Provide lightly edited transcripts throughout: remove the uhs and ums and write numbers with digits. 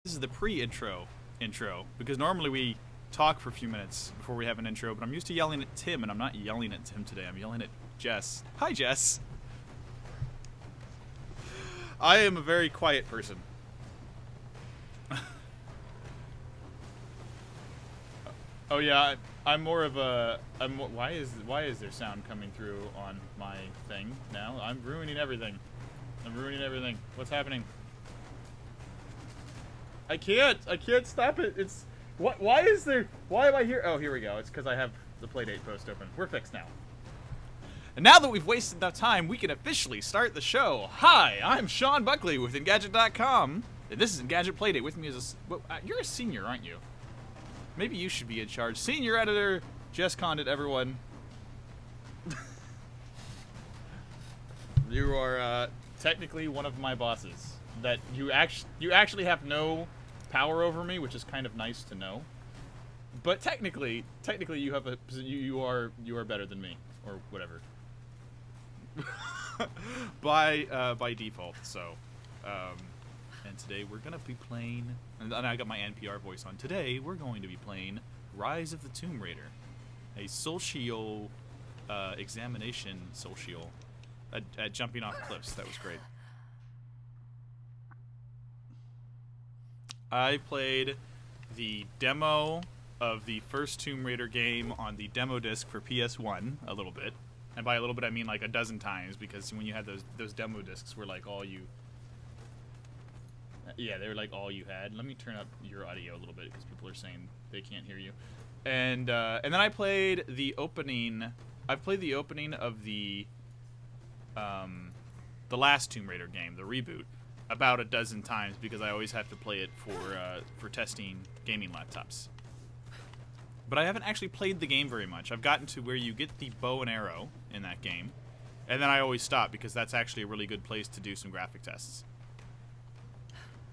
This is the pre-intro intro, because normally we talk for a few minutes before we have an intro, but I'm used to yelling at Tim, and I'm not yelling at Tim today. I'm yelling at Jess. Hi, Jess. I am a very quiet person. Oh yeah, I'm more of a. Why is there sound coming through on my thing now? I'm ruining everything. I'm ruining everything. What's happening? I can't stop it. It's what? Why is there? Why am I here? Oh, here we go. It's because I have the Playdate post open. We're fixed now. And now that we've wasted enough time, we can officially start the show. Hi, I'm Sean Buckley with Engadget.com. And this is Engadget Playdate. With me is you're a senior, aren't you? Maybe you should be in charge. Senior editor, Jess Condit, everyone. You are technically one of my bosses. That you actually have no power over me, which is kind of nice to know. But technically you have you are better than me, or whatever. by default. So, and today we're gonna be playing, and I got my NPR voice on. Today we're going to be playing Rise of the Tomb Raider, a social examination social at jumping off cliffs. That was great. I played the demo of the first Tomb Raider game on the demo disc for PS1 a little bit. And by a little bit, I mean like a dozen times, because when you had those demo discs were like all you... Yeah, they were like all you had. Let me turn up your audio a little bit, because people are saying they can't hear you. And then I played the opening... I've played the opening of the last Tomb Raider game, the reboot, about a dozen times, because I always have to play it for testing gaming laptops. But I haven't actually played the game very much. I've gotten to where you get the bow and arrow in that game, and then I always stop, because that's actually a really good place to do some graphic tests.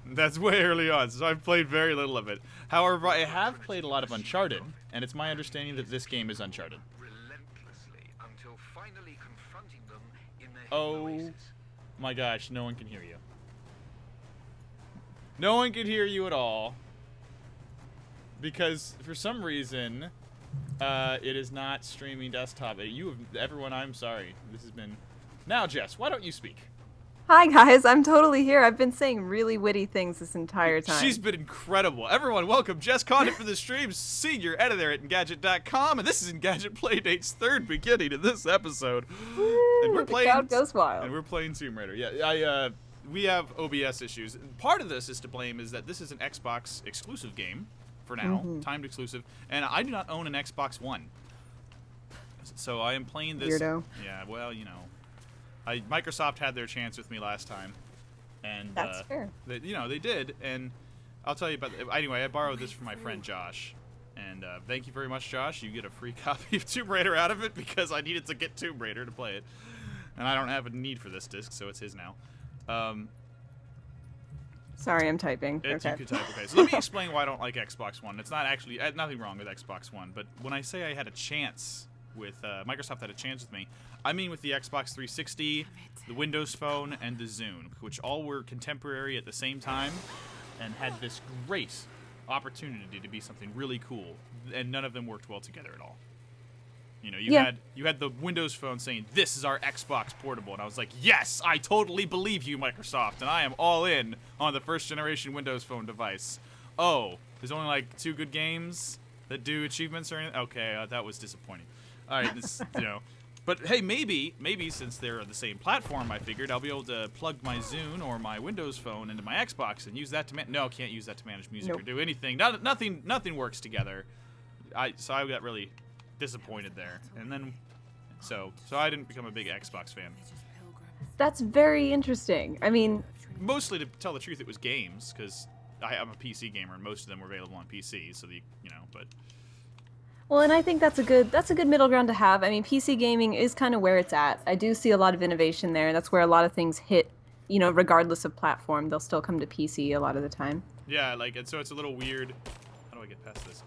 That's way early on, so I've played very little of it. However, I have played a lot of Uncharted, and it's my understanding that this game is Uncharted. Until finally confronting them in their Oh my gosh, no one can hear you. No one can hear you at all, because for some reason it is not streaming desktop. Everyone, I'm sorry. This has been... Now, Jess, why don't you speak? Hi guys, I'm totally here. I've been saying really witty things this entire time. She's been incredible. Everyone, welcome Jess Condit for the stream, senior editor at Engadget.com, and this is Engadget Playdate's third beginning of this episode. Woo, And we're the playing... crowd goes wild. And we're playing Tomb Raider. Yeah, we have OBS issues. Part of this is to blame is that this is an Xbox exclusive game for now, timed exclusive, and I do not own an Xbox One. So I am playing this. Weirdo. Yeah, well, you know, Microsoft had their chance with me last time, and That's fair. they did, and I'll tell you about. Anyway, I borrowed this from my friend Josh, and thank you very much, Josh. You get a free copy of Tomb Raider out of it, because I needed to get Tomb Raider to play it, and I don't have a need for this disc, so it's his now. Sorry, I'm typing. You Okay. could type. Okay, so let me explain why I don't like Xbox One. It's not actually nothing wrong with Xbox One, but when I say I had a chance with Microsoft had a chance with me, I mean with the Xbox 360, the Windows Phone, and the Zune, which all were contemporary at the same time, and had this great opportunity to be something really cool, and none of them worked well together at all. You know, you had the Windows Phone saying, "This is our Xbox Portable," and I was like, "Yes, I totally believe you, Microsoft, and I am all in on the first generation Windows Phone device." Oh, there's only like 2 good games that do achievements or anything? Okay, that was disappointing. All right, this, you know, but hey, maybe since they're on the same platform, I figured I'll be able to plug my Zune or my Windows Phone into my Xbox and use that to no, can't use that to manage music or do anything. Nothing works together. So I got really disappointed there, and then so I didn't become a big Xbox fan. That's very interesting. I mean, mostly, to tell the truth, it was games, because I'm a PC gamer and most of them were available on PC, so but well, and I think that's a good middle ground to have. I mean, PC gaming is kind of where it's at. I do see a lot of innovation there. That's where a lot of things hit, regardless of platform, they'll still come to PC a lot of the time. Yeah, and so it's a little weird. How do I get past this?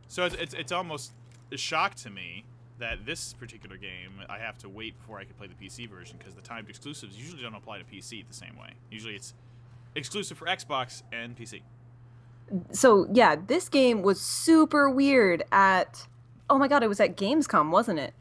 So it's almost a shock to me that this particular game, I have to wait before I can play the PC version, because the timed exclusives usually don't apply to PC the same way. Usually it's exclusive for Xbox and PC. So yeah, this game was super weird at, oh my God, it was at Gamescom, wasn't it?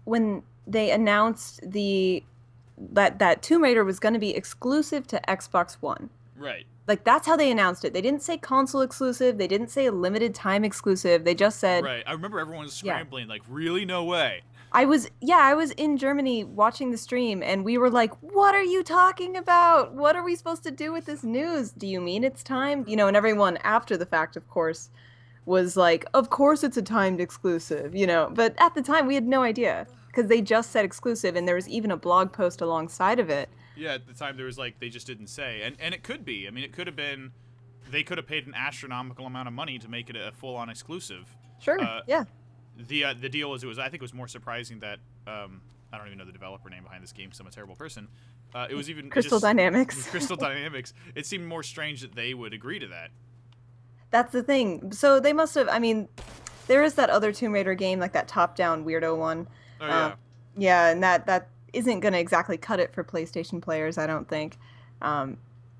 When they announced that Tomb Raider was going to be exclusive to Xbox One. Right. Like that's how they announced it. They didn't say console exclusive. They didn't say limited time exclusive. They just said. Right. I remember everyone was Yeah. scrambling, like, really? No way. I was in Germany watching the stream and we were like, "What are you talking about? What are we supposed to do with this news? Do you mean it's time?" You know, and everyone after the fact, of course, was like, "Of course it's a timed exclusive," you know. But at the time we had no idea because they just said exclusive and there was even a blog post alongside of it. Yeah, at the time there was like they just didn't say. And it could be. I mean, it could have been they could have paid an astronomical amount of money to make it a full-on exclusive. Sure. Yeah. The deal was I think it was more surprising that I don't even know the developer name behind this game because I'm a terrible person. It was even Crystal Dynamics. Crystal Dynamics. It seemed more strange that they would agree to that. That's the thing. So they must have. I mean, there is that other Tomb Raider game, like that top-down weirdo one. Oh yeah. Yeah, and that isn't going to exactly cut it for PlayStation players, I don't think.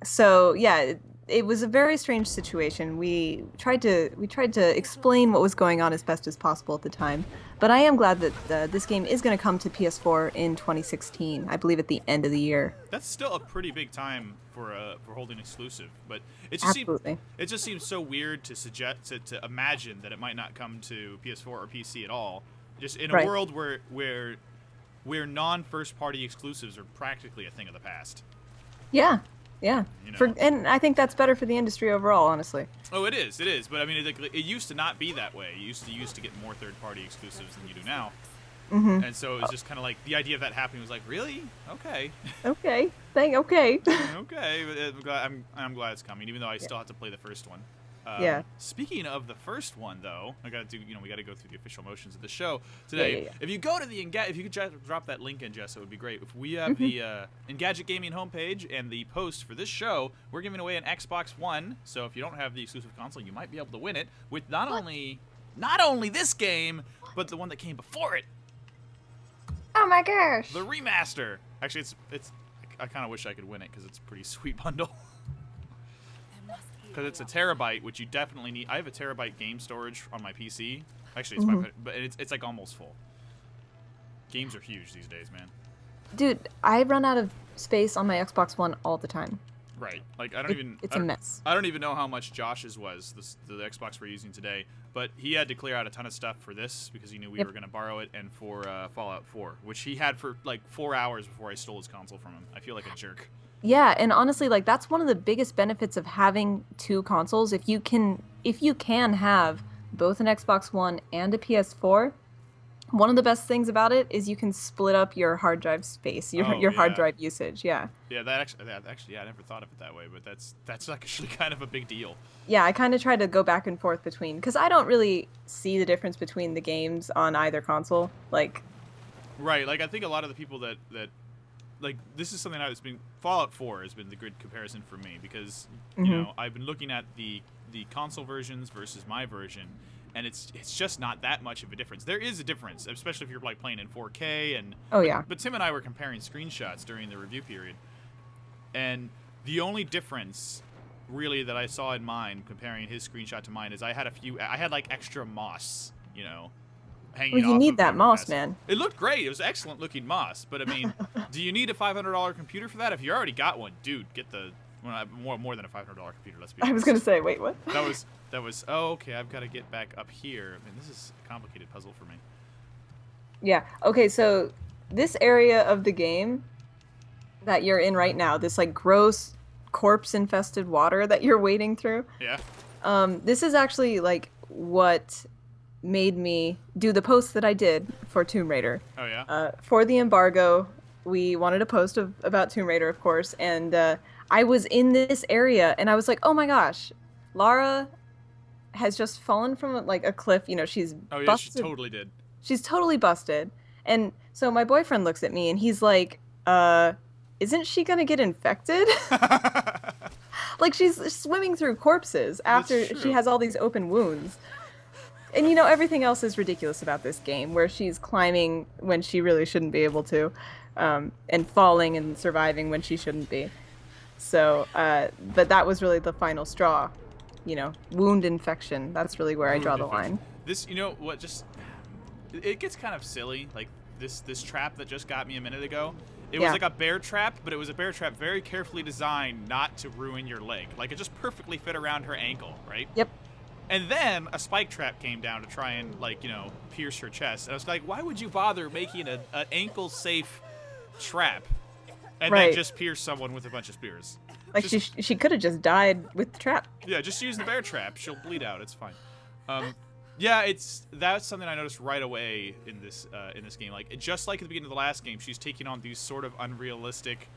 So yeah, it was a very strange situation. We tried to explain what was going on as best as possible at the time, but I am glad that this game is going to come to PS4 in 2016. I believe at the end of the year. That's still a pretty big time for holding exclusive, but it just seems so weird to suggest to imagine that it might not come to PS4 or PC at all. Just in a world where non-first party exclusives are practically a thing of the past. Yeah. Yeah, You know? and I think that's better for the industry overall, honestly. Oh, it is. But I mean, it used to not be that way. You used to get more third-party exclusives than you do now. Mm-hmm. And so it was just kind of like the idea of that happening was like, really? Okay. Okay. Okay. Okay. But I'm glad it's coming, even though I still have to play the first one. Yeah. Speaking of the first one, though, we got to go through the official motions of the show today. Yeah. If you go to the if you could drop that link in, Jess, it would be great. If we have the Engadget Gaming homepage and the post for this show, we're giving away an Xbox One. So if you don't have the exclusive console, you might be able to win it with not only this game, but the one that came before it. Oh my gosh. The remaster. Actually, it's. I kind of wish I could win it because it's a pretty sweet bundle. Because it's a terabyte, which you definitely need. I have a terabyte game storage on my PC. Actually, it's but it's like almost full. Games are huge these days, man. Dude, I run out of space on my Xbox One all the time. Right. Like It's a mess. I don't even know how much Josh's was. The Xbox we're using today, but he had to clear out a ton of stuff for this because he knew we were going to borrow it, and for Fallout 4, which he had for like 4 hours before I stole his console from him. I feel like a jerk. Yeah, and honestly, like that's one of the biggest benefits of having two consoles. If you can have both an Xbox One and a PS4, one of the best things about it is you can split up your hard drive space, your hard drive usage. Yeah. Yeah, that actually, I never thought of it that way, but that's actually kind of a big deal. Yeah, I kind of try to go back and forth between, because I don't really see the difference between the games on either console. Like. Right. Like I think a lot of the people that like this is something that's been Fallout 4 has been the good comparison for me because you know I've been looking at the console versions versus my version, and it's just not that much of a difference. There is a difference, especially if you're like playing in 4K and But Tim and I were comparing screenshots during the review period, and the only difference really that I saw in mine comparing his screenshot to mine is I had like extra moss, you know. Well, you need that moss, man. It looked great. It was excellent looking moss. But I mean, do you need a $500 computer for that? If you already got one, dude, get the more than a $500 computer. Let's be honest. I was gonna say, wait, what? That was. Oh, okay. I've got to get back up here. I mean, this is a complicated puzzle for me. Yeah. Okay. So this area of the game that you're in right now, this like gross corpse-infested water that you're wading through. Yeah. This is actually like what made me do the post that I did for Tomb Raider. Oh yeah. For the embargo, we wanted a post about Tomb Raider, of course, and I was in this area, and I was like, oh my gosh, Lara has just fallen from like a cliff. You know, she's busted. She totally did. She's totally busted, and so my boyfriend looks at me, and he's like, isn't she gonna get infected? Like she's swimming through corpses after she has all these open wounds. And you know, everything else is ridiculous about this game, where she's climbing when she really shouldn't be able to, and falling and surviving when she shouldn't be. So, but that was really the final straw. Wound infection. That's really where I draw the line. This, you know what? Just it gets kind of silly. Like this trap that just got me a minute ago. It was like a bear trap, but it was a bear trap very carefully designed not to ruin your leg. Like it just perfectly fit around her ankle, right? Yep. And then a spike trap came down to try and pierce her chest. And I was like, why would you bother making an ankle safe trap and then just pierce someone with a bunch of spears? Like she could have just died with the trap. Yeah, just use the bear trap. She'll bleed out. It's fine. Yeah, that's something I noticed right away in this game. Like just like at the beginning of the last game, she's taking on these sort of unrealistic.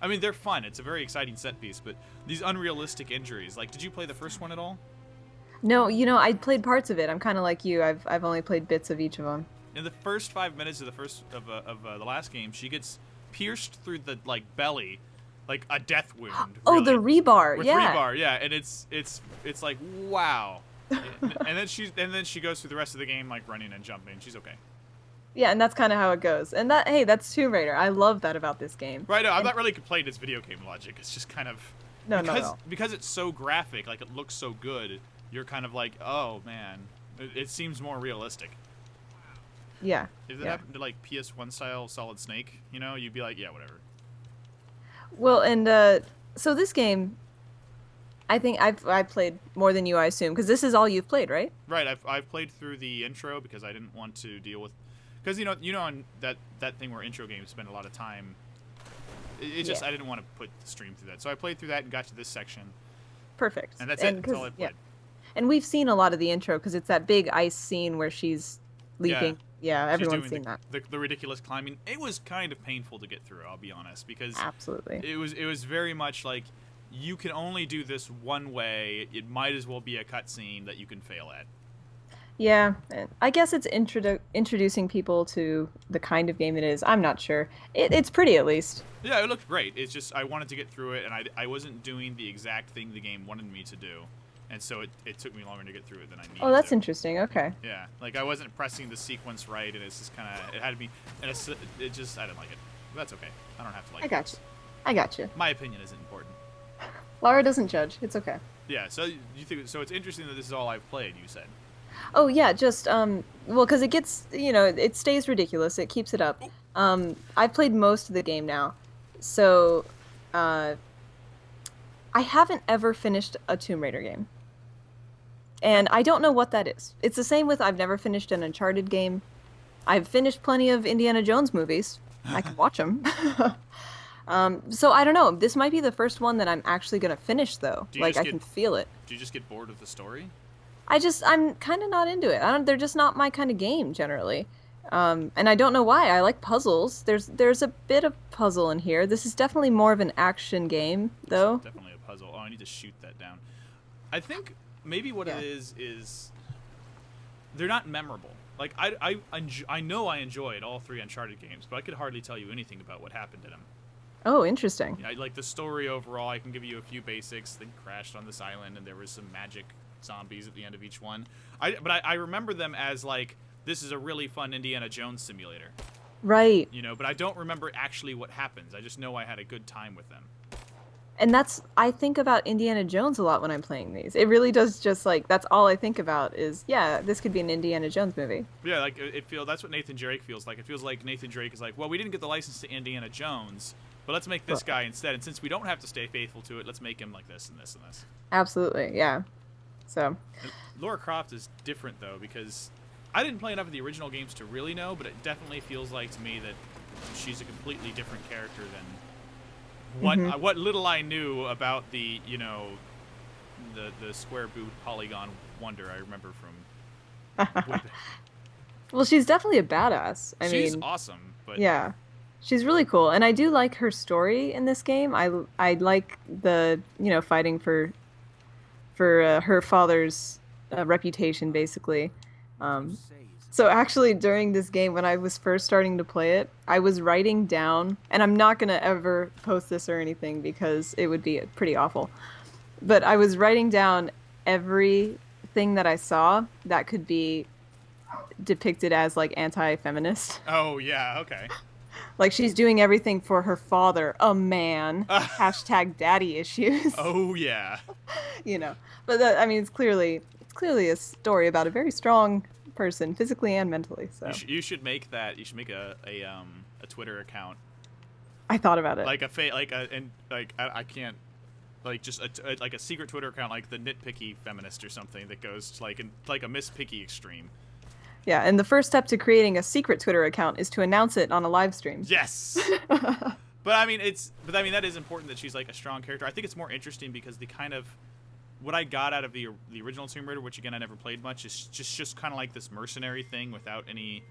I mean, they're fun. It's a very exciting set piece, but these unrealistic injuries. Like, did you play the first one at all? No, I played parts of it. I'm kind of like you. I've only played bits of each of them. In the first 5 minutes of the last game, she gets pierced through the belly, like a death wound. Oh, really, the rebar. with rebar, yeah, and it's like wow. and then she goes through the rest of the game like running and jumping. She's okay. Yeah, and that's kind of how it goes. And that's Tomb Raider. I love that about this game. Right. No, I'm not really complaining it's video game logic. It's just kind of no. Because it's so graphic, like it looks so good. You're kind of like, oh man, it seems more realistic. Yeah. If it happened to like PS1 style Solid Snake, you'd be like, yeah, whatever. Well, and so this game, I think I've played more than you, I assume, because this is all you've played, right? Right. I've played through the intro because I didn't want to deal with, because on that thing where intro games spend a lot of time. It just I didn't want to put the stream through that, so I played through that and got to this section. Perfect. And that's it. That's all I played. Yeah. And we've seen a lot of the intro because it's that big ice scene where she's leaping. Yeah, everyone's seen that. The ridiculous climbing. It was kind of painful to get through, I'll be honest, because absolutely it was very much like you can only do this one way. It might as well be a cutscene that you can fail at. Yeah, I guess it's introducing people to the kind of game it is. I'm not sure. It's pretty, at least. Yeah, it looked great. It's just I wanted to get through it, and I wasn't doing the exact thing the game wanted me to do. And so it took me longer to get through it than I needed. Oh, that's interesting. Okay. Yeah, like I wasn't pressing the sequence right, and it's just kind of it had to be, and it just I didn't like it. But that's okay. I don't have to like it. I got you. My opinion isn't important. Laura doesn't judge. It's okay. Yeah. So you think so? It's interesting that this is all I've played. You said. Oh yeah, just well, because it gets it stays ridiculous. It keeps it up. I've played most of the game now, so I haven't ever finished a Tomb Raider game. And I don't know what that is. It's the same with I've never finished an Uncharted game. I've finished plenty of Indiana Jones movies. I can watch them. So I don't know. This might be the first one that I'm actually going to finish, though. I can feel it. Do you just get bored of the story? I'm kind of not into it. They're just not my kind of game, generally. And I don't know why. I like puzzles. There's a bit of puzzle in here. This is definitely more of an action game, though. It's definitely a puzzle. Oh, I need to shoot that down. I think maybe what it is they're not memorable. Like I know I enjoyed all 3 Uncharted games, but I could hardly tell you anything about what happened in them. Oh, interesting. Yeah, like the story overall, I can give you a few basics. They crashed on this island, and there was some magic zombies at the end of each one. But I remember them as like this is a really fun Indiana Jones simulator. Right. But I don't remember actually what happens. I just know I had a good time with them. And I think about Indiana Jones a lot when I'm playing these. It really does just that's all I think about is, yeah, this could be an Indiana Jones movie. Yeah, like that's what Nathan Drake feels like. It feels like Nathan Drake is like, well, we didn't get the license to Indiana Jones, but let's make this guy instead. And since we don't have to stay faithful to it, let's make him like this and this and this. Absolutely, yeah. So. And Lara Croft is different, though, because I didn't play enough of the original games to really know, but it definitely feels like to me that she's a completely different character than what little I knew about the the square boot polygon wonder I remember from. Well, she's definitely a badass. She's awesome, but yeah, she's really cool, and I do like her story in this game. I like the fighting for her father's reputation, basically. So actually, during this game, when I was first starting to play it, I was writing down, and I'm not going to ever post this or anything because it would be pretty awful, but I was writing down everything that I saw that could be depicted as, anti-feminist. Oh, yeah, okay. Like she's doing everything for her father, a man. Hashtag daddy issues. Oh yeah. You know. But that, I mean, it's clearly a story about a very strong person, physically and mentally. So You should make that. You should make a Twitter account, I thought about it. like I can't, like just like a secret Twitter account, like the nitpicky feminist or something that goes like a Miss Picky extreme. Yeah, and the first step to creating a secret Twitter account is to announce it on a live stream. Yes. But I mean, that is important that she's like a strong character. I think it's more interesting because the kind of what I got out of the original Tomb Raider, which again I never played much, is just kind of like this mercenary thing without any.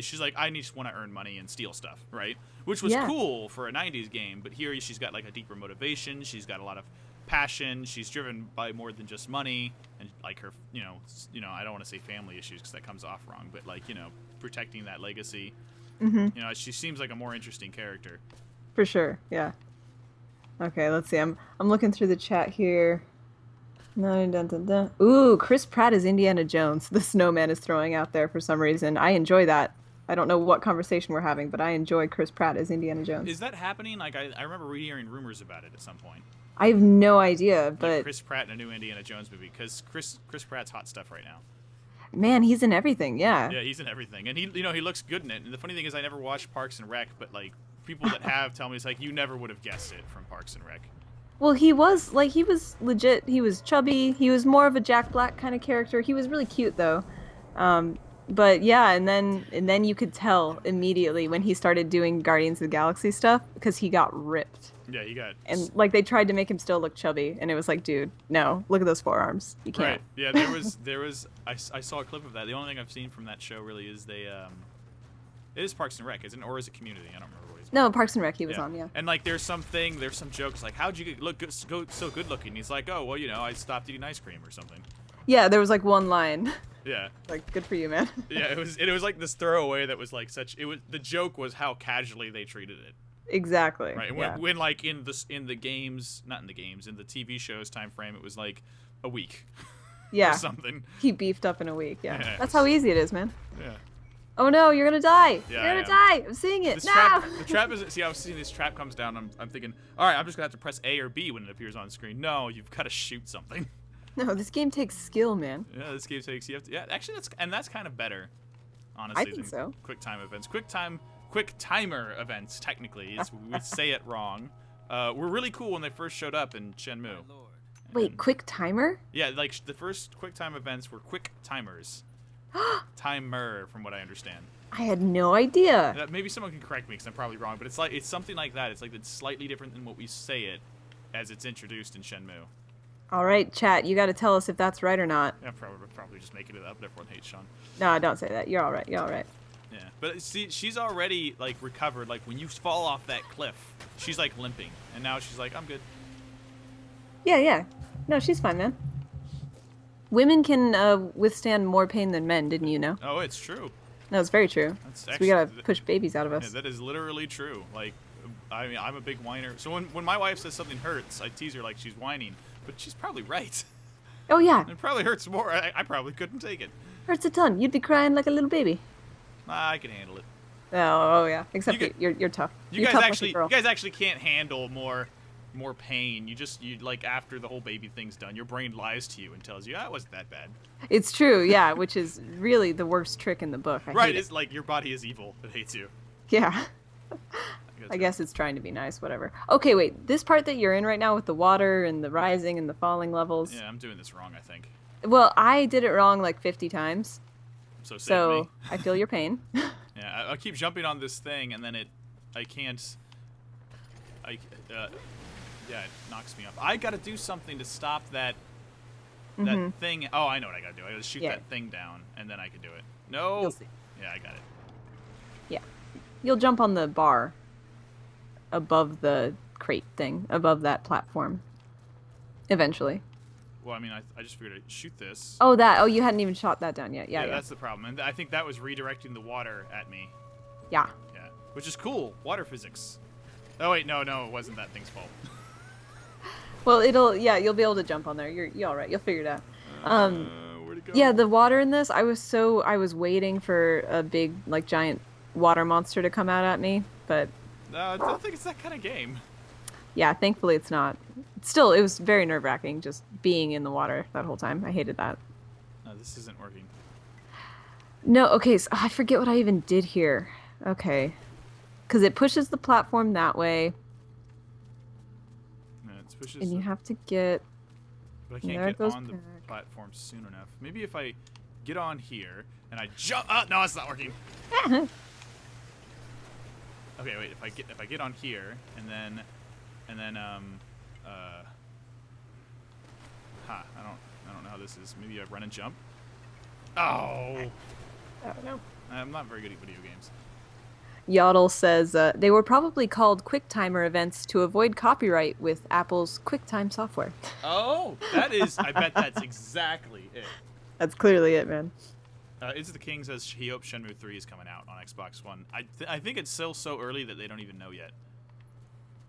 She's like, I just want to earn money and steal stuff, right? Which was cool for a '90s game, but here she's got like a deeper motivation. She's got a lot of passion. She's driven by more than just money, and like her, I don't want to say family issues because that comes off wrong, but like protecting that legacy. Mm-hmm. She seems like a more interesting character. For sure, yeah. Okay, let's see. I'm looking through the chat here. Ooh, Chris Pratt is Indiana Jones. The snowman is throwing out there for some reason. I enjoy that. I don't know what conversation we're having, but I enjoy Chris Pratt as Indiana Jones. Is that happening? Like I remember hearing rumors about it at some point. I have no idea, but like Chris Pratt in a new Indiana Jones movie, because Chris Pratt's hot stuff right now. Man, he's in everything. Yeah. Yeah, he's in everything, and he looks good in it. And the funny thing is, I never watched Parks and Rec, but like people that have tell me it's like you never would have guessed it from Parks and Rec. Well, he was legit. He was chubby. He was more of a Jack Black kind of character. He was really cute though. But yeah, and then you could tell immediately when he started doing Guardians of the Galaxy stuff because he got ripped. Yeah, he got. And like they tried to make him still look chubby, and it was like, dude, no, look at those forearms. You can't. Right. Yeah, there was. I saw a clip of that. The only thing I've seen from that show really is it is Parks and Rec, isn't it? Or is it Community? I don't remember what he's. No, Parks and Rec he was on, yeah. And like there's some jokes like, how'd you look so good looking? He's like, oh well, I stopped eating ice cream or something. Yeah, there was like one line. Yeah. Like, good for you, man. Yeah, it was like this throwaway that was like the joke was how casually they treated it. Exactly. Right. Yeah. When like in the games, not in the games, in the TV show's time frame, it was like a week. Yeah. Or something. He beefed up in a week. Yeah. Yeah. That's how easy it is, man. Yeah. Oh no, you're gonna die. Yeah, You're gonna die. I'm seeing it. No. The trap is. See, I was seeing this trap comes down. I'm thinking, all right, I'm just gonna have to press A or B when it appears on screen. No, you've got to shoot something. No, this game takes skill, man. Yeah, this game takes. You have to. Yeah, actually, that's kind of better. Honestly, I think so. Quick time events. Quick timer events. Technically, we say it wrong. Were really cool when they first showed up in Shenmue. Wait, quick timer? Yeah, like the first quick time events were quick timers. Timer, from what I understand. I had no idea. Maybe someone can correct me because I'm probably wrong, but it's something like that. It's slightly different than what we say it, as it's introduced in Shenmue. All right, chat, you got to tell us if that's right or not. Yeah, probably just making it up. Everyone hates Sean. No, don't say that. You're all right. You're all right. Yeah, but see, she's already like recovered. Like when you fall off that cliff, she's like limping, and now she's like, I'm good. Yeah. No, she's fine, man. Women can withstand more pain than men, didn't you know? Oh, it's true. No, it's very true. So we gotta push babies out of us. Yeah, that is literally true. Like, I mean, I'm a big whiner. So when my wife says something hurts, I tease her like she's whining, but she's probably right. Oh yeah. It probably hurts more. I probably couldn't take it. Hurts a ton. You'd be crying like a little baby. I can handle it. Oh yeah. Except you're tough. You guys actually can't handle more pain. You like after the whole baby thing's done, your brain lies to you and tells you, it wasn't that bad. It's true, yeah, which is really the worst trick in the book. Right, it's like your body is evil. It hates you. Yeah. I guess it's trying to be nice, whatever. Okay, wait, this part that you're in right now with the water and the rising and the falling levels. Yeah, I'm doing this wrong, I think. Well, I did it wrong like 50 times. So I feel your pain. Yeah, I keep jumping on this thing and then I can't. Yeah, it knocks me off. I gotta do something to stop that thing. Oh, I know what I gotta do. I gotta shoot that thing down, and then I can do it. No. You'll see. Yeah, I got it. Yeah. You'll jump on the bar above the crate thing, above that platform. Eventually. Well, I mean, I just figured I'd shoot this. Oh, you hadn't even shot that down yet. Yeah. That's the problem. And I think that was redirecting the water at me. Yeah. Yeah. Which is cool. Water physics. Oh, wait, no, it wasn't that thing's fault. Well, you'll be able to jump on there. You're all right. You'll figure it out. Where'd it go? Yeah, the water in this, I was waiting for a big, like, giant water monster to come out at me, but I don't think it's that kind of game. yeah, thankfully it's not. Still, it was very nerve-wracking just being in the water that whole time. I hated that. No, this isn't working. No, okay, so I forget what I even did here. Okay. Because it pushes the platform that way, No, it pushes and you have to get... but I there can't it get goes on the back. platform soon enough. Maybe if I get on here and I jump. Oh, no, it's not working. Okay, wait. If I get on here and then I don't know how this is. Maybe I run and jump. Oh. Oh, no. I'm not very good at video games. Yodel says they were probably called QuickTimer events to avoid copyright with Apple's QuickTime software. Oh, that is. I bet that's exactly it. That's clearly it, man. Is the King says he hopes Shenmue 3 is coming out on Xbox One. I think it's still so early that they don't even know yet.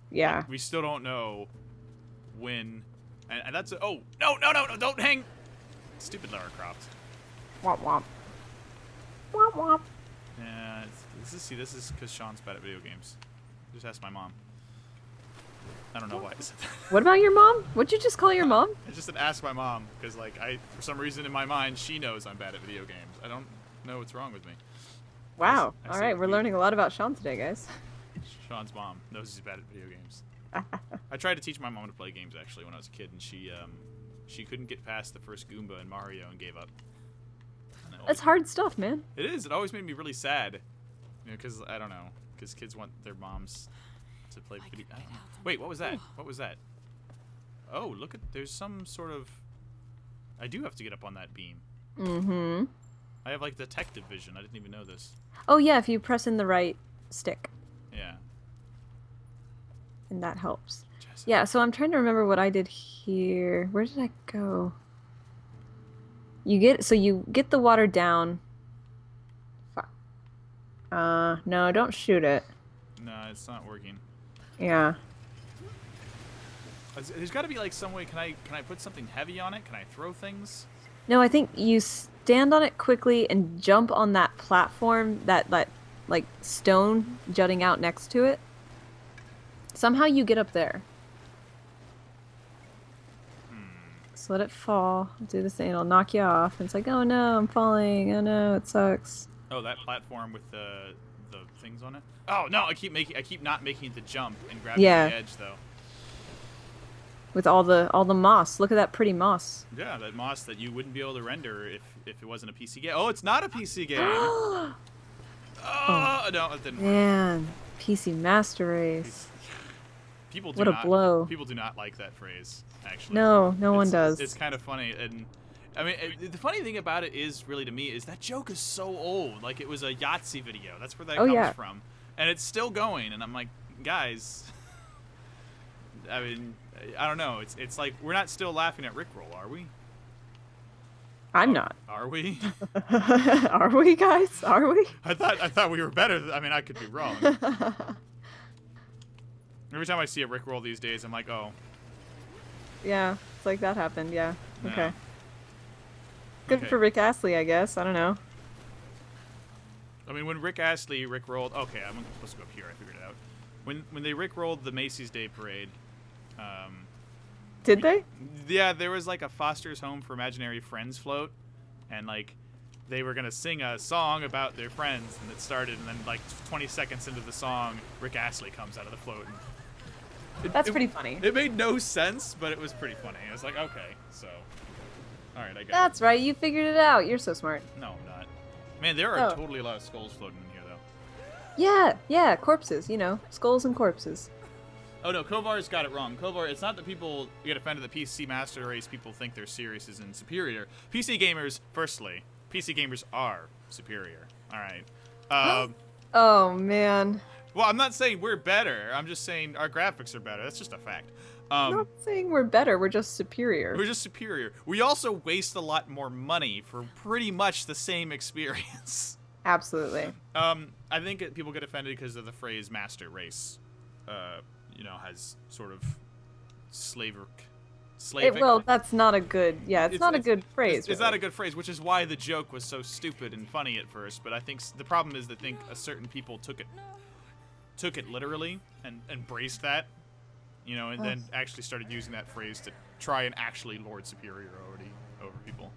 Yeah. Like, we still don't know when. And that's oh no, don't hang. Stupid Lara Croft. Womp womp. Womp womp. Yeah, this is because Sean's bad at video games. Just ask my mom. I don't know why I said that. What about your mom? What'd you just call your mom? I just said ask my mom because like for some reason in my mind she knows I'm bad at video games. I don't know what's wrong with me. Wow. I All say right, we're you. learning a lot about Sean today, guys. Sean's mom knows he's bad at video games. I tried to teach my mom to play games actually when I was a kid, and she couldn't get past the first Goomba in Mario and gave up. And That's hard stuff, man. It is. It always made me really sad, you know, because I don't know, because kids want their moms to play video. I don't know. Wait, what was that? What was that? Oh, look at there's some sort of. I do have to get up on that beam. Mm-hmm. I have like detective vision. I didn't even know this. Oh yeah, if you press in the right stick, Yeah. and that helps. Jessica. Yeah, so I'm trying to remember what I did here. Where did I go? You get the water down. Fuck. No, don't shoot it. No, it's not working. Yeah. There's got to be like some way. Can I put something heavy on it? Can I throw things? No, I think you stand on it quickly and jump on that platform, that like stone jutting out next to it. Somehow you get up there. So let it fall. Do this thing. It'll knock you off. And it's like, oh no, I'm falling. Oh no, it sucks. Oh, that platform with the things on it. Oh no, I keep not making the jump and grabbing Yeah. the edge though. With all the moss. Look at that pretty moss. Yeah, that moss that you wouldn't be able to render if it wasn't a PC game. Oh, it's not a PC game. Oh, no, it didn't work. Man, PC Master Race. People do What a not, blow. People do not like that phrase, actually. No one It's- does. It's kind of funny, and I mean, the funny thing about it is, really to me, is that joke is so old. Like, it was a Yahtzee video. That's where that Oh, comes yeah. from, and it's still going. And I'm like, guys, I mean, I don't know. It's like we're not still laughing at Rickroll, are we? I'm not. Are we? Are we, guys? Are we? I thought we were better. I mean, I could be wrong. Every time I see a Rickroll these days, I'm like, oh. Yeah, it's like that happened, yeah. Yeah. Okay. Good Okay. for Rick Astley, I guess. I don't know. I mean, when Rick Astley Rickrolled, okay, I'm supposed to go up here. I figured it out. When they Rickrolled the Macy's Day Parade, Did they? yeah, there was like a Foster's Home for Imaginary Friends float, and like they were gonna sing a song about their friends, and it started, and then like 20 seconds into the song, Rick Astley comes out of the float. And That's pretty funny. It made no sense, but it was pretty funny. I was like, okay, so, all right, I got it. That's right. You figured it out. You're so smart. No, I'm not. Man, there are Oh. totally a lot of skulls floating in here, though. Yeah, corpses, skulls and corpses. Oh no, Kovar's got it wrong. Kovar, it's not that people get offended that PC Master Race people think they're serious and superior. PC gamers, firstly, PC gamers are superior. All right. Oh, man. Well, I'm not saying we're better. I'm just saying our graphics are better. That's just a fact. I'm not saying we're better. We're just superior. We're just superior. We also waste a lot more money for pretty much the same experience. Absolutely. I think people get offended because of the phrase Master Race. Has sort of slavic. Well, that's not a good. Yeah, it's not a good phrase. It's not a good phrase, which is why the joke was so stupid and funny at first. But I think the problem is that certain people took it took it literally and embraced that, you know, and then actually started using that phrase to try and actually lord superiority over people.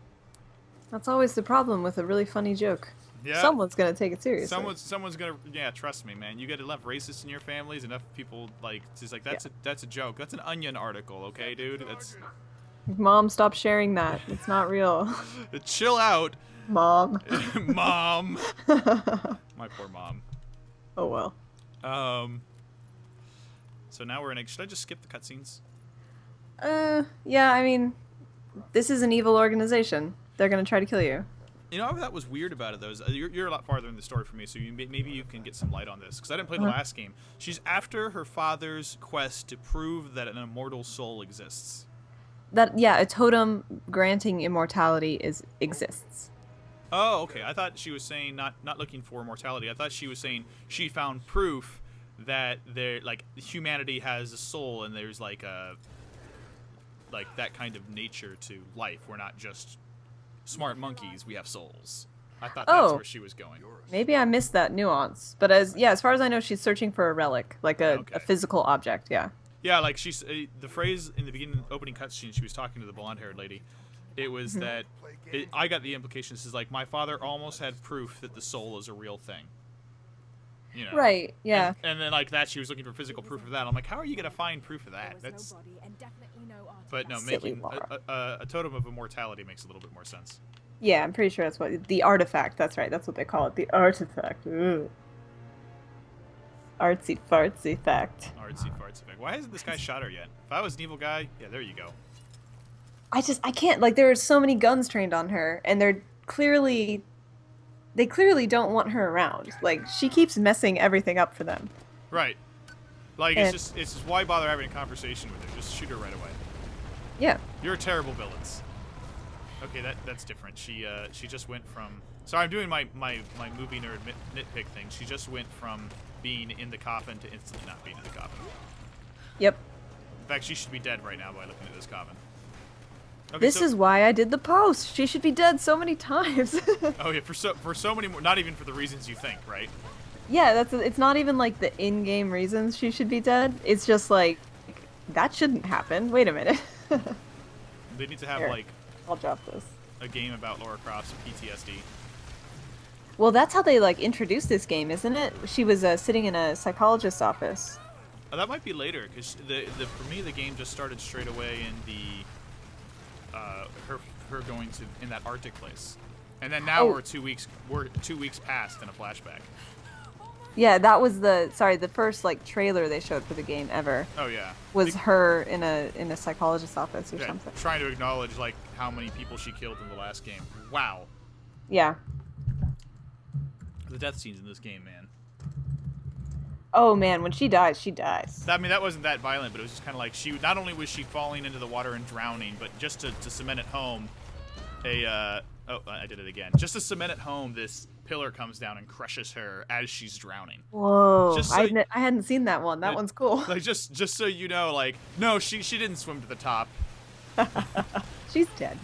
That's always the problem with a really funny joke. Yeah. Someone's gonna take it seriously. Someone's gonna, yeah, trust me, man. You get enough racists in your families, enough people like, it's like that's a joke. That's an Onion article, okay, dude. That's. Mom, stop sharing that. It's not real. Chill out, Mom. Mom. My poor mom. Oh well. So now we're in. Should I just skip the cutscenes? Yeah. I mean, this is an evil organization. They're gonna try to kill you. You know what that was weird about it though is you're a lot farther in the story for me, so maybe you can get some light on this because I didn't play the last game. She's after her father's quest to prove that an immortal soul exists. A totem granting immortality exists. Oh, okay. I thought she was saying not looking for immortality. I thought she was saying she found proof that humanity has a soul and there's like that kind of nature to life. We're not just smart monkeys, we have souls. I thought that's where she was going. Maybe I missed that nuance. But as far as I know, she's searching for a relic, like a physical object, yeah. Yeah, like she's the phrase in the beginning opening cutscene, she was talking to the blonde-haired lady. It was that I got the implication. This is like my father almost had proof that the soul is a real thing. You know. Right. Yeah. And then like that, she was looking for physical proof of that. I'm like, how are you gonna find proof of that? That's. But no, making a totem of immortality makes a little bit more sense. Yeah, I'm pretty sure that's what the artifact. That's right. That's what they call it. The artifact. Ooh. Artsy fartsy fact. Artsy fartsy fact. Why hasn't this guy shot her yet? If I was an evil guy, yeah, there you go. I can't. Like, there are so many guns trained on her, and they clearly don't want her around. Like, she keeps messing everything up for them. Right. Like, it's just why bother having a conversation with her? Just shoot her right away. Yeah. You're terrible villains. Okay, that's different. She just went from. Sorry, I'm doing my movie nerd nitpick thing. She just went from being in the coffin to instantly not being in the coffin. Yep. In fact, she should be dead right now by looking at this coffin. Okay, this is why I did the post. She should be dead so many times. Oh yeah, for so many more. Not even for the reasons you think, right? Yeah, it's not even like the in-game reasons she should be dead. It's just like that shouldn't happen. Wait a minute. They need to have I'll drop this. A game about Lara Croft's PTSD. Well, that's how they introduced this game, isn't it? She was sitting in a psychologist's office. Oh, that might be later, because for me the game just started straight away in the her going to in that Arctic place, and then now we're 2 weeks past in a flashback. Yeah, that was the first trailer they showed for the game ever. Oh yeah. Was her in a psychologist's office or something. Trying to acknowledge how many people she killed in the last game. Wow. Yeah. The death scenes in this game, man. Oh man, when she dies, she dies. I mean, that wasn't that violent, but it was just kind of like not only was she falling into the water and drowning, but just to cement it home, I did it again. Just to cement it home, this pillar comes down and crushes her as she's drowning. Whoa! I hadn't seen that one. That one's cool. Just so you know, no, she didn't swim to the top. She's dead.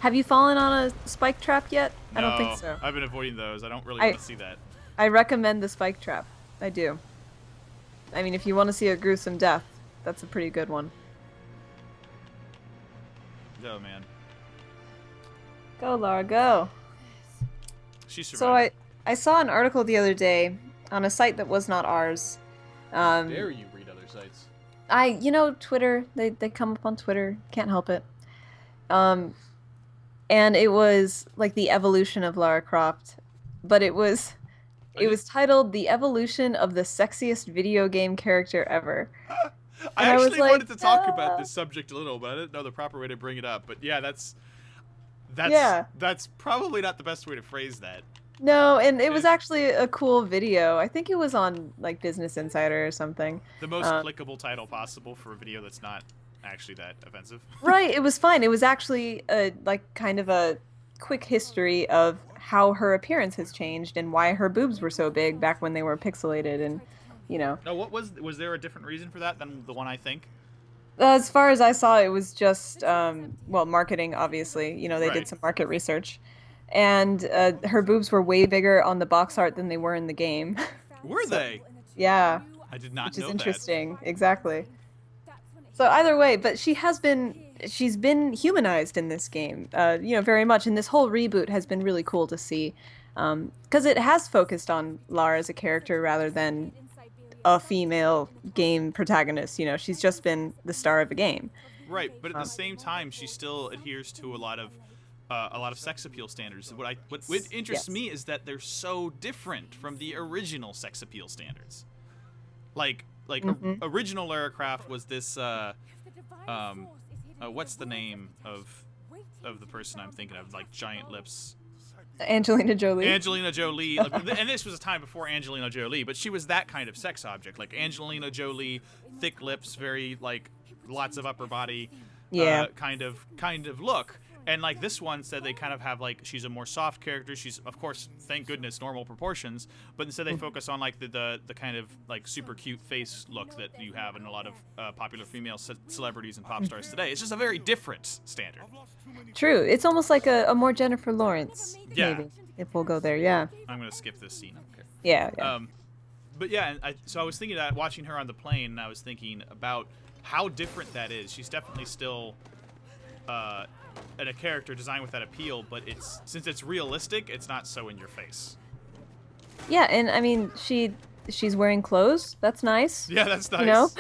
Have you fallen on a spike trap yet? No, I don't think so. I've been avoiding those. I don't really want to see that. I recommend the spike trap. I do. I mean, if you want to see a gruesome death, that's a pretty good one. Oh man. Go, Lara, go. She survived. So I saw an article the other day on a site that was not ours. Dare you read other sites? Twitter, they come up on Twitter. Can't help it. And it was the evolution of Lara Croft, but it was titled "The Evolution of the Sexiest Video Game Character Ever." I actually wanted to talk about this subject a little, but I didn't know the proper way to bring it up. But yeah, that's probably not the best way to phrase that. No, and it was actually a cool video. I think it was on Business Insider or something. The most clickable title possible for a video that's not actually that offensive. Right, it was fine. It was actually kind of a quick history of how her appearance has changed and why her boobs were so big back when they were pixelated, and No, what was there a different reason for that than the one I think? As far as I saw, it was just marketing. Obviously, they did some market research, and her boobs were way bigger on the box art than they were in the game. Were they? Yeah, I did not which is know that. interesting. Exactly. So either way, but she's been humanized in this game, very much. And this whole reboot has been really cool to see, because it has focused on Lara as a character rather than a female game protagonist. She's just been the star of a game. Right, but at the same time, she still adheres to a lot of sex appeal standards. What interests Yes. me is that they're so different from the original sex appeal standards. Like original Lara Croft was this what's the name of the person I'm thinking of, like giant lips. Angelina Jolie. Angelina Jolie, and this was a time before Angelina Jolie, but she was that kind of sex object, like Angelina Jolie, thick lips, very like lots of upper body, Yeah. kind of look. And like this one said, they kind of have like she's a more soft character. She's of course, thank goodness, normal proportions, but instead they focus on like the kind of like super cute face look that you have in a lot of popular female celebrities and pop stars today. It's just a very different standard. True. It's almost like a more Jennifer Lawrence, Yeah. maybe, if we'll go there. Yeah. I'm gonna skip this scene. Okay. Yeah. But yeah, so I was thinking that watching her on the plane, and I was thinking about how different that is. She's definitely still a character designed with that appeal, but since it's realistic, it's not so in your face. Yeah, and I mean, she's wearing clothes. That's nice. Yeah, that's nice.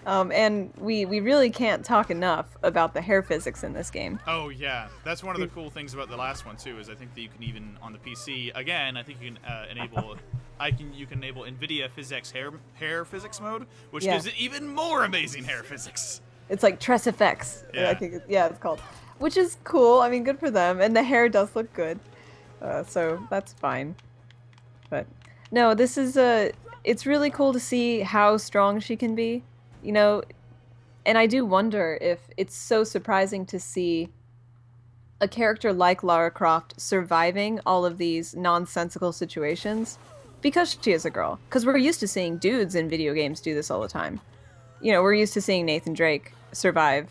And we really can't talk enough about the hair physics in this game. Oh yeah, that's one of the cool things about the last one too. Is I think that you can even on the PC again. I think you can enable. You can enable NVIDIA Physics hair physics mode, which gives it even more amazing hair physics. It's like Tress Effects. Yeah. I think it's called, which is cool. I mean, good for them, and the hair does look good, so that's fine. But no, this is it's really cool to see how strong she can be, and I do wonder if it's so surprising to see a character like Lara Croft surviving all of these nonsensical situations because she is a girl. Because we're used to seeing dudes in video games do this all the time. We're used to seeing Nathan Drake survive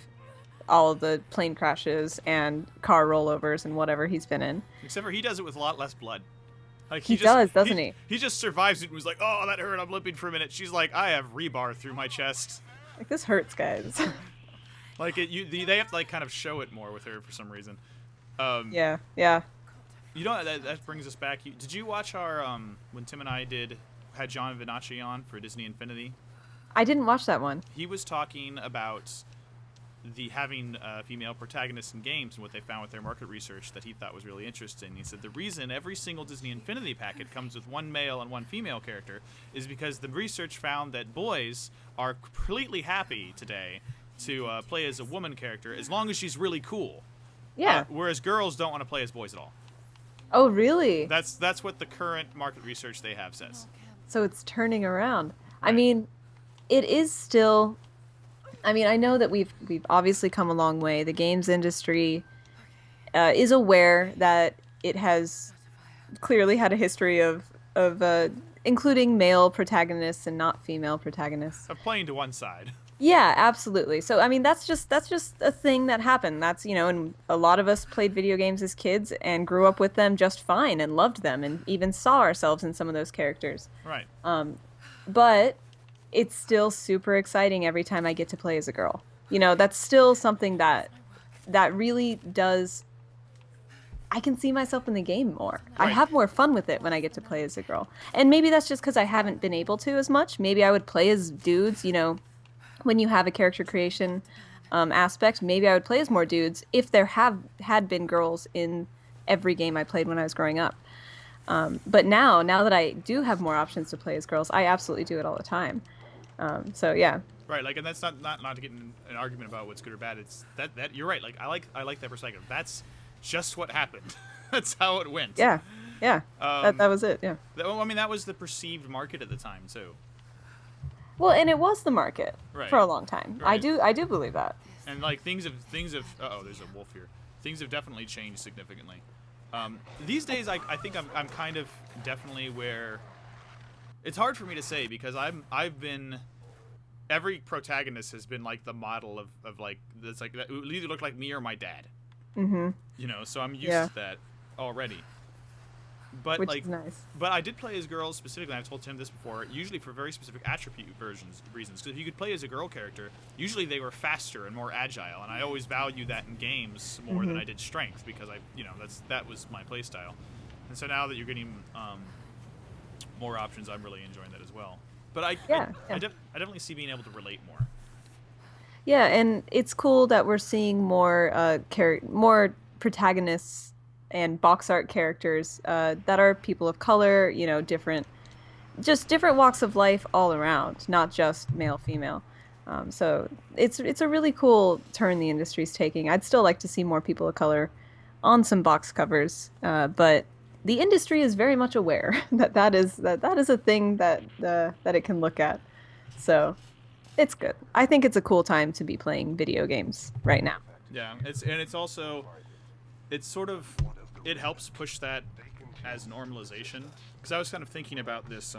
all of the plane crashes and car rollovers and whatever he's been in. Except for he does it with a lot less blood. Like He does, doesn't he? He just survives it and was like, "Oh, that hurt. I'm limping for a minute." She's like, "I have rebar through my chest." Like, this hurts, guys. Like they have to like kind of show it more with her for some reason. Yeah. You know that brings us back. Did you watch our when Tim and I had John Vinacci on for Disney Infinity? I didn't watch that one. He was talking about having female protagonists in games and what they found with their market research that he thought was really interesting. He said the reason every single Disney Infinity packet comes with one male and one female character is because the research found that boys are completely happy today to play as a woman character as long as she's really cool. Yeah. Whereas girls don't want to play as boys at all. Oh, really? That's what the current market research they have says. So it's turning around. I mean, it is still... I mean, I know that we've obviously come a long way. The games industry is aware that it has clearly had a history of including male protagonists and not female protagonists. Playing to one side. Yeah, absolutely. So I mean, that's just a thing that happened. That's, and a lot of us played video games as kids and grew up with them just fine and loved them and even saw ourselves in some of those characters. Right. But it's still super exciting every time I get to play as a girl. That's still something that really does. I can see myself in the game more. Right. I have more fun with it when I get to play as a girl. And maybe that's just because I haven't been able to as much. Maybe I would play as dudes, when you have a character creation aspect. Maybe I would play as more dudes if there had been girls in every game I played when I was growing up. But now that I do have more options to play as girls, I absolutely do it all the time. So yeah. Right, like, and that's not to get in an argument about what's good or bad. It's that you're right. Like, I like that perspective. That's just what happened. That's how it went. Yeah. That was it. Yeah. I mean, that was the perceived market at the time too. Well, and it was the market Right. for a long time. Right. I do believe that. And like things have. Oh, there's a wolf here. Things have definitely changed significantly. These days, I think I'm kind of definitely where. It's hard for me to say because I've been. Every protagonist has been like the model of like that's like that will either look like me or my dad. Mm-hmm. So I'm used to that already. But which like, is nice. but I did play as girls specifically. And I've told Tim this before. Usually for very specific attribute reasons. Because if you could play as a girl character, usually they were faster and more agile, and I always valued that in games more than I did strength because that was my play style. And so now that you're getting more options, I'm really enjoying that as well. But I definitely see being able to relate more. Yeah, and it's cool that we're seeing more more protagonists and box art characters that are people of color, just different walks of life all around, not just male, female. So it's a really cool turn the industry's taking. I'd still like to see more people of color on some box covers, but the industry is very much aware that is a thing that it can look at. So it's good. I think it's a cool time to be playing video games right now. Yeah, it's also it helps push that as normalization, because I was kind of thinking about this.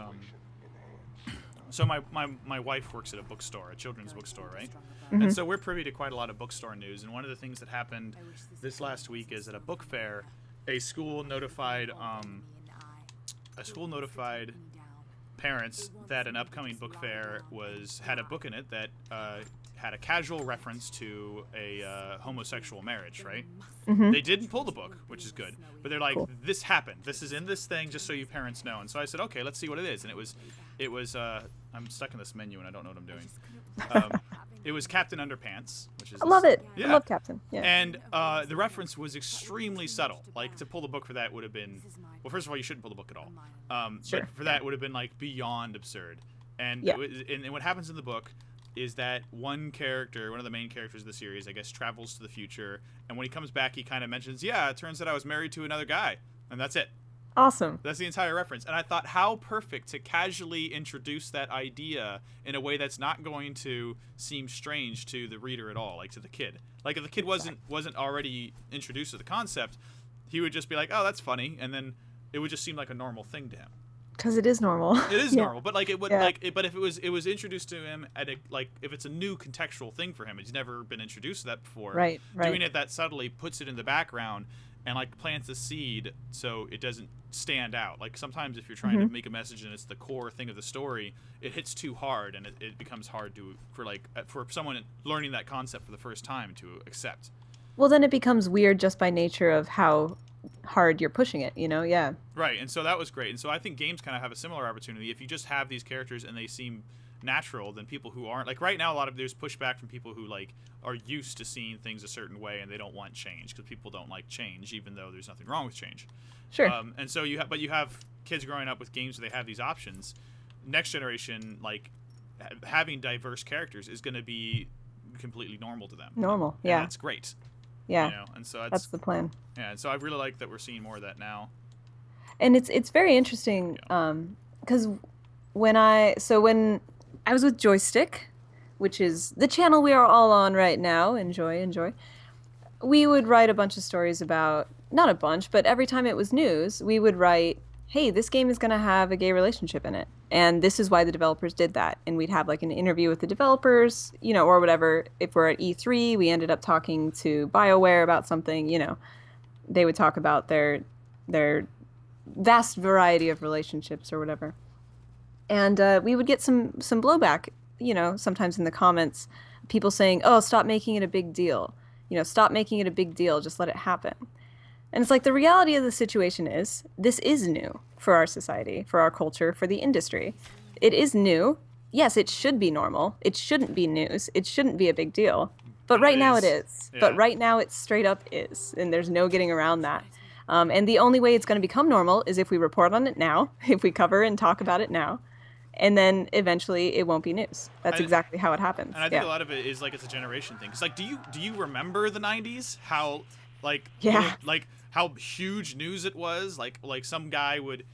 So my wife works at a bookstore, a children's bookstore, right? And so we're privy to quite a lot of bookstore news. And one of the things that happened this last week is at a book fair, a school notified parents that an upcoming book fair had a book in it that had a casual reference to a homosexual marriage, right? They didn't pull the book, which is good, but they're like, cool. This happened. This is in this thing, just so you parents know. And so I said, okay, let's see what it is. And it was I'm stuck in this menu and I don't know what I'm doing. It was Captain Underpants, which is... I love it. Yeah. I love Captain. Yeah. And the reference was extremely subtle. Like, to pull the book for that would have been... Well, first of all, you shouldn't pull the book at all. Sure. But for that, it would have been, like, beyond absurd. And, and what happens in the book is that one of the main characters of the series, I guess, travels to the future. And when he comes back, he kind of mentions, yeah, it turns out I was married to another guy. And that's it. Awesome. That's the entire reference. And I thought, how perfect to casually introduce that idea in a way that's not going to seem strange to the reader at all, like to the kid. Like, if the kid wasn't already introduced to the concept, he would just be like, oh, that's funny. And then it would just seem like a normal thing to him. Because it is normal. It is normal, but like it would but if it was introduced to him if it's a new contextual thing for him, he's never been introduced to that before. Right. Doing it that subtly puts it in the background and like plants a seed so it doesn't stand out. Like sometimes if you're trying to make a message and it's the core thing of the story, it hits too hard and it becomes hard for someone learning that concept for the first time to accept. Well, then it becomes weird just by nature of how hard you're pushing it, yeah. Right, and so that was great. And so I think games kind of have a similar opportunity. If you just have these characters and they seem natural, then people who aren't, like right now there's pushback from people who like are used to seeing things a certain way and they don't want change because people don't like change, even though there's nothing wrong with change. Sure. And so you have kids growing up with games where they have these options. Next generation, like having diverse characters is going to be completely normal to them. Normal, and yeah. That's great. Yeah. And so that's the plan. Yeah, and so I really like that we're seeing more of that now. And it's very interesting because when I was with Joystick, which is the channel we are all on right now, enjoy. We would write a bunch of stories about, not a bunch, but every time it was news, we would write, hey, this game is going to have a gay relationship in it. And this is why the developers did that. And we'd have like an interview with the developers, or whatever. If we're at E3, we ended up talking to BioWare about something, they would talk about their vast variety of relationships or whatever. And we would get some blowback, sometimes in the comments, people saying, oh, stop making it a big deal. Stop making it a big deal. Just let it happen. And it's like the reality of the situation is this is new for our society, for our culture, for the industry. It is new. Yes, it should be normal. It shouldn't be news. It shouldn't be a big deal. But right now it is. Yeah. But right now it straight up is. And there's no getting around that. And the only way it's going to become normal is if we report on it now, if we cover and talk about it now. And then eventually it won't be news. That's exactly how it happens. And I think a lot of it is like it's a generation thing. Because like, do you remember the 90s? How how huge news it was? Like some guy would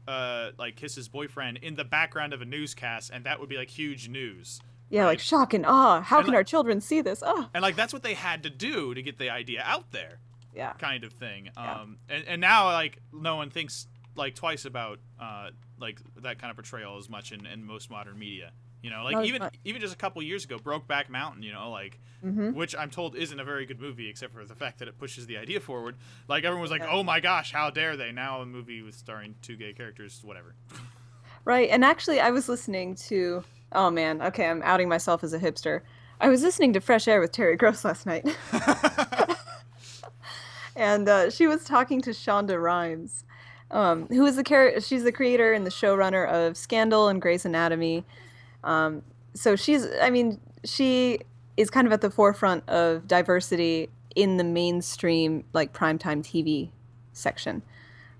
like kiss his boyfriend in the background of a newscast, and that would be like huge news. Yeah, right? Like shock and awe. How can our children see this? Oh. And like that's what they had to do to get the idea out there. Yeah. Kind of thing. Yeah. And now like no one thinks like twice about like that kind of portrayal as much in most modern media. You know, like That was even fun. even just a couple years ago, Brokeback Mountain, you know, like Mm-hmm. which I'm told isn't a very good movie except for the fact that it pushes the idea forward. Like everyone was like, Yeah. "Oh my gosh, how dare they?" Now a movie with starring two gay characters, whatever. Right. And actually, I was listening to. Oh man. Okay, I'm outing myself as a hipster. I was listening to Fresh Air with Terry Gross last night, and she was talking to Shonda Rhimes, who is the She's the creator and the showrunner of Scandal and Grey's Anatomy. Um, so I mean, she is kind of at the forefront of diversity in the mainstream, like primetime TV section.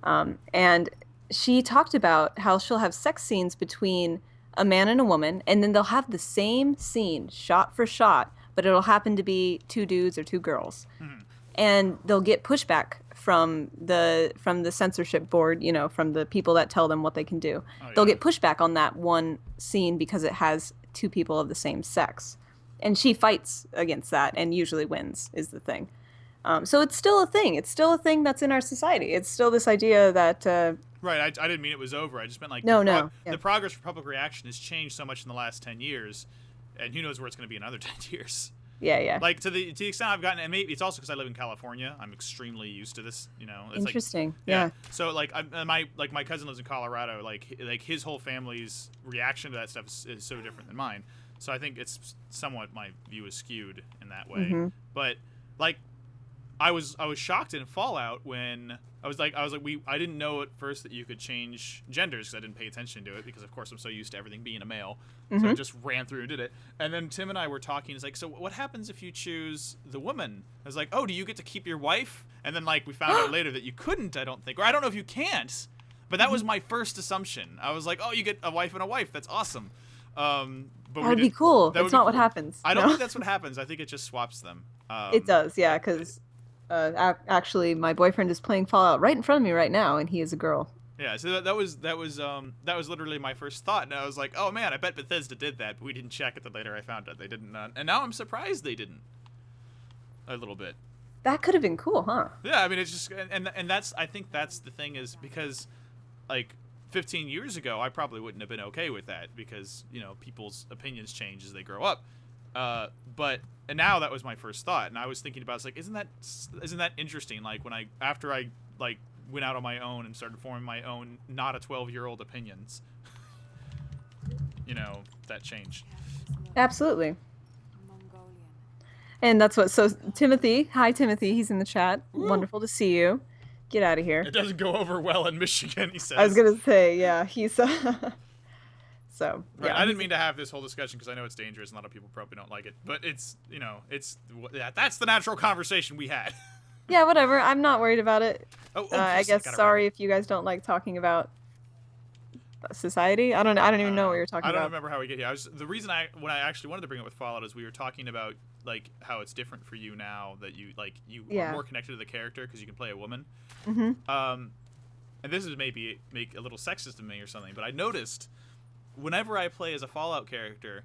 And she talked about how she'll have sex scenes between a man and a woman, and then they'll have the same scene, shot for shot, but it'll happen to be two dudes or two girls. Mhm. And they'll get pushback from the censorship board, you know, from the people that tell them what they can do. Oh, They'll yeah. get pushback on that one scene because it has two people of the same sex. And she fights against that and usually wins, is the thing. So it's still a thing. It's still a thing that's in our society. It's still this idea that Right, I didn't mean it was over. I just meant like No, no, yeah. the progress for public reaction has changed so much in the last 10 years, and who knows where it's going to be in another 10 years. yeah. Like to the extent I've gotten, and maybe it's also because I live in California. I'm extremely used to this. You know, it's Interesting. Like, Yeah. So like my cousin lives in Colorado. Like his whole family's reaction to that stuff is so different than mine. So I think it's somewhat my view is skewed in that way. Mm-hmm. But like I was shocked in Fallout when I was like I didn't know at first that you could change genders because I didn't pay attention to it because of course I'm so used to everything being a male. So I Mhm. just ran through and did it. And then Tim and I were talking. It's like, so what happens if you choose the woman? I was like, oh, do you get to keep your wife? And then like we found out later that you couldn't. I don't think, or I don't know if you can't. But that was my first assumption. I was like, oh, you get a wife and a wife. That's awesome. But That would be cool. That's not what happens. I don't No. think that's what happens. I think it just swaps them. It does, yeah, because actually, my boyfriend is playing Fallout right in front of me right now, and he is a girl. Yeah, so that was literally my first thought, and I was like, oh man, I bet Bethesda did that, but we didn't check it. Then later I found out they didn't, and now I'm surprised they didn't. A little bit. That could have been cool, huh? Yeah, I mean it's just and that's I think that's the thing is because like 15 years ago I probably wouldn't have been okay with that because you know people's opinions change as they grow up. And now that was my first thought, and I was thinking about it's like isn't that interesting? Like when after I like went out on my own and started forming my own not a 12-year-old opinions, you know that changed. Absolutely. And that's what. So Timothy, hi Timothy, he's in the chat. Woo. Wonderful to see you. Get out of here. It doesn't go over well in Michigan, he says. I was gonna say, yeah, he's. So Right. yeah, I didn't mean to have this whole discussion because I know it's dangerous and a lot of people probably don't like it. But it's, you know, that's the natural conversation we had. Yeah, whatever. I'm not worried about it. Oh, I yes, guess gotta sorry if you guys don't like talking about society. I don't even know what you're talking I don't about. remember how we get here. The reason when I actually wanted to bring it with Fallout is we were talking about like how it's different for you now that you Yeah. are more connected to the character because you can play a woman. Mm-hmm. And this is maybe make a little sexist of me or something, but I noticed whenever I play as a Fallout character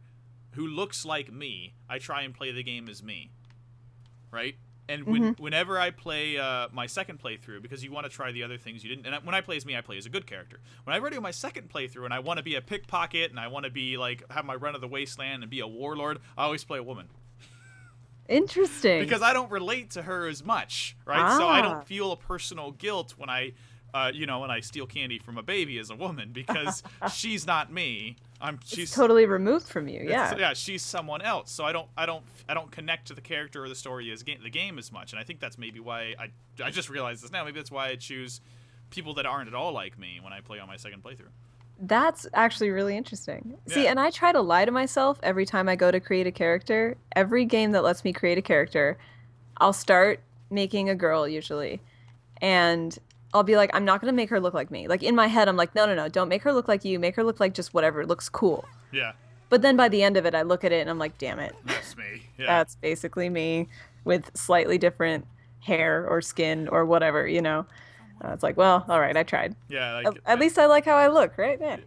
who looks like me, I try and play the game as me, right? And whenever I play my second playthrough, because you want to try the other things you didn't, and when I play as me, I play as a good character. When I do my second playthrough and I want to be a pickpocket and I want to be like have my run of the wasteland and be a warlord, I always play a woman. Interesting. Because I don't relate to her as much, right? So I Ah. don't feel a personal guilt when I when I steal candy from a baby as a woman because she's not me. She's totally removed from you. Yeah. yeah, she's someone else. So I don't connect to the character or the story as the game as much. And I think that's maybe why I just realized this now. Maybe that's why I choose people that aren't at all like me when I play on my second playthrough. That's actually really interesting. See, Yeah. and I try to lie to myself every time I go to create a character. Every game that lets me create a character, I'll start making a girl usually. And I'll be like, I'm not going to make her look like me. Like in my head, I'm like, no, don't make her look like you. Make her look like just whatever looks cool. Yeah, But then by the end of it, I look at it and I'm like, damn it. that's me. Yeah. That's basically me with slightly different hair or skin or whatever, you know? It's like, well, all right, I tried. Yeah, like At least I like how I look, right? Man.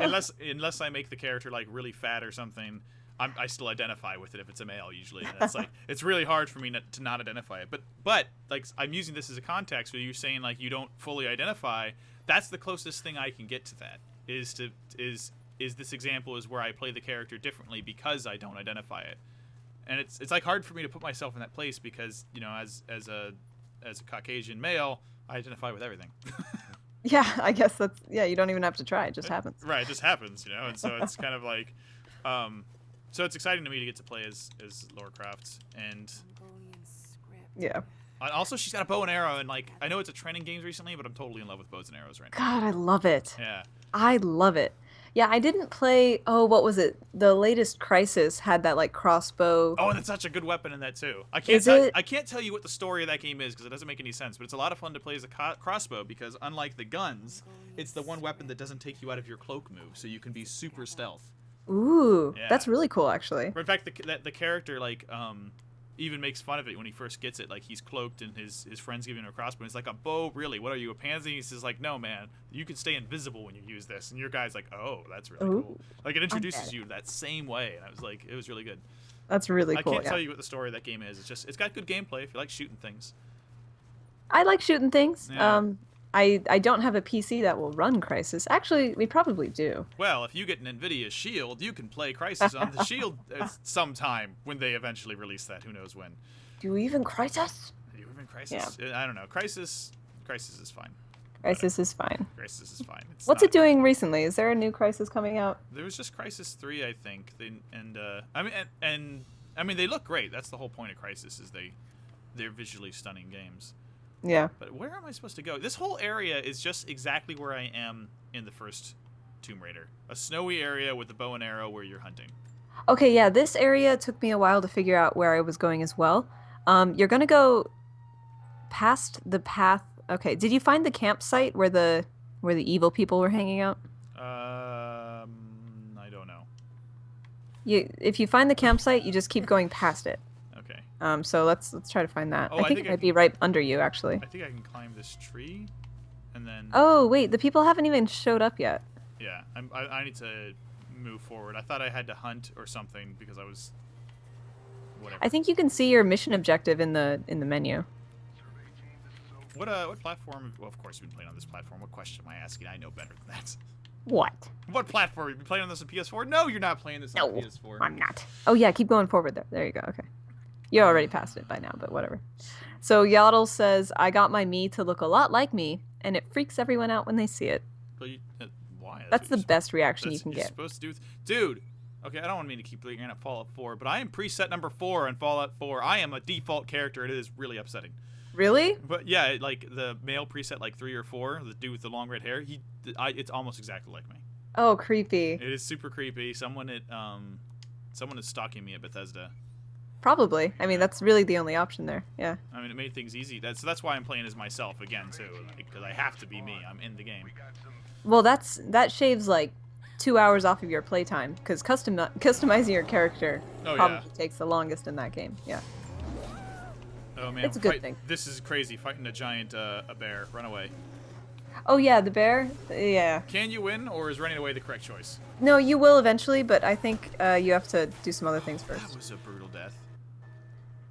unless I make the character like really fat or something, I still identify with it if it's a male usually. And it's like it's really hard for me to not identify it. But like I'm using this as a context where you're saying like you don't fully identify. That's the closest thing I can get to that is is this example is where I play the character differently because I don't identify it. And it's like hard for me to put myself in that place because, you know, as a Caucasian male, I identify with everything. Yeah, I guess that's you don't even have to try. It just happens. Right, it just happens, you know. And so it's kind of like so it's exciting to me to get to play as Lara Croft, and Yeah. also she's got a bow and arrow, and like I know it's a trend in games recently, but I'm totally in love with bows and arrows right now. God, I love it. Yeah. I love it. Yeah, I didn't play. Oh, what was it? The latest Crisis had that like crossbow. Oh, and it's such a good weapon in that too. I Is it? can't tell you what the story of that game is because it doesn't make any sense. But it's a lot of fun to play as a crossbow because unlike the guns, it's the one weapon that doesn't take you out of your cloak move, so you can be super stealth. Ooh, Yeah. that's really cool, actually. In fact, the character like even makes fun of it when he first gets it. Like he's cloaked and his friends give him a crossbow. He's like, a bow, really? What are you, a pansy? He says like, no man, you can stay invisible when you use this. And your guy's like, oh, that's really Ooh. cool. Like it introduces Okay. you that same way. And I was like, it was really good. That's really I cool. can't Yeah. tell you what the story of that game is. It's got good gameplay if you like shooting things. I like shooting things. Yeah. I don't have a PC that will run Crisis. Actually, we probably do. Well, if you get an NVIDIA Shield, you can play Crysis on the Shield sometime when they eventually release that. Who knows when? Do we even Crisis? You even Crysis? I don't know. Crysis is fine. Crisis is fine. Crysis is fine. It's What's not- it doing recently? Is there a new Crisis coming out? There was just Crysis 3, I think. I mean, they look great. That's the whole point of Crysis is they're visually stunning games. Yeah. But where am I supposed to go? This whole area is just exactly where I am in the first Tomb Raider. A snowy area with a bow and arrow where you're hunting. Okay, yeah, this area took me a while to figure out where I was going as well. You're gonna go past the path. Okay, did you find the campsite where the evil people were hanging out? I don't know. If you find the campsite, you just keep going past it. Okay. So let's try to find that. Oh, I I think think it I might be right under you, actually. I think I can climb this tree, and then Oh wait, the people haven't even showed up yet. yeah, I need to move forward. I thought I had to hunt or something because I was whatever. I think you can see your mission objective in the menu. What platform? Well, of course you've been playing on this platform. What question am I asking? I know better than that. What? What platform? You been playing on this on PS4? No, you're not playing this on No, PS4. I'm not. Oh yeah, keep going forward there. There you go. Okay. You're already past it by now, but whatever. So Yaddle says, I got my me to look a lot like me, and it freaks everyone out when they see it. But why? That's what the you're best reaction you that's can what you're get. supposed to do. Dude, okay, I don't want me to keep looking at Fallout 4, but I am preset number 4 in Fallout 4. I am a default character, and it is really upsetting. Really? But yeah, like the male preset, like 3 or 4, the dude with the long red hair, it's almost exactly like me. Oh, creepy. It is super creepy. Someone is stalking me at Bethesda. Probably. I mean, that's really the only option there. Yeah. I mean, it made things easy. That's why I'm playing as myself again too, because I have to be me. I'm in the game. Well, that shaves like 2 hours off of your playtime because customizing your character Oh, probably yeah. takes the longest in that game. Yeah. Oh man, It's a good thing. This is crazy. Fighting a giant a bear. Run away. Oh yeah, the bear. Yeah. Can you win, or is running away the correct choice? No, you will eventually, but I think you have to do some other things That first. was a brutal death.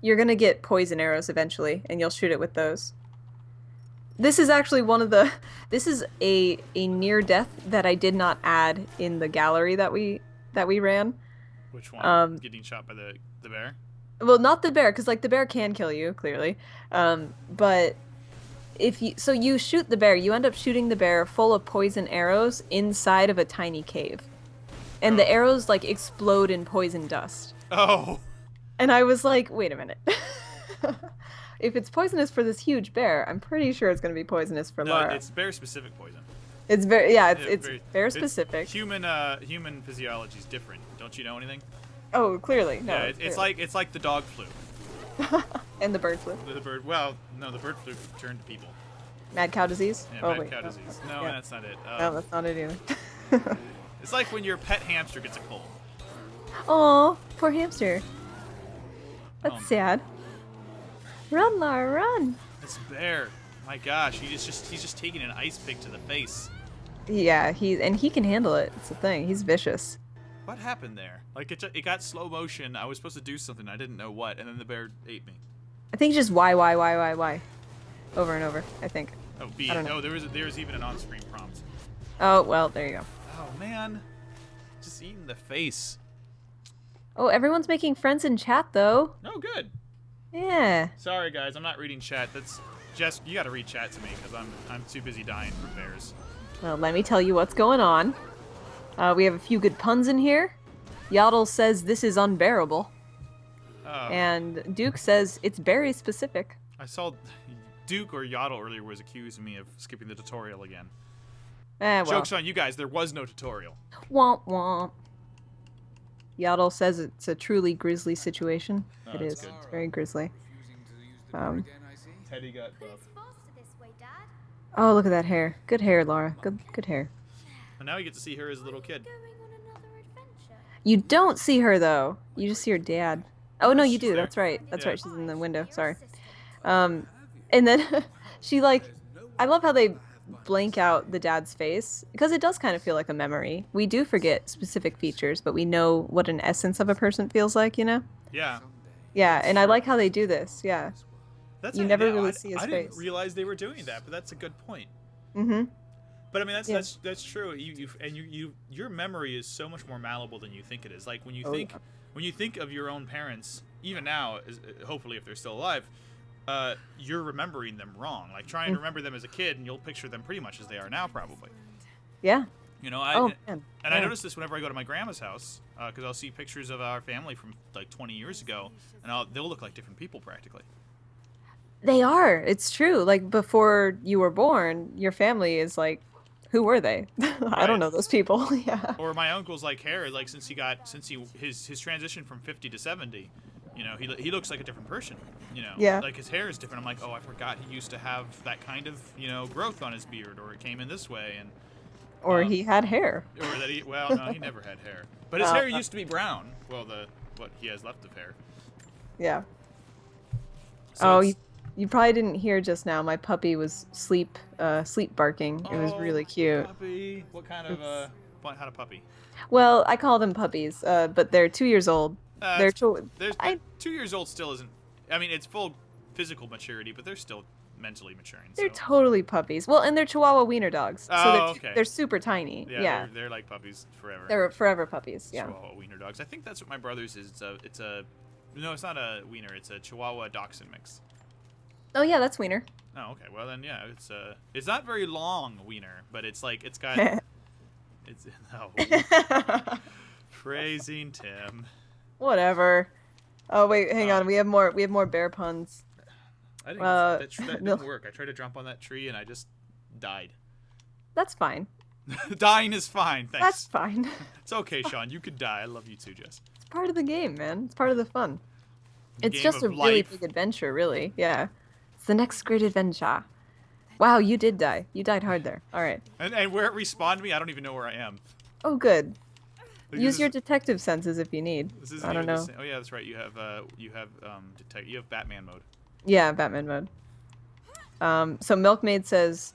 You're gonna get poison arrows eventually, and you'll shoot it with those. This is actually one of the. This is a near death that I did not add in the gallery that we ran. Which one? Getting shot by the bear? Well, not the bear, because like the bear can kill you clearly, but if you shoot the bear, you end up shooting the bear full of poison arrows inside of a tiny cave, and the arrows like explode in poison dust. Oh. And I was like, wait a minute. If it's poisonous for this huge bear, I'm pretty sure it's going to be poisonous for No, Lara. it's bear-specific poison. It's very it's very- bear specific. Human physiology is different. Don't you know anything? Oh, clearly. No, Yeah, it's like the dog flu. and the bird flu. The bird. Well, no, the bird flu turned to people. Mad cow disease? Yeah, oh, mad wait. cow no, disease. no, No, yeah. that's not it. No, that's not it either. It's like when your pet hamster gets a cold. Aw, poor hamster. That's Um, sad. Run, Lara, run. This bear. My gosh, he's just taking an ice pick to the face. Yeah, he can handle it. It's the thing. He's vicious. What happened there? Like it got slow motion. I was supposed to do something. I didn't know what, and then the bear ate me. I think just why, over and over. I think. Oh, B. I don't know. No, there was even an on-screen prompt. Oh well, there you go. Oh man. just eating the face. Oh, everyone's making friends in chat though. Oh, good. Yeah. Sorry, guys, I'm not reading chat. That's Jess. You got to read chat to me because I'm too busy dying for bears. Well, let me tell you what's going on. We have a few good puns in here. Yaddle says this is unbearable. Oh. And Duke says it's berry specific. I saw Duke or Yaddle earlier was accusing me of skipping the tutorial again. Well. Joke's on you guys. There was no tutorial. Womp womp. Yaddle says it's a truly grisly situation. Oh, it that's is. good. It's very grisly. Teddy got buff. Oh, look at that hair. Good hair, Laura. Good hair. And now you get to see her as a little kid. You don't see her though. You just see her dad. Oh no, you She's do. there. That's right. That's Yeah. right. She's in the window. Sorry. And then she I love how they blank out the dad's face because it does kind of feel like a memory. We do forget specific features, but we know what an essence of a person feels like, you know? Yeah. Yeah, and I like how they do this. Yeah. That's You a- never yeah, really I, see his I didn't face. realize they were doing that, but that's a good point. Mm-hmm. But I mean, Yeah. that's true. Your memory is so much more malleable than you think it is. Like when you Oh, think yeah. when you think of your own parents, even now, hopefully if they're still alive, you're remembering them wrong. Like try and remember them as a kid, and you'll picture them pretty much as they are now, probably. Yeah. You know, Oh, man. and I Yeah. notice this whenever I go to my grandma's house, because I'll see pictures of our family from like 20 years ago, and they'll look like different people practically. They are. It's true. Like before you were born, your family is like, who were they? I Right. don't know those people. Yeah. Or my uncle's like hair, like since his transition from 50 to 70, you know, he looks like a different person. You know, Yeah. like his hair is different. I'm like, oh, I forgot he used to have that kind of growth on his beard, or it came in this way, and Or he had hair. or that no, he never had hair, but his hair used to be brown. Well, what he has left of hair. Yeah. So Oh, it's- you probably didn't hear just now. My puppy was sleep barking. It was really cute. Puppy. What kind of what kind of puppy? Well, I call them puppies, but they're 2 years old. They're There's I- 2 years old still isn't. I mean, it's full physical maturity, but they're still mentally maturing. they're so. totally puppies. Well, and they're Chihuahua wiener dogs, so Oh, okay. they're super tiny. Yeah, Yeah, They're like puppies forever. they're forever puppies. Yeah. Chihuahua wiener dogs. I think that's what my brother's is. No, it's not a wiener. It's a Chihuahua Dachshund mix. Oh yeah, that's wiener. Oh, okay. Well then, yeah, it's not very long wiener, but it's like it's got it's praising Tim. Whatever. Oh wait, hang on. We have more bear puns. I didn't. That no. didn't work. I tried to jump on that tree and I just died. That's fine. Dying is fine. Thanks. That's fine. It's okay, Sean. You could die. I love you too, Jess. It's part of the game, man. It's part of the fun. It's Game just of a really life. big adventure, really. Yeah. It's the next great adventure. Wow, you did die. You died hard there. All right. And where it respawned me, I don't even know where I am. Oh, good. Like, Use this your is- detective senses if you need. This isn't I don't even the know. same- Oh yeah, that's right. You have Batman mode. Yeah, Batman mode. So Milkmaid says,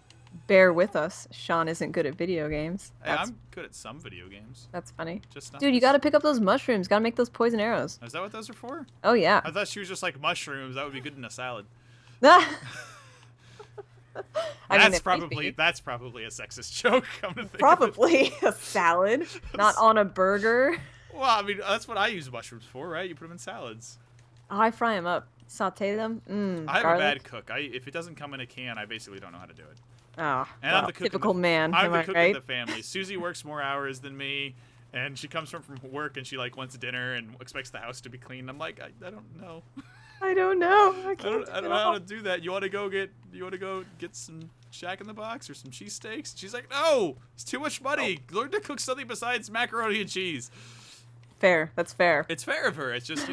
"Bear with us. Sean isn't good at video games." Hey, That's, I'm good at some video games. that's funny. Just not Dude, you this. gotta pick up those mushrooms. Gotta make those poison arrows. Is that what those are for? Oh yeah. I thought she was just like mushrooms. That would be good in a salad. I mean, it might Probably be. that's probably a sexist joke. I'm gonna think of it. Probably a salad, not on a burger. Well, I mean that's what I use mushrooms for, right? You put them in salads. Oh, I fry them up, saute them. I have garlic. a bad cook. If it doesn't come in a can, I basically don't know how to do it. Oh, And well, I'm the cook. typical man. I'm am the I cook right? of the family. Susie works more hours than me, and she comes from work and she like wants dinner and expects the house to be clean. I'm like, I don't know. I don't know. I I can't. don't know how to do that. You want to go get some Shack in the Box or some cheesesteaks? She's like, no, it's too much money. Learn to cook something besides macaroni and cheese. Fair. That's fair. It's fair of her. It's just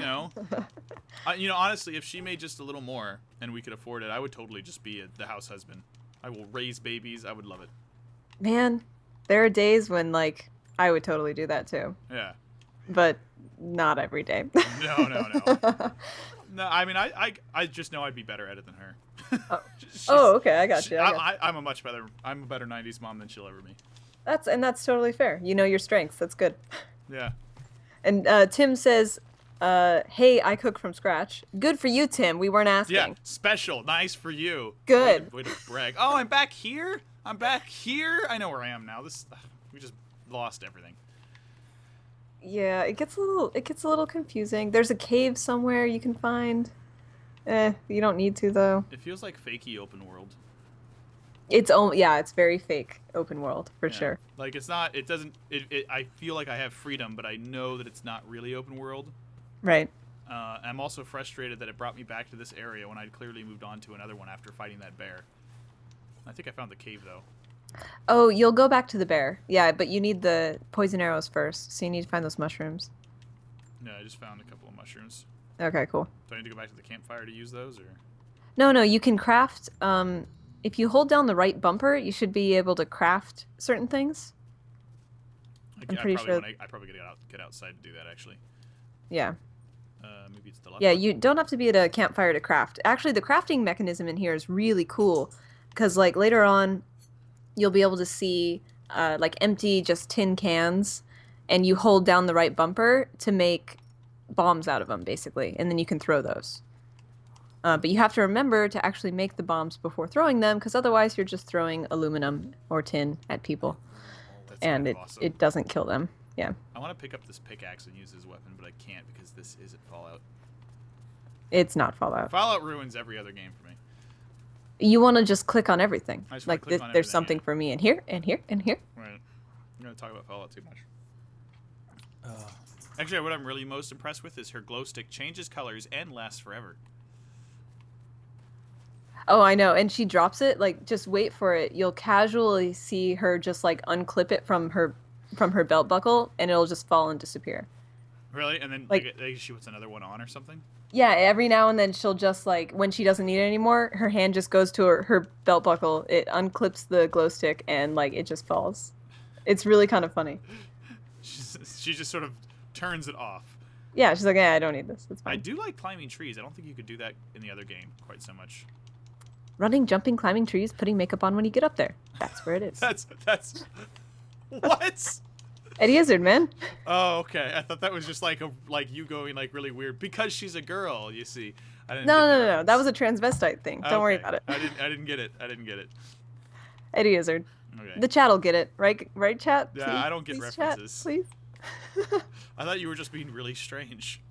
honestly, if she made just a little more and we could afford it, I would totally just be the house husband. I will raise babies. I would love it. Man, there are days when like I would totally do that too, Yeah. but not every day. No. No, I mean, I just know I'd be better at it than her. Oh, okay, I got you. I'm a better 90s mom than she'll ever be. That's totally fair. You know your strengths. That's good. Yeah. And Tim says, "Hey, I cook from scratch. Good for you, Tim. We weren't asking." Yeah, special. Nice for you. Good. Way to brag. Oh, I'm back here? I know where I am now. We just lost everything. Yeah, it gets a little confusing. There's a cave somewhere you can find. You don't need to though. It feels like fakey open world. Yeah, it's very fake open world for Yeah. sure. Like it's not. It doesn't. I feel like I have freedom, but I know that it's not really open world. Right. I'm also frustrated that it brought me back to this area when I'd clearly moved on to another one after fighting that bear. I think I found the cave though. Oh, you'll go back to the bear. Yeah, but you need the poison arrows first, so you need to find those mushrooms. No, I just found a couple of mushrooms. Okay, cool. Do I need to go back to the campfire to use those, or? No, you can craft. If you hold down the right bumper, you should be able to craft certain things. I'm pretty sure. I probably get outside to do that actually. Yeah. Maybe it's the left. Yeah, button. you don't have to be at a campfire to craft. Actually, the crafting mechanism in here is really cool because, like, later on, you'll be able to see like empty just tin cans, and you hold down the right bumper to make bombs out of them, basically, and then you can throw those. But you have to remember to actually make the bombs before throwing them, because otherwise you're just throwing aluminum or tin at people, That's and kind of awesome. it doesn't kill them. Yeah, I want to pick up this pickaxe and use this weapon, but I can't because this isn't Fallout. it's not Fallout. Fallout ruins every other game for me. You want to just click on everything. I just wanna Like click on there's everything, something yeah. for me in here, and here, and here. Right. I'm gonna talk about Fallout too much. Actually, what I'm really most impressed with is her glow stick changes colors and lasts forever. Oh, I know. And she drops it, like, just wait for it. You'll casually see her just like unclip it from her belt buckle, and it'll just fall and disappear. Really? And then Like- like she puts another one on or something? Yeah, every now and then she'll just like when she doesn't need it anymore, her hand just goes to her belt buckle, it unclips the glow stick, and like it just falls. It's really kind of funny. She just sort of turns it off. Yeah, she's like, yeah, I don't need this. It's I fine. do like climbing trees. I don't think you could do that in the other game quite so much. Running, jumping, climbing trees, putting makeup on when you get up there. That's where it is. That's what? Eddie Izzard, man. Oh, okay. I thought that was just like you going like really weird because she's a girl. You see, I didn't. No, get the no, no, no. reference. That was a transvestite thing. Don't worry Okay. about it. I didn't get it. I didn't get it. Eddie Izzard. Okay. The chat'll get it, right? Right, chat? Yeah, Please? I don't get Please, references. Chat, please. I thought you were just being really strange.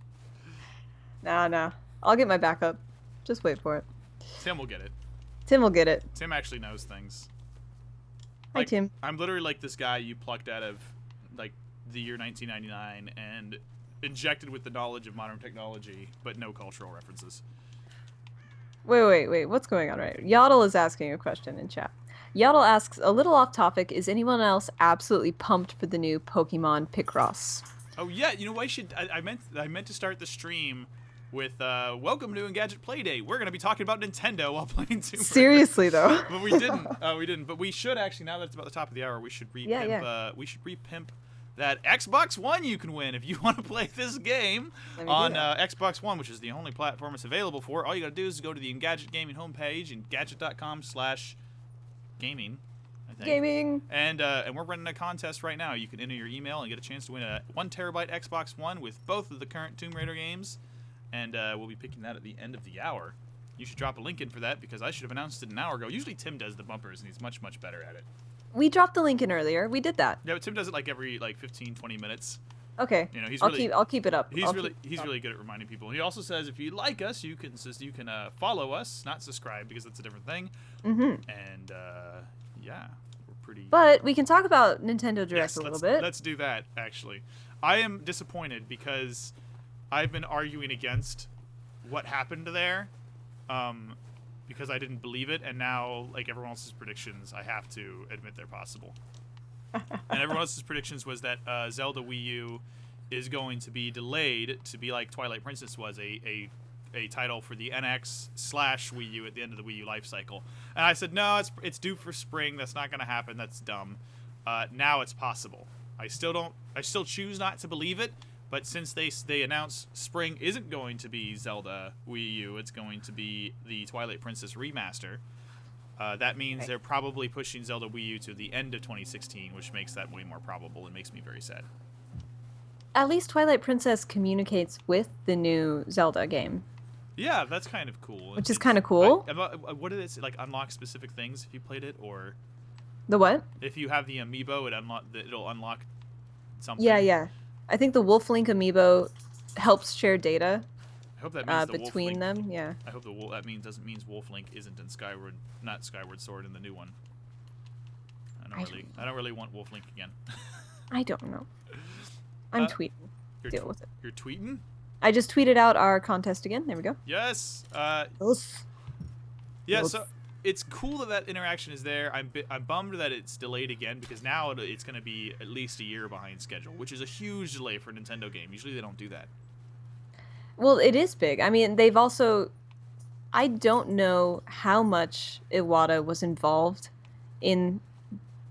Nah. I'll get my backup. Just wait for it. Tim will get it. Tim will get it. Tim actually knows things. Hi, Like, Tim. I'm literally like this guy you plucked out of like the year 1999 and injected with the knowledge of modern technology, but no cultural references. Wait. What's going on right? Yaddle is asking a question in chat. Yaddle asks, a little off topic, is anyone else absolutely pumped for the new Pokemon Picross? Oh yeah, you know what? I meant to start the stream with welcome to Engadget Playdate. We're gonna be talking about Nintendo while playing Tomb Raider. Seriously, though. But we didn't. We didn't. But we should actually. Now that it's about the top of the hour, we should repimp. Yeah. We should repimp that Xbox One you can win if you want to play this game Let me do on that. Xbox One, which is the only platform it's available for. All you gotta do is go to the Engadget Gaming homepage, engadget.com/gaming. I think. Gaming. And we're running a contest right now. You can enter your email and get a chance to win a 1 terabyte Xbox One with both of the current Tomb Raider games. And we'll be picking that at the end of the hour. You should drop a link in for that because I should have announced it an hour ago. Usually Tim does the bumpers and he's much, much better at it. We dropped the link in earlier. We did that. Yeah, but Tim does it like every 15, 20 minutes. Okay. You know, he's I'll really keep it up. he's really good at reminding people. And he also says if you like us, you can follow us, not subscribe because that's a different thing. Mm-hmm. And yeah, we're pretty. But we can talk about Nintendo Direct Yes, a little let's, bit. Let's do that, actually. I am disappointed because I've been arguing against what happened there because I didn't believe it, and now, like everyone else's predictions, I have to admit they're possible. And everyone else's predictions was that Zelda Wii U is going to be delayed to be like Twilight Princess was, a title for the NX/Wii U at the end of the Wii U life cycle. And I said, no, it's due for spring. That's not going to happen. That's dumb. Now it's possible. I still choose not to believe it. But since they announced spring isn't going to be Zelda Wii U, it's going to be the Twilight Princess remaster. That means they're probably pushing Zelda Wii U to the end of 2016, which makes that way more probable and makes me very sad. At least Twilight Princess communicates with the new Zelda game. Yeah, that's kind of cool. Which is kind of cool. What did it say? Like unlock specific things if you played it, or The what? if you have the amiibo, it'll unlock something. Yeah. I think the Wolf Link amiibo helps share data I hope that means the Wolf between Link. them. Yeah. I hope that means Wolf Link isn't in Skyward, not Skyward Sword in the new one. I don't really want Wolf Link again. I don't know. I'm tweeting. Deal with it. You're tweeting? I just tweeted out our contest again. There we go. Yes. Yes. Yeah. So it's cool that interaction is there. I'm bummed that it's delayed again because now it's going to be at least a year behind schedule, which is a huge delay for a Nintendo game. Usually they don't do that. Well, it is big. I mean, they've also. I don't know how much Iwata was involved in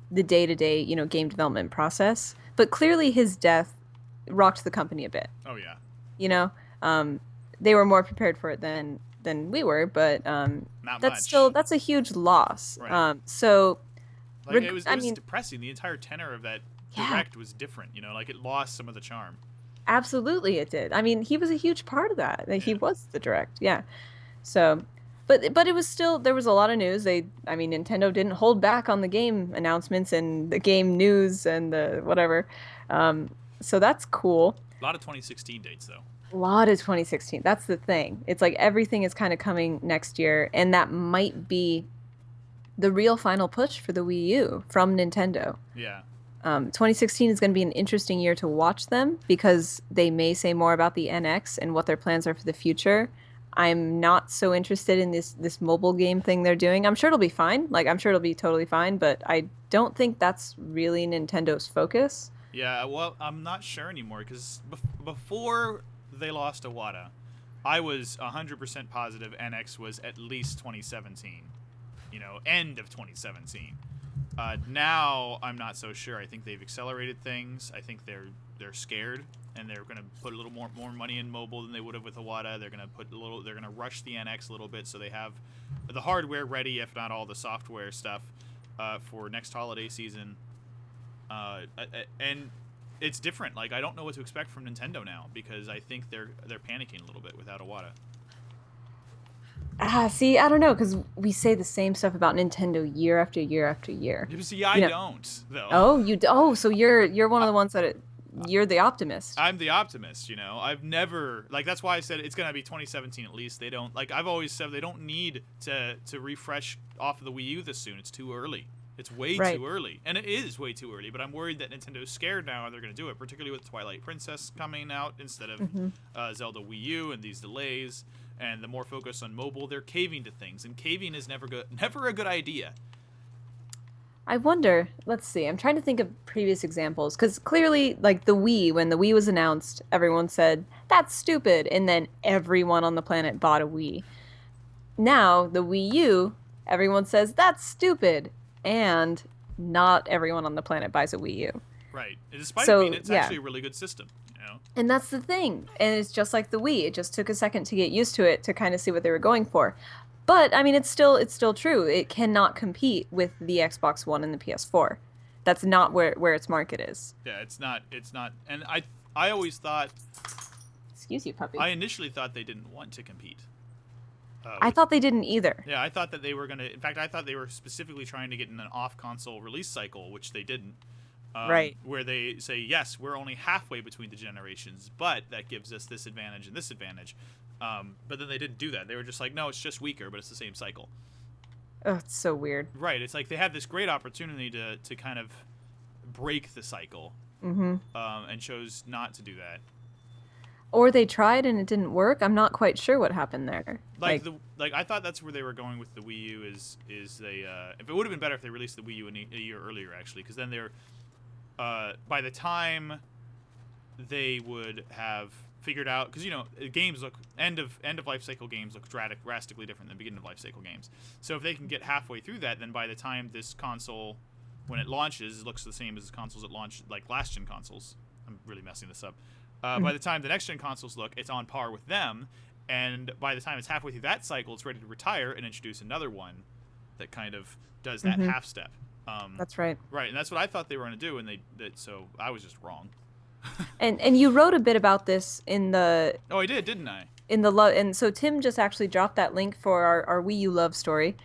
the day-to-day, game development process, but clearly his death rocked the company a bit. Oh yeah. They were more prepared for it than we were, but Not that's much. that's a huge loss. Right. So it was depressing. The entire tenor of that direct was different. Like it lost some of the charm. Absolutely, it did. I mean, he was a huge part of that. He was the direct, yeah. So, but it was still, there was a lot of news. Nintendo didn't hold back on the game announcements and the game news and the whatever. So that's cool. A lot of 2016 dates though. A lot of 2016. That's the thing. It's like everything is kind of coming next year, and that might be the real final push for the Wii U from Nintendo. Yeah. 2016 is going to be an interesting year to watch them because they may say more about the NX and what their plans are for the future. I'm not so interested in this mobile game thing they're doing. I'm sure it'll be fine. I'm sure it'll be totally fine, but I don't think that's really Nintendo's focus. Yeah, well, I'm not sure anymore because before they lost Iwata, I was 100% positive NX was at least 2017. End of 2017. Now I'm not so sure. I think they've accelerated things. I think they're scared and they're going to put a little more money in mobile than they would have with Iwata. They're going to rush the NX a little bit so they have the hardware ready, if not all the software stuff, for next holiday season. And it's different. I don't know what to expect from Nintendo now because I think they're panicking a little bit without Iwata. See, I don't know, because we say the same stuff about Nintendo year after year after year. See, I don't, though. So you're one of the ones that you're the optimist. I'm the optimist, I've never, that's why I said it's going to be 2017 at least. They don't, I've always said they don't need to refresh off of the Wii U this soon. It's too early. It's way too early. And it is way too early, but I'm worried that Nintendo's scared now and they're going to do it, particularly with Twilight Princess coming out instead of Zelda Wii U and these delays. And the more focus on mobile, they're caving to things, and caving is never a good idea. I wonder. Let's see. I'm trying to think of previous examples because clearly, the Wii, when the Wii was announced, everyone said that's stupid, and then everyone on the planet bought a Wii. Now the Wii U, everyone says that's stupid, and not everyone on the planet buys a Wii U. Right. Despite it being, it's actually a really good system. And that's the thing. And it's just like the Wii. It just took a second to get used to it to kind of see what they were going for. But it's still true. It cannot compete with the Xbox One and the PS4. That's not where its market is. Yeah, it's not. And I always thought. Excuse you, puppy. I initially thought they didn't want to compete. I thought they didn't either. Yeah, I thought that they were going to. In fact, I thought they were specifically trying to get in an off-console release cycle, which they didn't. Right. Where they say, yes, we're only halfway between the generations, but that gives us this advantage and this advantage. But then they didn't do that. They were just like, no, it's just weaker, but it's the same cycle. Oh, it's so weird. Right. It's like they had this great opportunity to kind of break the cycle and chose not to do that. Or they tried and it didn't work. I'm not quite sure what happened there. I thought that's where they were going with the Wii U is they if it would have been better if they released the Wii U a year earlier actually, because then they're by the time they would have figured out, because games look end of life cycle games look drastically different than beginning of life cycle games. So if they can get halfway through that, then by the time this console, when it launches, it looks the same as the consoles that launched, like last gen consoles. I'm really messing this up. By the time the next gen consoles look, it's on par with them, and by the time it's halfway through that cycle, it's ready to retire and introduce another one that kind of does that half step. That's right. Right, and that's what I thought they were going to do, and so I was just wrong. and you wrote a bit about this in the. Oh, I did, didn't I? In the love, and so Tim just actually dropped that link for our Wii U love story,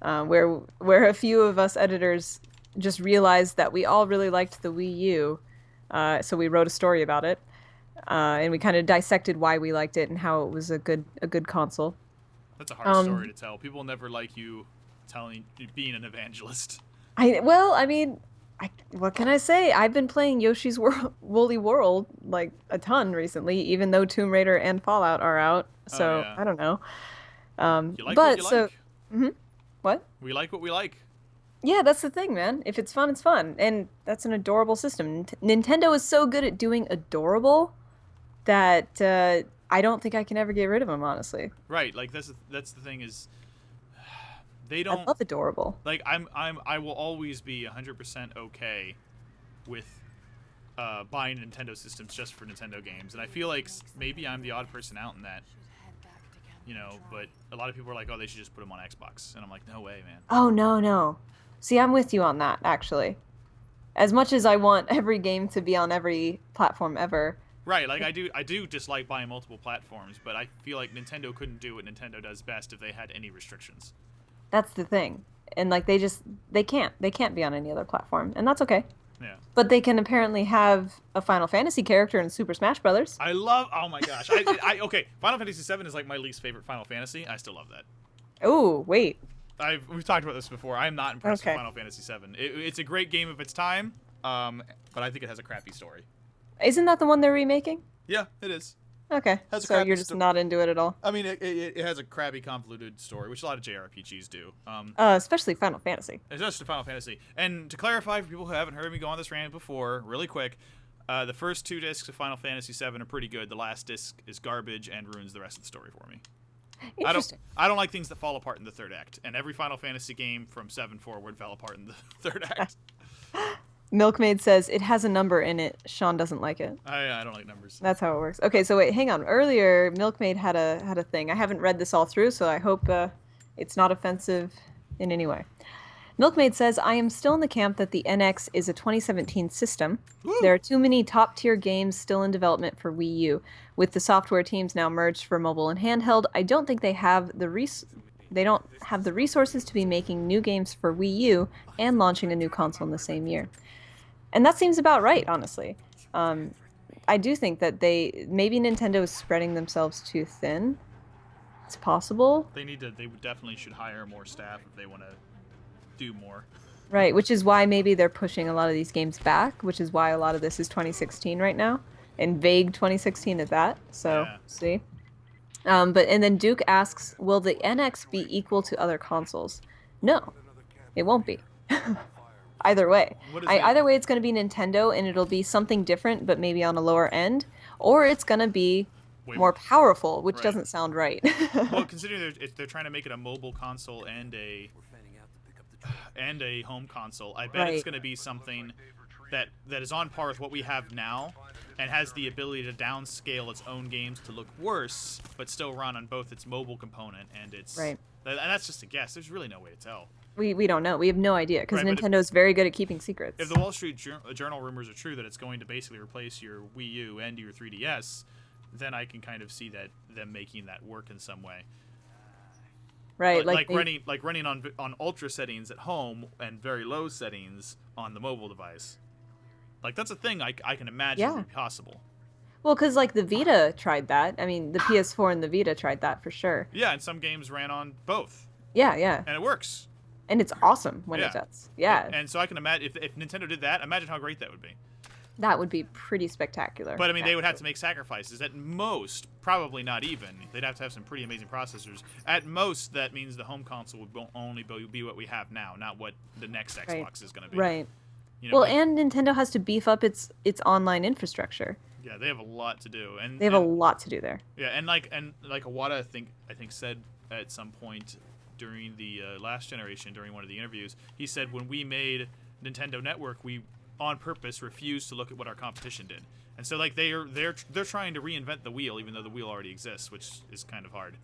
where a few of us editors just realized that we all really liked the Wii U, So we wrote a story about it, and we kind of dissected why we liked it and how it was a good console. That's a hard story to tell. People never like you being an evangelist. I mean, what can I say? I've been playing Yoshi's Woolly World like a ton recently, even though Tomb Raider and Fallout are out. So yeah. I don't know. You like But what you so, like. what? We like what we like. Yeah, that's the thing, man. If it's fun, it's fun, and that's an adorable system. Nintendo is so good at doing adorable that I don't think I can ever get rid of them, honestly. Right, like that's the thing is they I don't love adorable. like I will always be 100% okay with buying Nintendo systems just for Nintendo games, and I feel like maybe I'm the odd person out in that, but a lot of people are like, oh, they should just put them on Xbox, and I'm like, no way, man. Oh, no, no. See, I'm with you on that, actually. As much as I want every game to be on every platform ever. Right, like I do dislike buying multiple platforms, but I feel like Nintendo couldn't do what Nintendo does best if they had any restrictions. That's the thing. And like they can't be on any other platform, and that's okay. Yeah. But they can apparently have a Final Fantasy character in Super Smash Brothers. Oh my gosh. Okay, Final Fantasy VII is like my least favorite Final Fantasy. I still love that. Oh, wait. We've talked about this before. I am not impressed Okay. with Final Fantasy VII. It's a great game of its time, but I think it has a crappy story. Isn't that the one they're remaking? Yeah, it is. Okay. Has a So crappy you're just not into it at all. I mean, it has a crabby, convoluted story, which a lot of JRPGs do. Especially Final Fantasy. It's just a Final Fantasy. And to clarify for people who haven't heard me go on this rant before, really quick, the first 2 discs of Final Fantasy VII are pretty good. The last disc is garbage and ruins the rest of the story for me. Interesting. I don't like things that fall apart in the third act, and every Final Fantasy game from 7 forward fell apart in the third act. Milkmaid says it has a number in it. Sean doesn't like it. I don't like numbers. That's how it works. Okay, so wait, hang on. Earlier, Milkmaid had a thing. I haven't read this all through, so I hope it's not offensive in any way. Milkmaid says, I am still in the camp that the NX is a 2017 system. Woo! There are too many top-tier games still in development for Wii U. With the software teams now merged for mobile and handheld, I don't think they don't have the resources to be making new games for Wii U and launching a new console in the same year. And that seems about right, honestly. I do think that maybe Nintendo is spreading themselves too thin. It's possible. They definitely should hire more staff if they want to do more. Right, which is why maybe they're pushing a lot of these games back, which is why a lot of this is 2016 right now. And vague 2016 at that. So, Yeah. see? And then Duke asks, will the NX be equal to other consoles? No, it won't be. Either way. Either way, it's going to be Nintendo, and it'll be something different, but maybe on a lower end. Or it's going to be more powerful, which doesn't sound right. Well, considering they're trying to make it a mobile console and a home console, I bet it's going to be something that is on par with what we have now and has the ability to downscale its own games to look worse, but still run on both its mobile component and its... Right. And that's just a guess. There's really no way to tell. We don't know. We have no idea, because Right, Nintendo's very good at keeping secrets. If the Wall Street Journal rumors are true that it's going to basically replace your Wii U and your 3DS, then I can kind of see that them making that work in some way. Right, like running on ultra settings at home and very low settings on the mobile device. Like, that's a thing I can imagine would be possible. Well, because like the Vita tried that. I mean, the PS4 and the Vita tried that for sure. Yeah, and some games ran on both. Yeah, yeah. And it works. And it's awesome when it does. Yeah. And so I can imagine if Nintendo did that, imagine how great that would be. That would be pretty spectacular. But I mean, they would have to make sacrifices. At most, probably not even. They'd have to have some pretty amazing processors. At most, that means the home console would only be what we have now, not what the next Xbox is going to be. Right. And Nintendo has to beef up its online infrastructure. Yeah, they have a lot to do, and they have a lot to do there. Yeah, and like Iwata, I think said at some point during the last generation, during one of the interviews, he said when we made Nintendo Network, we on purpose refused to look at what our competition did, and so like they're trying to reinvent the wheel, even though the wheel already exists, which is kind of hard.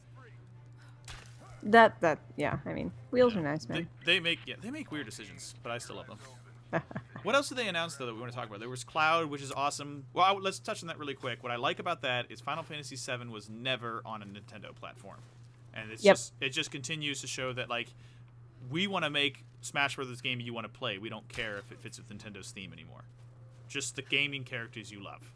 That yeah, I mean, wheels are nice, man. They make weird decisions, but I still love them. What else did they announce, though, that we want to talk about? There was Cloud, which is awesome. Well, let's touch on that really quick. What I like about that is Final Fantasy VII was never on a Nintendo platform. And it just continues to show that, like, we want to make Smash Brothers game you want to play. We don't care if it fits with Nintendo's theme anymore. just the gaming characters you love.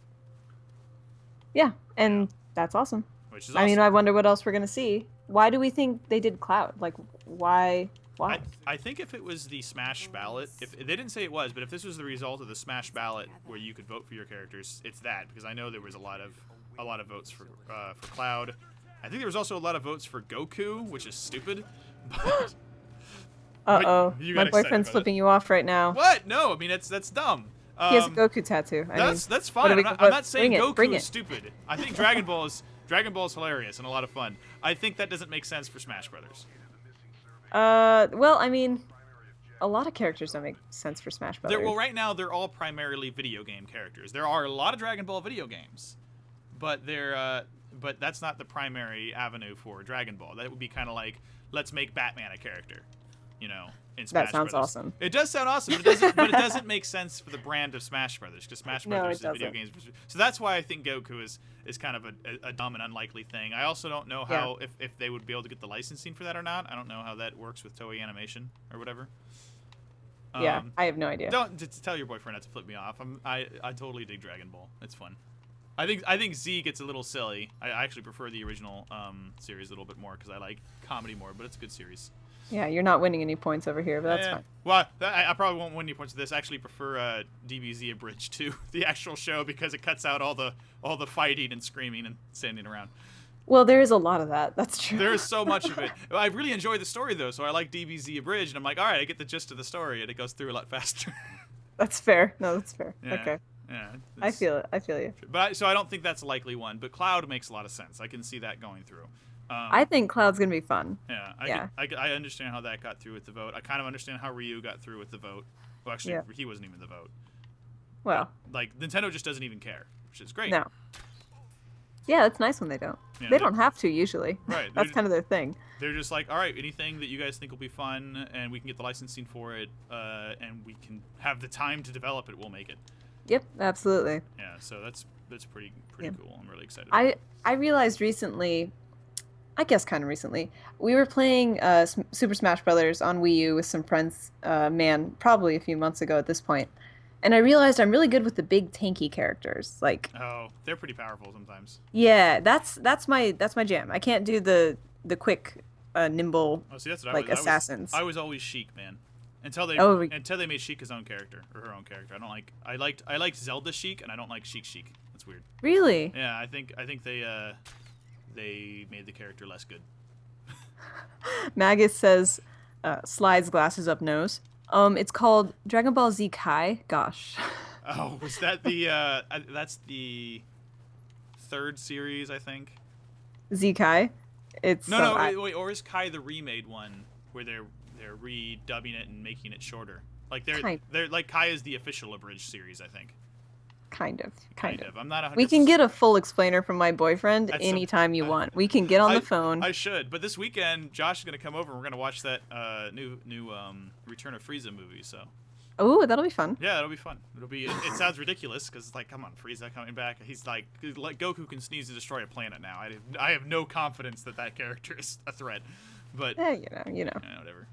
Yeah, and that's awesome. Which is I awesome. mean, I wonder what else we're gonna see. Why do we think they did Cloud? Like, why? Why? I think if it was the Smash ballot, if they didn't say it was, but if this was the result of the Smash ballot where you could vote for your characters, it's that, because I know there was a lot of votes for Cloud. I think there was also a lot of votes for Goku, which is stupid. But Uh-oh. you My got excited boyfriend's about flipping you off right now. what? No, I mean that's dumb. He has a Goku tattoo. That's fine. I'm not saying Goku bring is it. stupid. I think Dragon Ball is hilarious and a lot of fun. I think that doesn't make sense for Smash Brothers. Well, I mean, a lot of characters don't make sense for Smash Brothers. Well, right now they're all primarily video game characters. There are a lot of Dragon Ball video games, but but that's not the primary avenue for Dragon Ball. That would be kind of like, let's make Batman a character, in Smash That sounds Brothers. awesome. It does sound awesome, but it doesn't make sense for the brand of Smash Brothers, because Smash Brothers is video games. So that's why I think Goku is kind of a dumb and unlikely thing. I also don't know how if they would be able to get the licensing for that or not. I don't know how that works with Toei Animation or whatever. Yeah, I have no idea. Don't to tell your boyfriend not to flip me off. I totally dig Dragon Ball. It's fun. I think Z gets a little silly. I actually prefer the original series a little bit more because I like comedy more, but it's a good series. Yeah, you're not winning any points over here, but that's fine. Well, I probably won't win any points with this. I actually prefer DBZ Abridged to the actual show because it cuts out all the fighting and screaming and standing around. Well, there is a lot of that. That's true. There is so much of it. I really enjoy the story though, so I like DBZ Abridged. And I'm like, all right, I get the gist of the story, and it goes through a lot faster. That's fair. No, that's fair. Yeah, okay. Yeah. I feel it. I feel you. But so I don't think that's a likely one. But Cloud makes a lot of sense. I can see that going through. I think Cloud's gonna be fun. Yeah, I understand how that got through with the vote. I kind of understand how Ryu got through with the vote. Well, actually, he wasn't even the vote. Well, like Nintendo just doesn't even care, which is great. No. Yeah, it's nice when they don't. Yeah, they don't have to usually. Right. That's kind of their thing. They're just like, all right, anything that you guys think will be fun, and we can get the licensing for it, and we can have the time to develop it, we'll make it. Yep, absolutely. Yeah, so that's pretty cool. I'm really excited. I realized recently, I guess kind of recently, we were playing Super Smash Brothers on Wii U with some friends, probably a few months ago at this point. And I realized I'm really good with the big tanky characters. Like, oh, they're pretty powerful sometimes. Yeah, that's my jam. I can't do the quick, nimble assassins. I was always Sheik, man. Until they made Sheik his own character or her own character. I liked Zelda Sheik, and I don't like Sheik. That's weird. Really? Yeah, I think they made the character less good. Magus says, slides glasses up nose. It's called Dragon Ball Z Kai. Gosh. Oh, was that the that's the third series, I think. Z Kai? It's wait, or is Kai the remade one where they're redubbing it and making it shorter? Like they're like Kai is the official abridged series, I think. Kind of. I'm not 100%. We can get a full explainer from my boyfriend anytime you want. We can get on the phone. I should, but this weekend Josh is gonna come over and we're gonna watch that new Return of Frieza movie. So. Oh, that'll be fun. Yeah, it'll be fun. It sounds ridiculous because it's like, come on, Frieza coming back. He's like Goku can sneeze to destroy a planet now. I have no confidence that character is a threat. But yeah, you know. Whatever.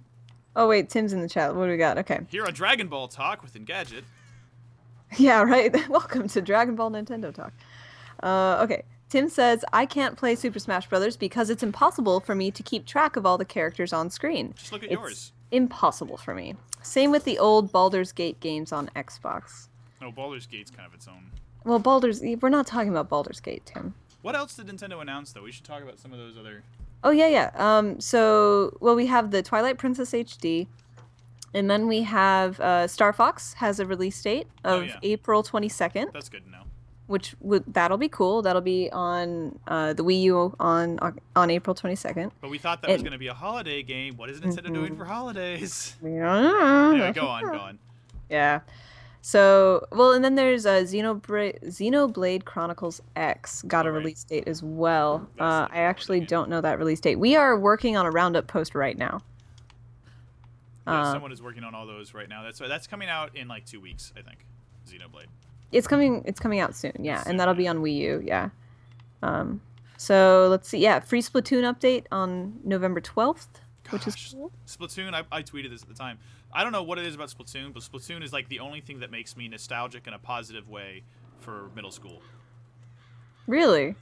Oh wait, Tim's in the chat. What do we got? Okay. Here on Dragon Ball Talk with Engadget. Yeah, right. Welcome to Dragon Ball Nintendo Talk. Okay. Tim says, I can't play Super Smash Brothers because it's impossible for me to keep track of all the characters on screen. Just look at yours. Impossible for me. Same with the old Baldur's Gate games on Xbox. Oh, Baldur's Gate's kind of its own. Well, we're not talking about Baldur's Gate, Tim. What else did Nintendo announce, though? We should talk about some of those other... Oh, yeah. We have the Twilight Princess HD. And then we have Star Fox has a release date of April 22nd. That's good to know. That'll be cool. That'll be on the Wii U on April 22nd. But we thought that was going to be a holiday game. What is Nintendo doing for holidays? Yeah. Anyway, go on. Yeah. So, and then there's Xenoblade Chronicles X got a release date as well. I actually don't know that release date. We are working on a roundup post right now. Yeah, someone is working on all those right now. That's coming out in like 2 weeks, I think. Xenoblade. It's coming out soon, yeah, and that'll be on Wii U, yeah. So let's see, yeah, free Splatoon update on November 12th. which is Gosh, cool. Splatoon, I tweeted this at the time. I don't know what it is about Splatoon, but Splatoon is like the only thing that makes me nostalgic in a positive way for middle school. Really?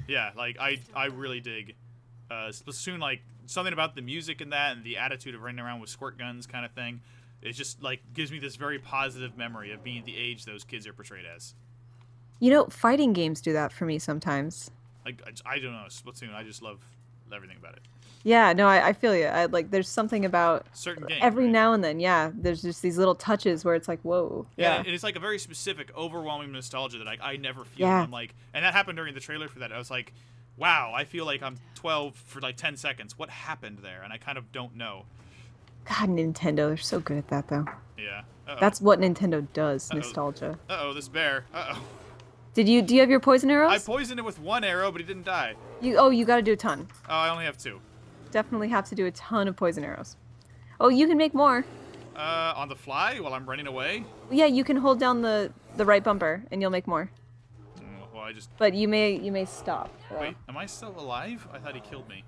Yeah, like I really dig Splatoon. Like something about the music in that and the attitude of running around with squirt guns kind of thing. It just like gives me this very positive memory of being the age those kids are portrayed as. You know, fighting games do that for me sometimes. Like I don't know, Splatoon. I just love everything about it. Yeah, no, I feel you. I like there's something about Certain games. every right? now and then, yeah, there's just these little touches where it's like, whoa. Yeah, Yeah. and it's like a very specific, overwhelming nostalgia that I never feel. Yeah. I'm like, and that happened during the trailer for that. I was like, wow, I feel like I'm 12 for like 10 seconds. What happened there? And I kind of don't know. God, Nintendo, they're so good at that though. Yeah. Uh-oh. That's what Nintendo does, Uh-oh. nostalgia. Uh-oh, this bear. Uh-oh. Do you have your poison arrows? I poisoned it with one arrow, but he didn't die. You got to do a ton. Oh, I only have 2. Definitely have to do a ton of poison arrows. Oh, you can make more. On the fly while I'm running away? Yeah, you can hold down the right bumper and you'll make more. Well, I just... But you may stop. Wait, am I still alive? I thought he killed me.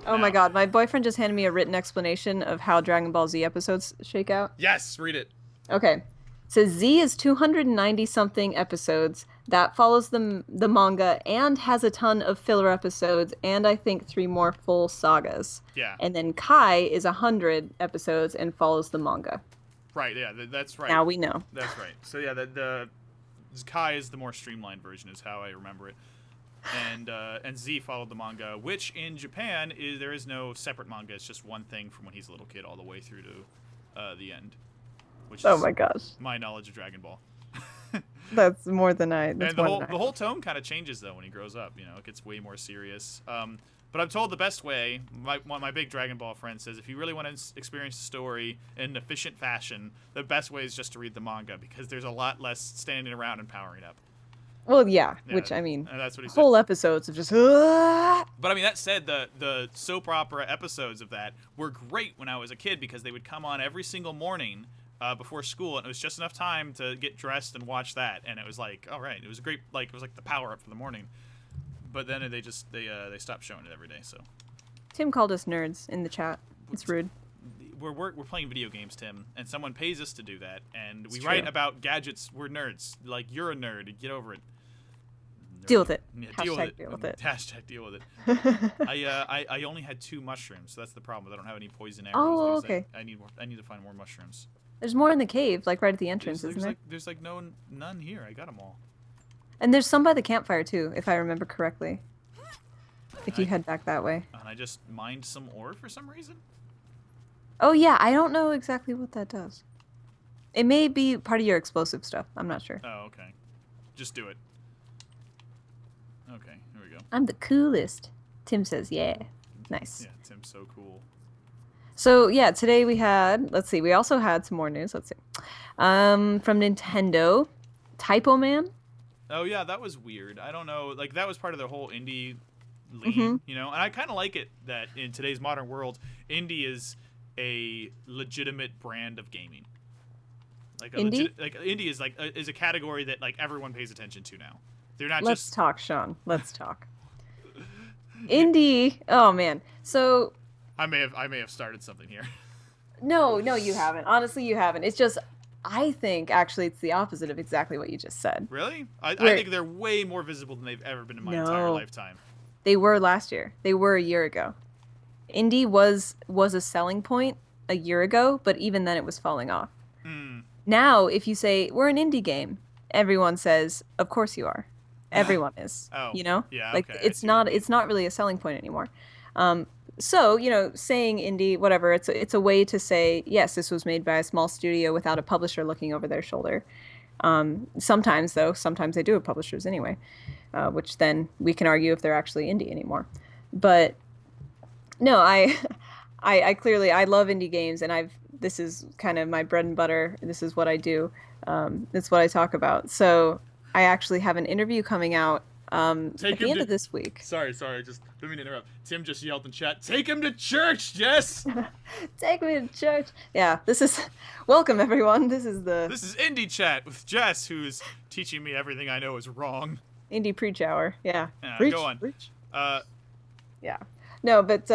Oh my Now. god, my boyfriend just handed me a written explanation of how Dragon Ball Z episodes shake out. Yes, read it. Okay. So Z is 290 something episodes. That follows the manga and has a ton of filler episodes and I think 3 more full sagas. Yeah. And then Kai is 100 episodes and follows the manga. Right, yeah, that's right. Now we know. That's right. So yeah, the Kai is the more streamlined version, is how I remember it, and Z followed the manga, which in Japan there is no separate manga. It's just one thing from when he's a little kid all the way through to the end. Which Oh is my gosh. my knowledge of Dragon Ball. That's more than I. That's And the more than I. whole tone kind of changes though when he grows up. You know, it gets way more serious. But I'm told the best way, my big Dragon Ball friend says, if you really want to experience the story in an efficient fashion, the best way is just to read the manga because there's a lot less standing around and powering up. Well, yeah, Yeah, which I mean, and that's what he whole said. episodes of just. But I mean, that said, the soap opera episodes of that were great when I was a kid because they would come on every single morning before school, and it was just enough time to get dressed and watch that, and it was like, all right, it was a great, like, it was like the power up for the morning. But then they stopped showing it every day. So Tim called us nerds in the chat. It's rude. we're playing video games, Tim, and someone pays us to do that, and we It's write true. about gadgets. We're nerds. Like, you're a nerd. Get over it. Deal with it. Yeah, Hashtag deal with it. Hashtag deal with it. I only had 2 mushrooms, so that's the problem. I don't have any poison arrows. Oh, There's, like, okay. I need to find more mushrooms. There's more in the cave, like right at the entrance, There's isn't there? like there's like none here. I got them all. And there's some by the campfire too, if I remember correctly. If you head back that way. And I just mined some ore for some reason. Oh yeah, I don't know exactly what that does. It may be part of your explosive stuff. I'm not sure. Oh, okay. Just do it. Okay, here we go. I'm the coolest. Tim says, yeah. Nice. Yeah, Tim's so cool. So yeah, today we had, let's see, we also had some more news. Let's see. From Nintendo, Typo Man. Oh yeah, that was weird. I don't know. Like, that was part of the whole indie lean, Mhm. you know? And I kind of like it that in today's modern world, indie is a legitimate brand of gaming. Like Indie? Indie is is a category that like everyone pays attention to now. They're not Let's just talk, Sean. Let's talk. Indie. Oh man. So I may have started something here. no, you haven't. Honestly, you haven't. It's just I think actually it's the opposite of exactly what you just said. Really? I Where- think they're way more visible than they've ever been in my entire No. lifetime. They were last year. They were a year ago. Indie was a selling point a year ago, but even then it was falling off. Hmm. Now, if you say we're an indie game, everyone says, "Of course you are." Everyone is. Oh, You know? yeah, Like okay, I it's see what not you mean. it's not really a selling point anymore. So, you know, saying indie, whatever, it's a way to say, yes, this was made by a small studio without a publisher looking over their shoulder. Sometimes they do have publishers anyway, which then we can argue if they're actually indie anymore. But no, I clearly I love indie games, and this is kind of my bread and butter. This is what I do. It's what I talk about. So I actually have an interview coming out at the end of this week. Sorry, just didn't mean to interrupt. Tim just yelled in chat, "Take him to church, Jess!" Take me to church. Yeah, this is welcome everyone. This is the This is Indie Chat with Jess, who's teaching me everything I know is wrong. indie preach hour. Yeah. Yeah, Preach, go on. preach. Uh, Yeah. No, but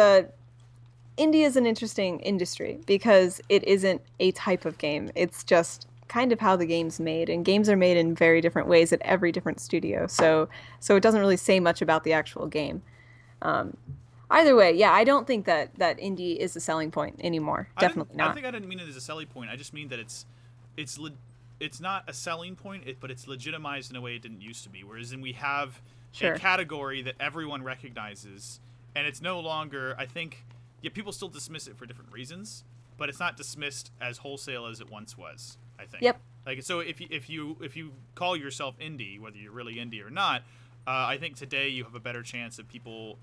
indie is an interesting industry because it isn't a type of game. It's just kind of how the game's made, and games are made in very different ways at every different studio. So it doesn't really say much about the actual game. Um, Either way, yeah, I don't think that indie is a selling point anymore. Definitely I not. think I didn't mean it as a selling point. I just mean that it's it's not a selling point, but it's legitimized in a way it didn't used to be. Whereas then we have Sure. a category that everyone recognizes, and it's no longer. I think yeah, people still dismiss it for different reasons, but it's not dismissed as wholesale as it once was. I think. Yep. Like so, if you call yourself indie, whether you're really indie or not, I think today you have a better chance of people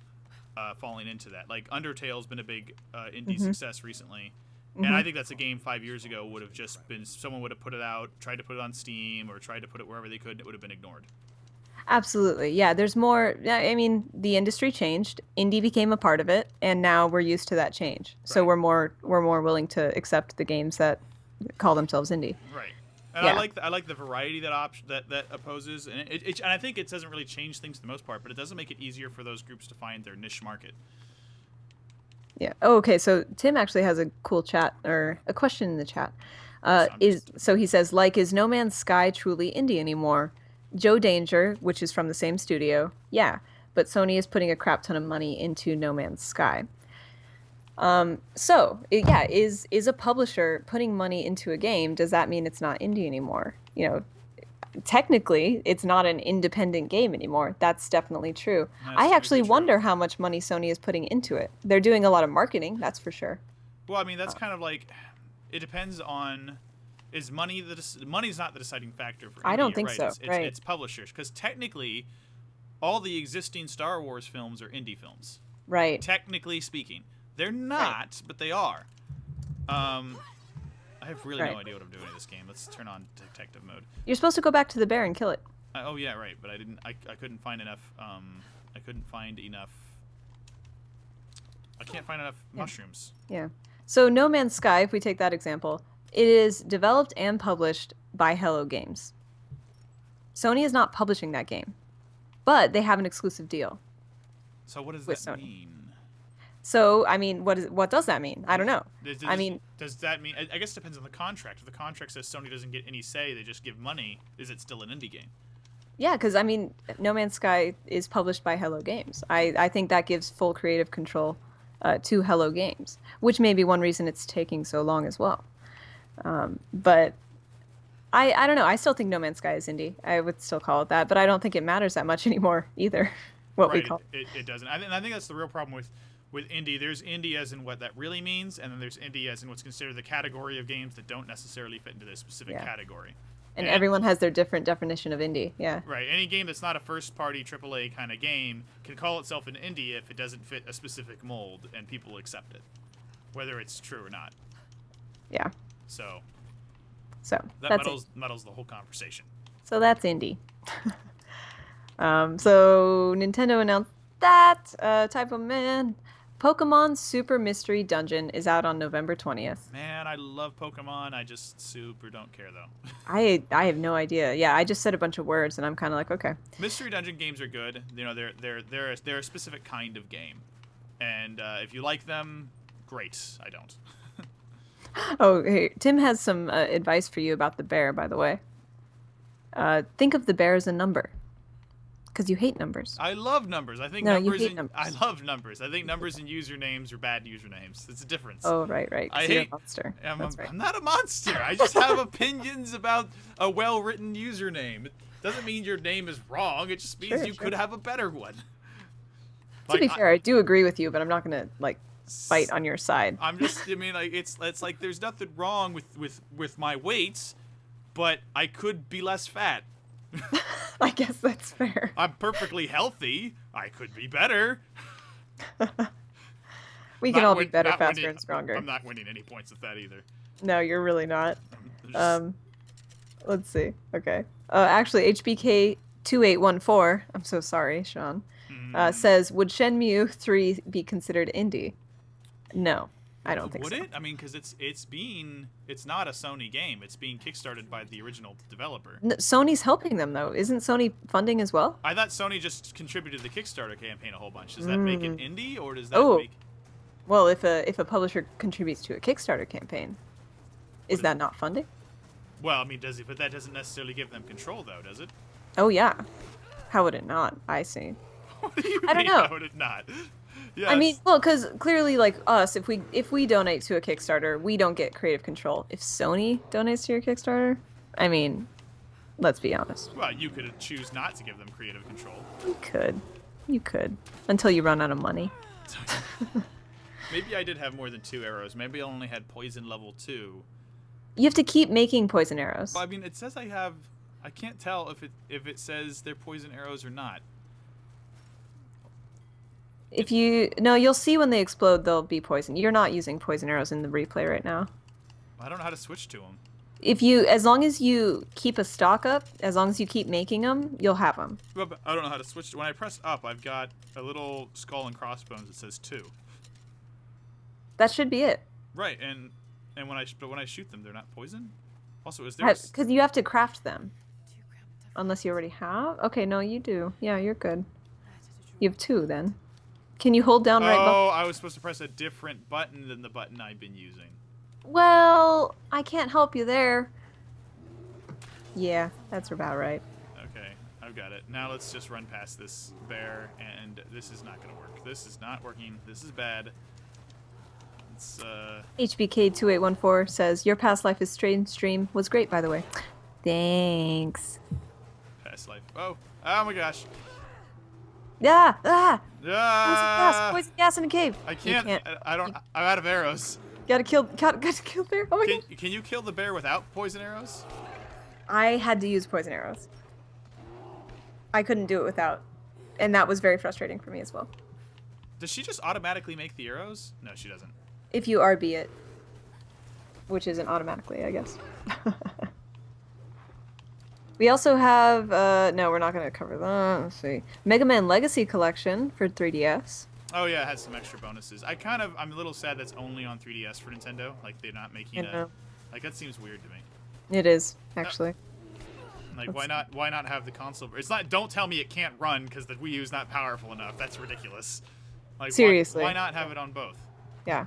falling into that. Like Undertale's been a big indie success recently, and I think that's a game 5 years ago would have just been someone would have put it out, tried to put it on Steam or tried to put it wherever they could, and it would have been ignored. Absolutely. Yeah, there's more. I mean, the industry changed. Indie became a part of it, and now we're used to that change. So Right. we're more willing to accept the games that call themselves indie. Right. And Yeah. I like the variety that opposes, and and I think it doesn't really change things for the most part, but it doesn't make it easier for those groups to find their niche market. Yeah. Oh, okay. So Tim actually has a cool chat or a question in the chat. So I'm So he says, like, is No Man's Sky truly indie anymore? Joe Danger, which is from the same studio, yeah, but Sony is putting a crap ton of money into No Man's Sky. Yeah, is a publisher putting money into a game? Does that mean it's not indie anymore? Technically, it's not an independent game anymore. That's definitely true. That's I very actually true. wonder how much money Sony is putting into it. They're doing a lot of marketing, that's for sure. Well, I mean that's kind of like it depends on is money's not the deciding factor for indie. I don't You're think right. so, It's right. it's publishers because technically all the existing Star Wars films are indie films. Right. Technically speaking, they're not, but they are. I have really Right. no idea what I'm doing in this game. Let's turn on detective mode. You're supposed to go back to the bear and kill it. Oh yeah, right. But I didn't. I couldn't find enough. I couldn't find enough. I can't find enough mushrooms. Yeah. So No Man's Sky, if we take that example, it is developed and published by Hello Games. Sony is not publishing that game, but they have an exclusive deal. So what does With that Sony. mean? So, I mean, what does that mean? I don't know. I mean, does that mean? I guess it depends on the contract. If the contract says Sony doesn't get any say, they just give money. Is it still an indie game? yeah, because I mean, No Man's Sky is published by Hello Games. I think that gives full creative control to Hello Games, which may be one reason it's taking so long as well. But I don't know. I still think No Man's Sky is indie. I would still call it that, but I don't think it matters that much anymore either. What we Right. call It doesn't. I think that's the real problem with indie. There's indie as in what that really means, and then there's indie as in what's considered the category of games that don't necessarily fit into this specific Yeah. category. and everyone has their different definition of indie. Yeah. Right. Any game that's not a first-party AAA kind of game can call itself an indie if it doesn't fit a specific mold and people accept it, whether it's true or not. Yeah. So So that that's it. muddles the whole conversation. So that's indie. So Nintendo announced that Type of Man, Pokemon Super Mystery Dungeon is out on November 20th. Man, I love Pokemon. I just super don't care though. I have no idea. Yeah, I just said a bunch of words and I'm kind of like, okay. Mystery dungeon games are good. You know, they're a specific kind of game, and if you like them, great. I don't. Oh, hey, Tim has some advice for you about the bear, by the way. Think of the bear as a number, because you hate numbers. I love numbers. I think No, you numbers. hate and, numbers. I love numbers. I think numbers and usernames are bad usernames. It's a difference. Oh, right. 'Cause I you're hate- a monster. I'm, That's right. I'm not a monster. I just have opinions about a well-written username. It doesn't mean your name is wrong. It just means Sure, you sure. could have a better one. To be fair, I do agree with you, but I'm not gonna like fight on your side. I'm just. I mean, like it's like there's nothing wrong with my weights, but I could be less fat. I guess that's fair. I'm perfectly healthy. I could be better. We can Not all be win- better, not faster, winning- and stronger. I'm not winning any points with that either. No, you're really not. Just- Let's see. Okay. Actually, HBK 2814. I'm so sorry, Sean. Says, would Shenmue 3 be considered indie? No, I don't think Would so. it? I mean, because it's not a Sony game. It's being kickstarted by the original developer. Sony's helping them though. Isn't Sony funding as well? I thought Sony just contributed to the Kickstarter campaign a whole bunch. Does that make it indie, or does that Oh. make? Well, if a publisher contributes to a Kickstarter campaign, is that not funding? Well, I mean, does it? But that doesn't necessarily give them control, though, does it? Oh yeah. How would it not? I see. What do you I don't mean? know. How would it not? I mean, Yes. well, because clearly, like us, if we donate to a Kickstarter, we don't get creative control. If Sony donates to your Kickstarter, I mean, let's be honest. Well, you could choose not to give them creative control. You could, until you run out of money. Maybe I did have more than 2 arrows. Maybe I only had poison level 2. You have to keep making poison arrows. Well, I mean, it says I have. I can't tell if it says they're poison arrows or not. If you no, you'll see when they explode, they'll be poison. You're not using poison arrows in the replay right now. I don't know how to switch to them. As long as you keep a stock up, as long as you keep making them, you'll have them. But I don't know how to switch. When I press up, I've got a little skull and crossbones that says 2. That should be it. Right, and when I shoot them, they're not poison. Also, is there? Because you have to craft them. Unless you already have. Okay, no, you do. Yeah, you're good. You have 2 then. Can you hold down right? Oh, I was supposed to press a different button than the button I've been using. Well, I can't help you there. Yeah, that's about right. Okay, I've got it. Now let's just run past this bear, and this is not gonna work. This is not working. This is bad. It's HBK2814 says, your past life is strange stream was great, by the way. Thanks. past life. Oh my gosh. Yeah, Ah! poison gas in a cave. I can't. I don't. I'm out of arrows. Gotta kill the bear. Oh my god. Can you kill the bear without poison arrows? I had to use poison arrows. I couldn't do it without. And that was very frustrating for me as well. Does she just automatically make the arrows? No, she doesn't. If you RB it. Which isn't automatically, I guess. We also have, no, we're not going to cover that. Let's see. Mega Man Legacy Collection for 3DS. Oh yeah, it has some extra bonuses. I'm a little sad that's only on 3DS for Nintendo. Like they're not making like that seems weird to me. It is, actually. Like why not have the console? It's not. Don't tell me it can't run because the Wii U is not powerful enough. That's ridiculous. Like seriously. Why not have it on both? Yeah.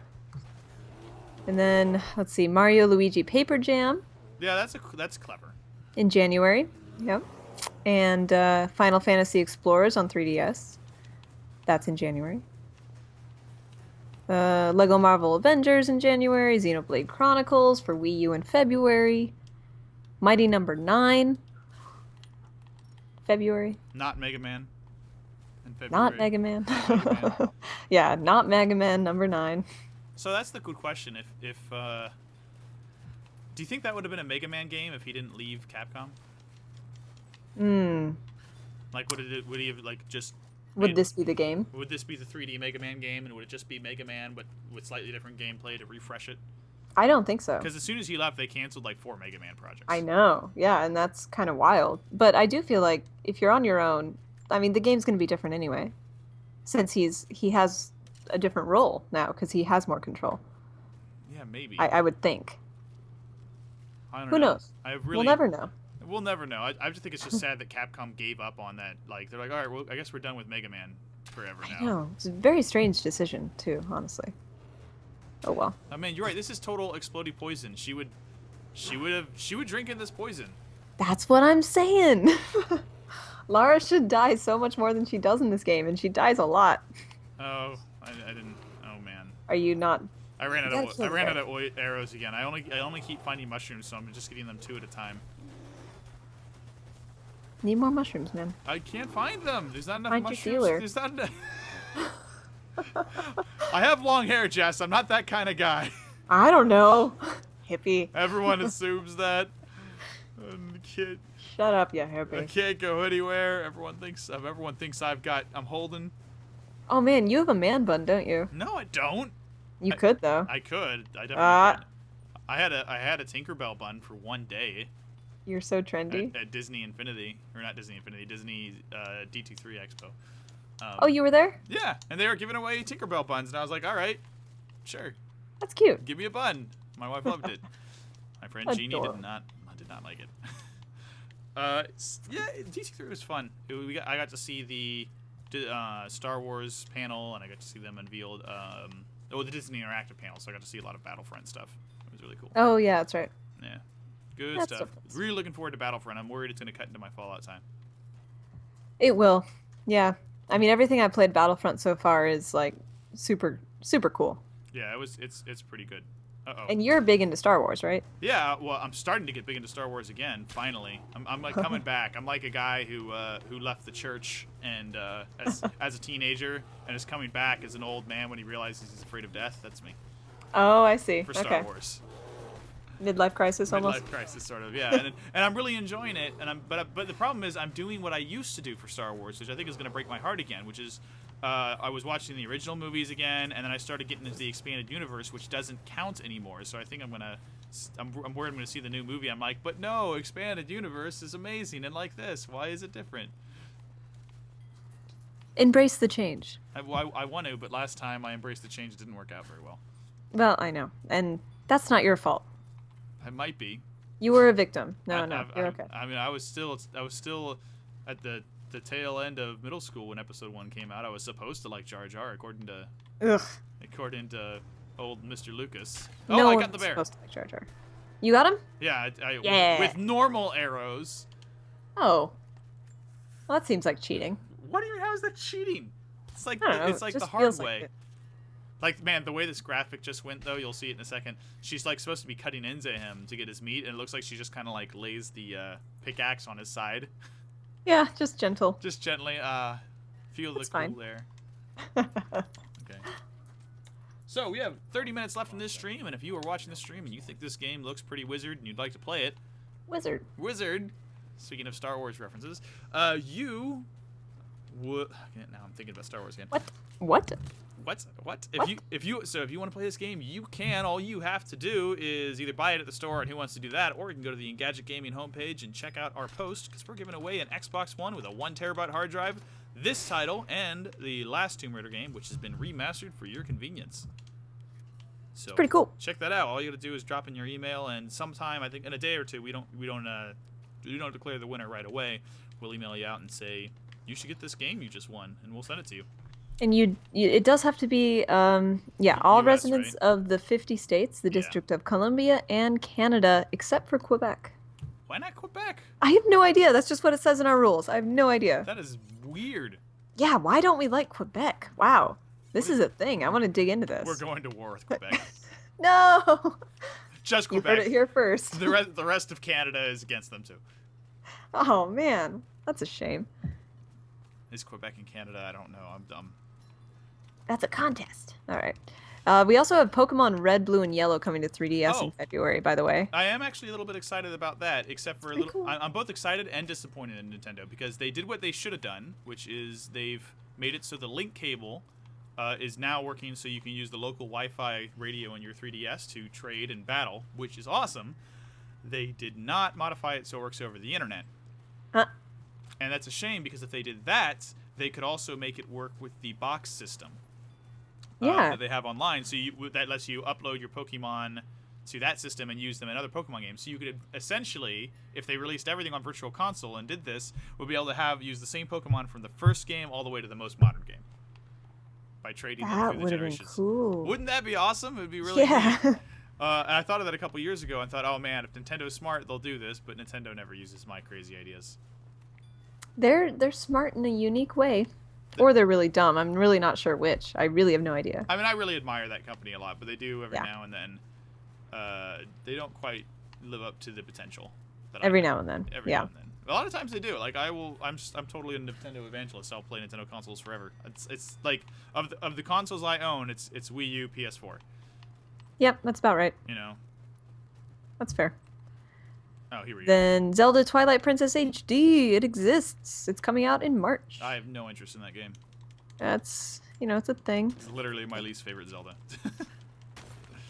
And then let's see, Mario Luigi Paper Jam. Yeah, that's clever. In January. Yep. And Final Fantasy Explorers on 3DS. That's in January. Lego Marvel Avengers in January. Xenoblade Chronicles for Wii U in February. Mighty Number 9. February. Not Mega Man. In February. Not Mega Man. Not Mega Man. Yeah, not Mega Man number 9. So that's the good question. If do you think that would have been a Mega Man game if he didn't leave Capcom? Like would he have like just Would this be the game? Would this be the 3D Mega Man game, and would it just be Mega Man but with slightly different gameplay to refresh it? I don't think so. Because as soon as he left, they canceled like 4 Mega Man projects. I know. Yeah, and that's kind of wild. But I do feel like if you're on your own, I mean, the game's going to be different anyway. Since he has a different role now because he has more control. Yeah, maybe. I would think. I don't Who know. knows? We'll never know. We'll never know. I just think it's just sad that Capcom gave up on that. Like they're like, all right, well, I guess we're done with Mega Man forever now. I know. It's a very strange decision too, honestly. Oh well. I mean, you're right. This is total explodey poison. She would drink in this poison. That's what I'm saying. Lara should die so much more than she does in this game, and she dies a lot. Oh, I didn't. Oh man. Are you not? I ran out of arrows again. I only keep finding mushrooms, so I'm just getting them 2 at a time. Need more mushrooms, man. I can't find them. There's not enough Find your mushrooms. dealer. There's not enough. I have long hair, Jess. I'm not that kind of guy. I don't know. Hippie. Everyone assumes that. Shut up, you I hippie. can't go anywhere. Everyone thinks I'm holding. Oh man, you have a man bun, don't you? No, I don't. You could though. I could. I definitely could. I had a Tinkerbell bun for 1 day. You're so trendy. At Disney Infinity, or not Disney Infinity, Disney D23 Expo. Oh, you were there? Yeah, and they were giving away Tinkerbell buns, and I was like, all right, sure, That's cute. give me a bun. My wife loved it. My friend Jeannie did Adorable. not like it. Yeah, D23 was fun. I got to see the Star Wars panel, and I got to see them unveiled Oh, the Disney Interactive panel, so I got to see a lot of Battlefront stuff. It was really cool. Oh yeah, that's right. Yeah, good That's stuff. so nice. Really looking forward to Battlefront. I'm worried it's going to cut into my Fallout time. It will. Yeah. I mean, everything I played Battlefront so far is like super super cool. Yeah, it's pretty good. Uh-oh. And you're big into Star Wars, right? Yeah, well, I'm starting to get big into Star Wars again. Finally, I'm like coming back. I'm like a guy who left the church and as a teenager and is coming back as an old man when he realizes he's afraid of death. That's me Oh, I see. for Star Okay. Wars. Midlife crisis almost. Midlife crisis, sort of. Yeah, and I'm really enjoying it. And but the problem is I'm doing what I used to do for Star Wars, which I think is going to break my heart again, which is. I was watching the original movies again, and then I started getting into the expanded universe, which doesn't count anymore. So I think I'm worried I'm gonna see the new movie. I'm like, but no, expanded universe is amazing and like this. Why is it different? Embrace the change. I want to, but last time I embraced the change, it didn't work out very well. Well, I know. And that's not your fault. I might be. You were a victim. No, you're okay. I mean, I was still at the tail end of middle school when episode 1 came out. I was supposed to like Jar Jar, according to old Mr. Lucas. Oh, No I got one's the bear. supposed to like Jar Jar. You got him? Yeah, Yeah. With normal arrows. Oh. Well, that seems like cheating. What do you mean? How is that cheating? It's like I don't know, it's it like just the hard feels like way. it. Like, man, the way this graphic just went, though, you'll see it in a second. She's like supposed to be cutting into him to get his meat, and it looks like she just kind of like lays the pickaxe on his side. Yeah, just gentle. Just gently, feel That's the cool fine. there. Okay. So we have 30 minutes left in this stream, and if you are watching this stream and you think this game looks pretty wizard and you'd like to play it, Wizard. speaking of Star Wars references, you would. Now I'm thinking about Star Wars again. What? What? What? If you want to play this game, you can. All you have to do is either buy it at the store, and who wants to do that, or you can go to the Engadget Gaming homepage and check out our post, because we're giving away an Xbox One with a 1 terabyte hard drive, this title, and the last Tomb Raider game, which has been remastered for your convenience. So Pretty cool. check that out. All you got to do is drop in your email, and sometime, I think in a day or two, we don't declare the winner right away. We'll email you out and say you should get this game you just won, and we'll send it to you. And it does have to be, all US, residents right? of the 50 states, the Yeah. District of Columbia, and Canada, except for Quebec. Why not Quebec? I have no idea. That's just what it says in our rules. I have no idea. That is weird. Yeah, why don't we like Quebec? Wow. This is a thing. I want to dig into this. We're going to war with Quebec. No! Just You Quebec. heard it here first. The rest of Canada is against them too. Oh, man. That's a shame. Is Quebec and Canada? I don't know. I'm dumb. That's a contest. All right. We also have Pokemon Red, Blue, and Yellow coming to 3DS Oh. in February, by the way. I am actually a little bit excited about that, except for a Pretty little. cool. I'm both excited and disappointed in Nintendo because they did what they should have done, which is they've made it so the link cable is now working, so you can use the local Wi-Fi radio in your 3DS to trade and battle, which is awesome. They did not modify it so it works over the internet. Huh. And that's a shame, because if they did that, they could also make it work with the box system Yeah. that they have online. So that lets you upload your Pokemon to that system and use them in other Pokemon games. So you could essentially, if they released everything on Virtual Console and did this, would be able to use the same Pokemon from the first game all the way to the most modern game by trading them That through the would have been generations. cool. Wouldn't that be awesome? It would be really Yeah. neat. And I thought of that a couple years ago and thought, oh man, if Nintendo's smart, they'll do this. But Nintendo never uses my crazy ideas. They're smart in a unique way. Or they're really dumb. I'm really not sure which. I really have no idea. I mean, I really admire that company a lot, but they do every Yeah. now and then. They don't quite live up to the potential. Every now and then. Every Yeah. now and then. A lot of times they do. Like I'm totally a Nintendo evangelist. I'll play Nintendo consoles forever. It's like of the consoles I own, it's Wii U, PS4. Yep, that's about right. You know. That's fair. Oh, here we go. Then Zelda Twilight Princess HD. It exists. It's coming out in March. I have no interest in that game. That's, it's a thing. It's literally my least favorite Zelda.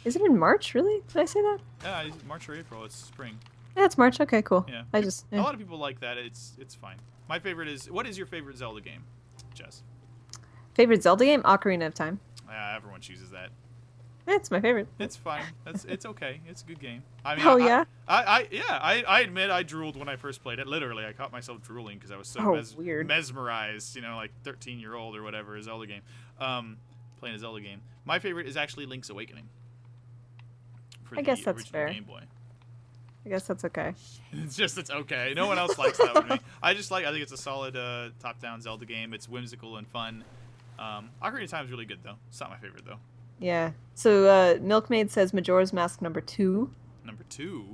Is it in March, really? Did I say that? Yeah, March or April. It's spring. Yeah, it's March. Okay, cool. Yeah. I just... A lot of people like that. It's fine. My favorite is... What is your favorite Zelda game, Jess? Favorite Zelda game? Ocarina of Time. Everyone chooses that. It's my favorite. It's fine. It's okay. It's a good game. I mean, Oh, yeah? I admit I drooled when I first played it. Literally, I caught myself drooling because I was so Weird. mesmerized. Like 13-year-old or whatever Zelda game. playing a Zelda game. My favorite is actually Link's Awakening. For I guess the that's original fair. Game Boy. I guess that's okay. It's okay. No one else likes that with me. I think it's a solid top-down Zelda game. It's whimsical and fun. Ocarina of Time is really good though. It's not my favorite though. Yeah. So Milkmaid says Majora's Mask number 2. Number 2.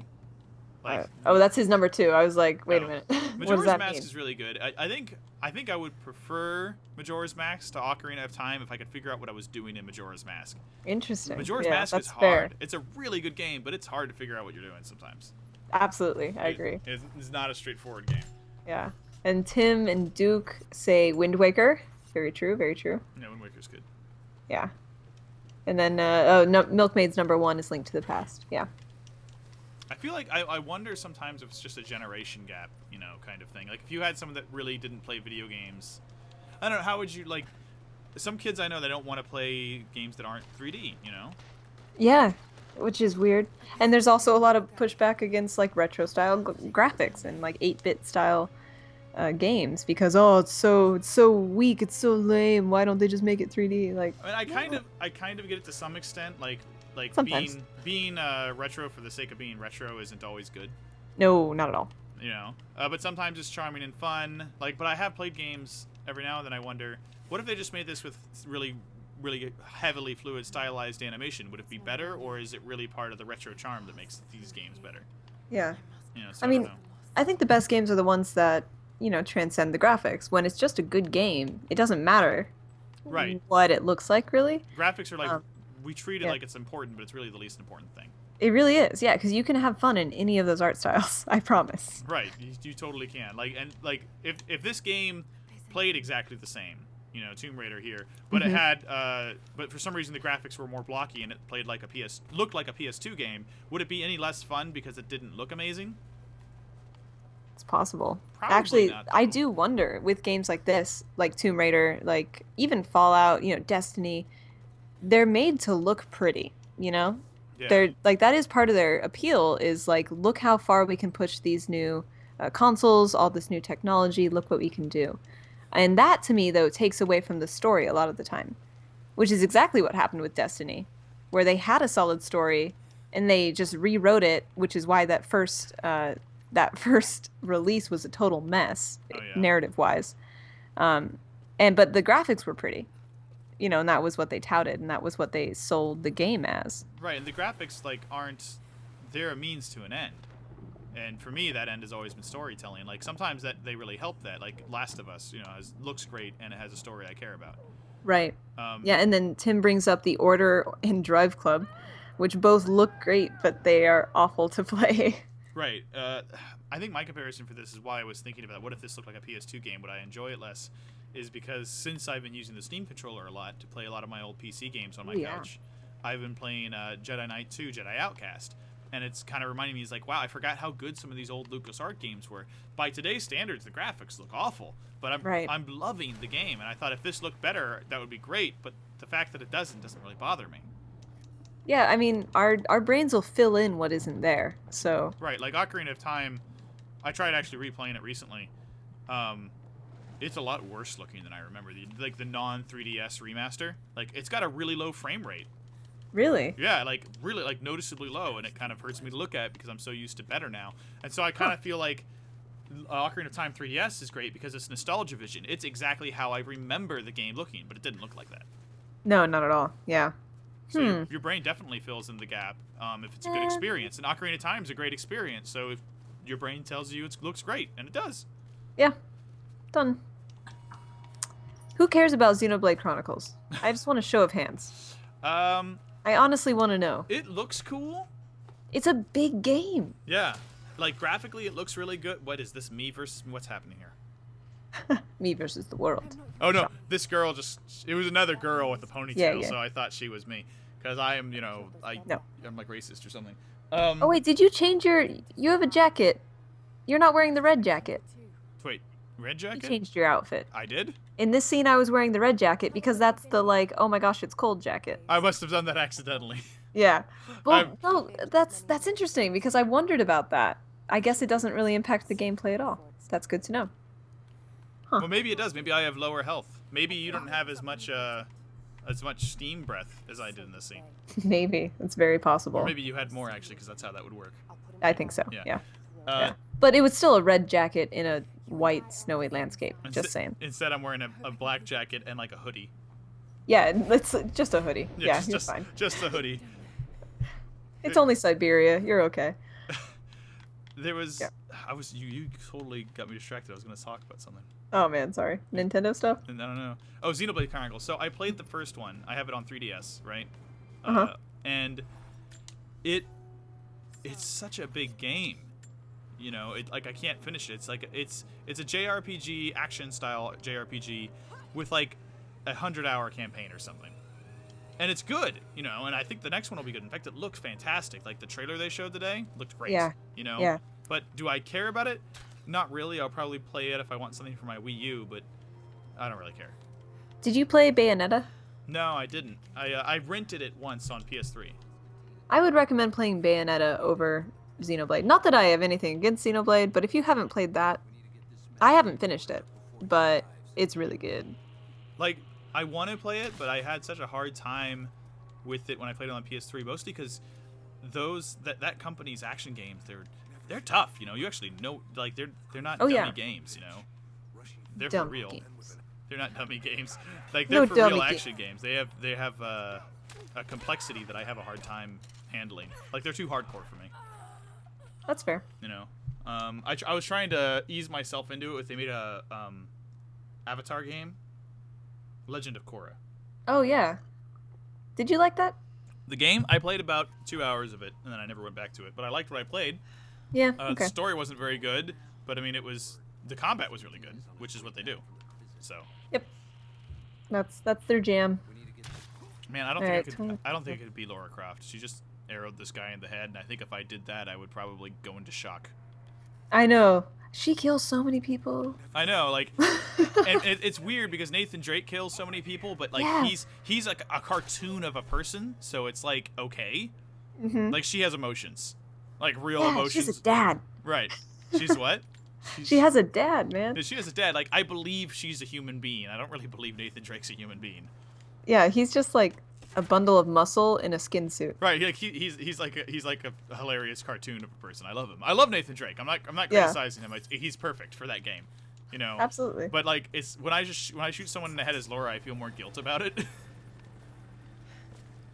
Like, oh, that's his number 2. I was like, wait a minute. What does Majora's that Mask mean? is really good. I think I would prefer Majora's Mask to Ocarina of Time if I could figure out what I was doing in Majora's Mask. Interesting. Majora's yeah, Mask is that's hard. fair. It's a really good game, but it's hard to figure out what you're doing sometimes. Absolutely, I agree. It's not a straightforward game. Yeah. And Tim and Duke say Wind Waker. Very true, very true. No, Wind Waker's good. Yeah. And then, no, Milkmaid's number 1 is Link to the Past. Yeah. I feel like I wonder sometimes if it's just a generation gap, kind of thing. Like if you had someone that really didn't play video games, I don't know, how would you like? Some kids I know that don't want to play games that aren't 3D, Yeah, which is weird. And there's also a lot of pushback against like retro style graphics and like 8-bit style games because it's so weak, it's so lame. Why don't they just make it 3D? Like I mean, I kind of get it to some extent. Like Sometimes. being retro for the sake of being retro isn't always good. no, not at all. But sometimes it's charming and fun. Like, but I have played games every now and then. I wonder, what if they just made this with really, really heavily fluid, stylized animation? Would it be better, or is it really part of the retro charm that makes these games better? Yeah. So I mean, don't know. I think the best games are the ones that, transcend the graphics. When it's just a good game, it doesn't matter Right. what it looks like, really. Graphics are like we treat it yeah. like it's important, but it's really the least important thing. It really is, yeah, because you can have fun in any of those art styles, I promise. Right, you totally can. If this game played exactly the same, Tomb Raider here, but it had, but for some reason the graphics were more blocky and it played like looked like a PS2 game, would it be any less fun because it didn't look amazing? It's possible. Probably Actually, not, though. I do wonder with games like this, like Tomb Raider, like even Fallout, Destiny, they're made to look pretty, Yeah. They're like that is part of their appeal is like look how far we can push these new consoles, all this new technology, look what we can do. And that to me though takes away from the story a lot of the time, which is exactly what happened with Destiny, where they had a solid story and they just rewrote it, which is why that first release was a total mess, narrative wise. But the graphics were pretty. And that was what they touted, and that was what they sold the game as. Right, and the graphics they're a means to an end. And for me, that end has always been storytelling. Like sometimes that they really help that. Like Last of Us, looks great and it has a story I care about. Right. Yeah, and then Tim brings up The Order and Drive Club, which both look great, but they are awful to play. Right. I think my comparison for this is why I was thinking about what if this looked like a PS2 game, would I enjoy it less? Is because since I've been using the Steam controller a lot to play a lot of my old PC games on my couch, I've been playing Jedi Knight 2, Jedi Outcast. And it's kind of reminding me, wow, I forgot how good some of these old LucasArts games were. By today's standards, the graphics look awful. But I'm loving the game. And I thought if this looked better, that would be great. But the fact that it doesn't really bother me. Yeah, I mean, our brains will fill in what isn't there, so... Right, like Ocarina of Time, I tried actually replaying it recently. It's a lot worse looking than I remember. The non-3DS remaster, it's got a really low frame rate. Really? Yeah, really noticeably low, and it kind of hurts me to look at because I'm so used to better now. And so I kind of feel like Ocarina of Time 3DS is great because it's nostalgia vision. It's exactly how I remember the game looking, but it didn't look like that. No, not at all. Yeah. So your brain definitely fills in the gap if it's a good experience. And Ocarina of Time is a great experience, so if your brain tells you it looks great, and it does. Yeah. Done. Who cares about Xenoblade Chronicles? I just want a show of hands. I honestly want to know. It looks cool. It's a big game. Yeah. Graphically, it looks really good. What is this, me versus... What's happening here? Me versus the world. Oh, no. This girl it was another girl with a ponytail, Yeah. so I thought she was me. Because I am, No. I'm racist or something. Oh, wait, did you change you have a jacket. You're not wearing the red jacket. Wait, red jacket? You changed your outfit. I did? In this scene, I was wearing the red jacket because that's the, oh my gosh, it's cold jacket. I must have done that accidentally. Yeah. Well, no, that's interesting because I wondered about that. I guess it doesn't really impact the gameplay at all. That's good to know. Well, maybe it does. Maybe I have lower health. Maybe you don't have as much as much steam breath as I did in this scene. Maybe it's very possible. Or maybe you had more actually, because that's how that would work. I think so. Yeah. Yeah. Uh, Yeah. But it was still a red jacket in a white snowy landscape. Just saying. Instead, I'm wearing a black jacket and like a hoodie. Yeah, it's just a hoodie. Yeah, you're just, fine. Just a hoodie. It's only Siberia. You're okay. There was, Yeah. you totally got me distracted. I was going to talk about something. Oh man, sorry. Nintendo stuff. And I don't know. Oh, Xenoblade Chronicles. So I played the first one. I have it on 3DS, right? Uh-huh. And it's such a big game. You know, I can't finish it. It's like it's a JRPG action style JRPG with like a 100-hour campaign or something. And it's good, you know, and I think the next one will be good. In fact, it looks fantastic. Like the trailer they showed today looked great. Yeah. You know? Yeah. But do I care about it? Not really. I'll probably play it if I want something for my Wii U, but I don't really care. Did you play Bayonetta? No, I didn't. I rented it once on PS3. I would recommend playing Bayonetta over Xenoblade. Not that I have anything against Xenoblade, but if you haven't played that, I haven't finished it, but it's really good. Like, I want to play it, but I had such a hard time with it when I played it on PS3, mostly because that company's action games, they're tough, you know. You actually know, like, they're not dummy games, you know. They're Dumb for real. games. They're not dummy games. Like, they're for real action games. They have a complexity that I have a hard time handling. Like, they're too hardcore for me. That's fair. You know, I was trying to ease myself into it. They made a Avatar game, Legend of Korra. Oh yeah. Did you like that? The game, I played about 2 hours of it, and then I never went back to it. But I liked what I played. Yeah. The Okay. story wasn't very good, but I mean, the combat was really good, which is what they do. So. Yep. That's their jam. Man, I don't Alright, think I could be Lara Croft. She just arrowed this guy in the head, and I think if I did that, I would probably go into shock. I know. She kills so many people. I know, like, and it's weird because Nathan Drake kills so many people, but like Yeah. he's like a cartoon of a person, so it's like okay, like she has emotions, like real emotions. She's a dad. Right? She's what? She has a dad, man. She has a dad. Like I believe she's a human being. I don't really believe Nathan Drake's a human being. Yeah, he's just like a bundle of muscle in a skin suit. Right? Like he's like a hilarious cartoon of a person. I love him. I love Nathan Drake. I'm not criticizing him. He's perfect for that game. You know. Absolutely. But like it's when I shoot someone in the head as Laura, I feel more guilt about it.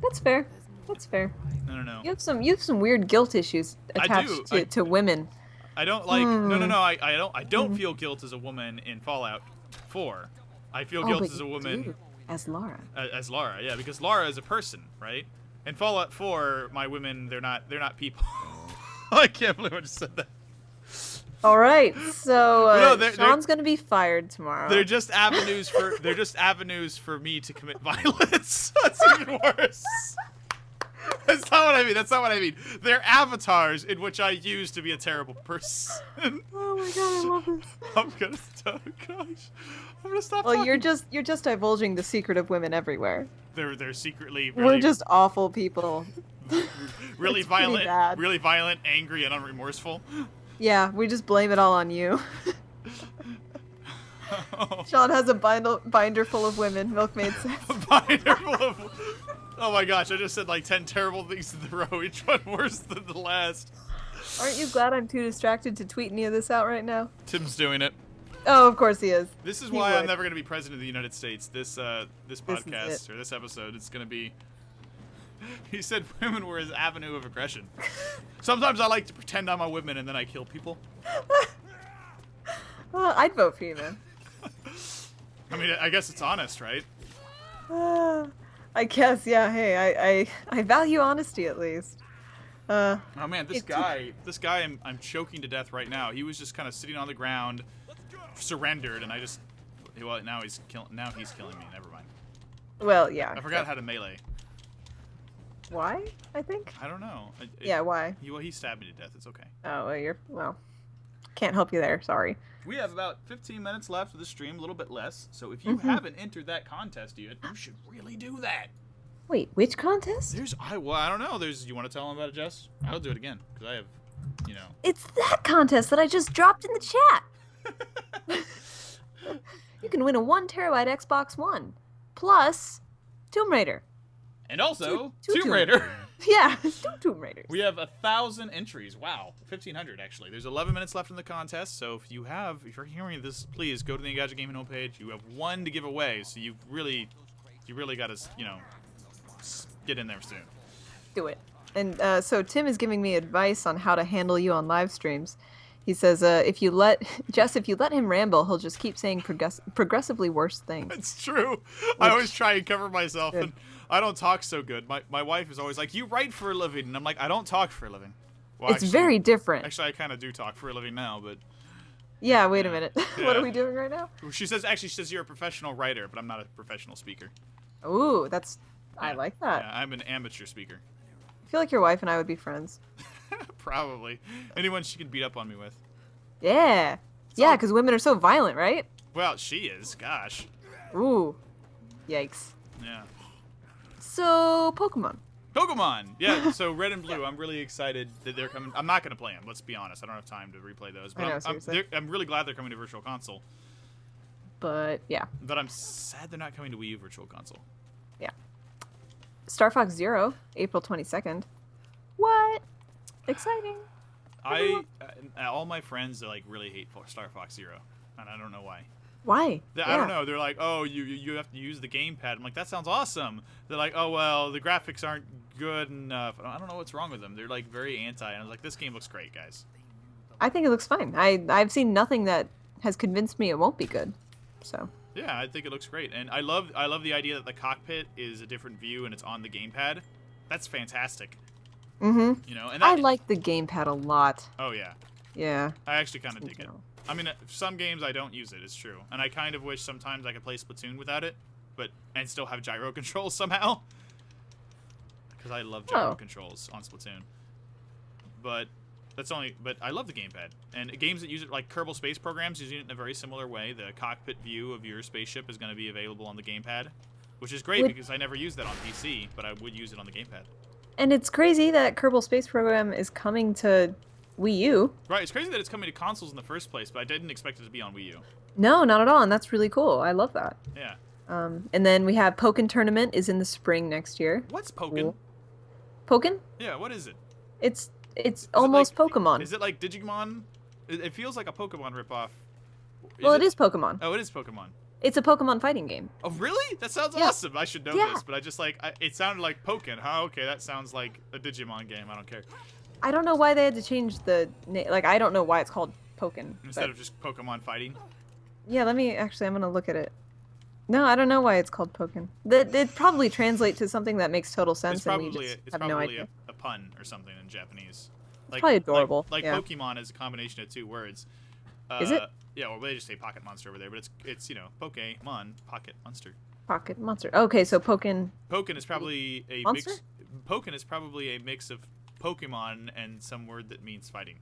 That's fair. That's fair. I don't know. You have some weird guilt issues attached to women. I don't like no. I don't feel guilt as a woman in Fallout 4. I feel guilt but as a you woman do, as Lara. As Lara, yeah, because Lara is a person, right? In Fallout 4, my women they're not people. I can't believe I just said that. All right, so No, Sean's gonna be fired tomorrow. They're just avenues for me to commit violence. That's even worse. That's not what I mean. They're avatars in which I use to be a terrible person. Oh my god, I love this. I'm gonna stop. Gosh, I'm gonna stop. Well, talking. you're just divulging the secret of women everywhere. They're secretly We're just awful people. really It's pretty violent, bad. really violent, angry, and unremorseful. Yeah, we just blame it all on you. Oh. Sean has a binder full of women. Milkmaid says. Binder full of. Oh my gosh! I just said like 10 terrible things in a row. Each one worse than the last. Aren't you glad I'm too distracted to tweet any of this out right now? Tim's doing it. Oh, of course he is. This is He why I'm would. never going to be president of the United States. This podcast or this episode, it's going to be. He said women were his avenue of aggression. Sometimes I like to pretend I'm a woman and then I kill people. I'd vote for you, man. I mean, I guess it's honest, right? I guess, yeah. Hey, I value honesty at least. Oh man, this guy I'm choking to death right now. He was just kind of sitting on the ground, surrendered, and now he's killing me. Never mind. Well, yeah. I forgot how to melee. Why? I think. I don't know. Yeah, why? He stabbed me to death. It's okay. Oh, well, can't help you there. Sorry. We have about 15 minutes left of the stream, a little bit less. So if you haven't entered that contest yet, you should really do that. Wait, which contest? I don't know. You want to tell them about it, Jess? I'll do it again because I have, It's that contest that I just dropped in the chat. You can win a 1 terabyte Xbox One, plus Tomb Raider. And also, Two Tomb Tomb Raider. Yeah, 2 Tomb Raiders. We have 1,000 entries. Wow, 1,500 actually. There's 11 minutes left in the contest, so if you're hearing this, please go to the Engadget Gaming homepage. You have 1 to give away, so you really got to, get in there soon. Do it. And so Tim is giving me advice on how to handle you on live streams. He says, if you let him ramble, he'll just keep saying progressively worse things. It's true. I always try and cover myself, Good. and I don't talk so good. My wife is always like, "You write for a living," and I'm like, "I don't talk for a living." Well, It's very different. Actually, I kind of do talk for a living now, but Yeah, wait a minute. Yeah. What are we doing right now? she says you're a professional writer, but I'm not a professional speaker. Ooh, I Yeah. like that. Yeah, I'm an amateur speaker. I feel like your wife and I would be friends. Probably. Anyone she can beat up on me with. Yeah. Yeah, because women are so violent, right? Well, she is. Gosh. Ooh. Yikes. Yeah. So, Pokemon. Pokemon. Yeah. So Red and Blue. I'm really excited that they're coming. I'm not gonna play them. Let's be honest. I don't have time to replay those. But I know, seriously. I'm really glad they're coming to Virtual Console. But, yeah. But I'm sad they're not coming to Wii U Virtual Console. Yeah. Star Fox Zero, April 22nd. What? Exciting. All my friends like really hate Star Fox Zero, and I don't know why. Why? I don't know. They're like, oh, you have to use the gamepad. I'm like, that sounds awesome. They're like, oh well, the graphics aren't good enough. I don't know what's wrong with them. They're like very anti. And I was like, this game looks great, guys. I think it looks fine. I've seen nothing that has convinced me it won't be good. So. Yeah, I think it looks great, and I love the idea that the cockpit is a different view and it's on the gamepad. That's fantastic. Mm-hmm. And I like the gamepad a lot. Oh yeah. Yeah. I actually kind of dig it. general. I mean, some games I don't use it. It's true, and I kind of wish sometimes I could play Splatoon without it, and still have gyro controls somehow. Because I love gyro controls on Splatoon. But I love the gamepad, and games that use it, like Kerbal Space Program's using it in a very similar way. The cockpit view of your spaceship is going to be available on the gamepad, which is great because I never use that on PC, but I would use it on the gamepad. And it's crazy that Kerbal Space Program is coming to Wii U. Right, it's crazy that it's coming to consoles in the first place, but I didn't expect it to be on Wii U. No, not at all, and that's really cool. I love that. Yeah. And then we have Pokken Tournament is in the spring next year. What's Pokken? Cool. Pokken? Yeah, what is it? It's almost like, Pokemon. Is it like Digimon? It feels like a Pokemon ripoff. Well, it is Pokemon. Oh, it is Pokemon. It's a Pokemon fighting game. Oh, really? That sounds awesome. I should know this, but I just it sounded like Pokken. Huh? Okay, that sounds like a Digimon game. I don't care. I don't know why they had to change the name. Like, I don't know why it's called Pokken. Instead of just Pokemon fighting? Yeah, I'm going to look at it. No, I don't know why it's called Pokken. It probably translates to something that makes total sense, and we just have no idea. A pun or something in Japanese. It's probably adorable. Like yeah. Pokemon is a combination of 2 words. Is it? Yeah, well, they just say Pocket Monster over there, but it's Pokemon, Pocket Monster. Pocket Monster. Okay, so Pokken is probably a Monster? mix. Pokken is probably a mix of Pokemon and some word that means fighting.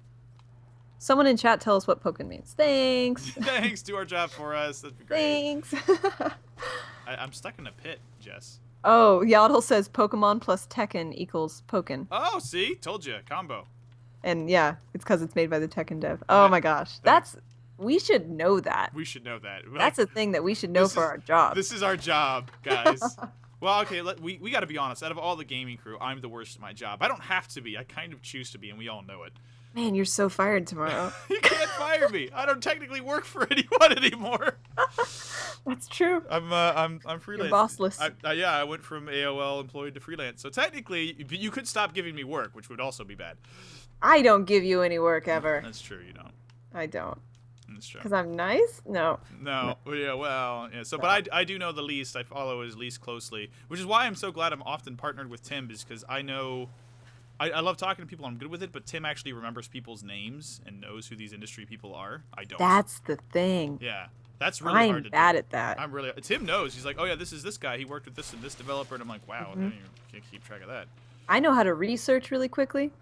Someone in chat tell us what Pokken means. Thanks. Thanks, do our job for us. That'd be great. Thanks. I'm stuck in a pit, Jess. Oh, Yaddle says Pokemon plus Tekken equals Pokken. Oh, see? Told you. Combo. And yeah, it's because it's made by the Tekken dev. Oh my gosh. We should know that. We should know that. That's a thing that we should know for our job. This is our job, guys. Well, okay, we got to be honest. Out of all the gaming crew, I'm the worst at my job. I don't have to be. I kind of choose to be, and we all know it. Man, you're so fired tomorrow. You can't fire me. I don't technically work for anyone anymore. That's true. I'm freelance. You're bossless. I went from AOL employed to freelance. So technically, you could stop giving me work, which would also be bad. I don't give you any work ever. That's true. You don't. I don't. That's true. Because I'm nice? No. No. Yeah. So, but I do know the least. I follow his least closely, which is why I'm so glad I'm often partnered with Tim, is because I know. I love talking to people. I'm good with it, but Tim actually remembers people's names and knows who these industry people are. I don't. That's the thing. Yeah. That's really hard to do. I'm bad at that. Tim knows. He's like, oh yeah, this is this guy. He worked with this and this developer, and I'm like, wow, you can't keep track of that. I know how to research really quickly.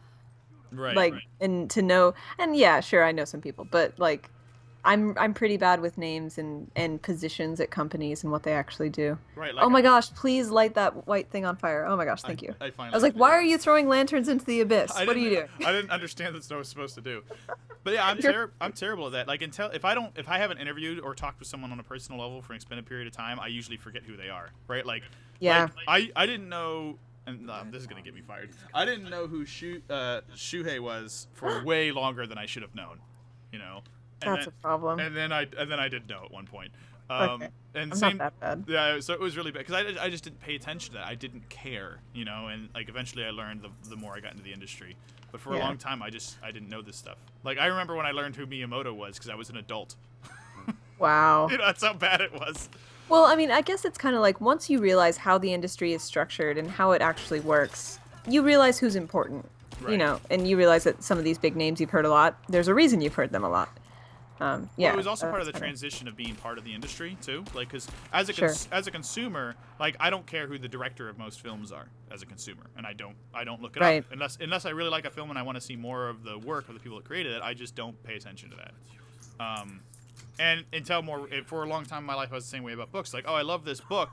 Right. Like, right. and to know, and yeah, sure, I know some people, but like, I'm pretty bad with names and positions at companies and what they actually do. Right. Oh my gosh, please light that white thing on fire. Oh my gosh, thank you. I I finally. was like, why are you throwing lanterns into the abyss? What are you doing? I didn't understand that's what I was supposed to do. But yeah, I'm terrible at that. Like if I haven't interviewed or talked with someone on a personal level for an extended period of time, I usually forget who they are. Right? Like Yeah. Like, I didn't know. And this is gonna get me fired. I didn't know who Shuhei was for way longer than I should have known. You know. That's a problem. And then I did know at one point. Okay. And I'm same, not that bad. Yeah, so it was really bad because I just didn't pay attention to that. I didn't care, you know. And like eventually I learned the more I got into the industry. But for a long time I didn't know this stuff. Like I remember when I learned who Miyamoto was because I was an adult. Wow. You know, that's how bad it was. Well, I mean, I guess it's kind of like once you realize how the industry is structured and how it actually works, you realize who's important, you Right. know, and you realize that some of these big names you've heard a lot, there's a reason you've heard them a lot. Yeah. Well, it was also part of the that's kinda- transition of being part of the industry too. Like, because as a Sure. as a consumer, like I don't care who the director of most films are as a consumer, and I don't look it Right. up unless I really like a film and I want to see more of the work of the people that created it. I just don't pay attention to that. And for a long time in my life, I was the same way about books. Like, oh, I love this book,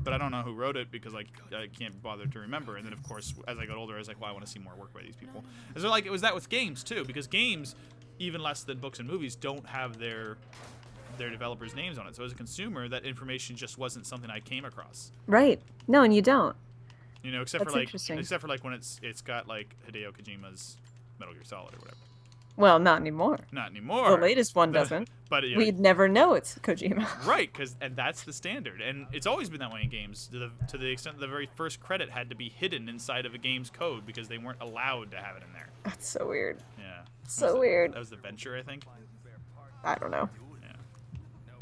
but I don't know who wrote it because I can't bother to remember. And then, of course, as I got older, I was like, well, I want to see more work by these people. And so, like, it was that with games too, because games, even less than books and movies, don't have their developers' names on it. So as a consumer, that information just wasn't something I came across. Right. No, and you don't. You know, except That's interesting. for like when it's got like Hideo Kojima's Metal Gear Solid or whatever. Well, not anymore. Not anymore. The latest one doesn't. But you know, We'd never know it's Kojima. right, and that's the standard, and it's always been that way in games. To the extent the very first credit had to be hidden inside of a game's code because they weren't allowed to have it in there. That's so weird. Yeah. So weird. That was the Venture, I think. I don't know. Yeah.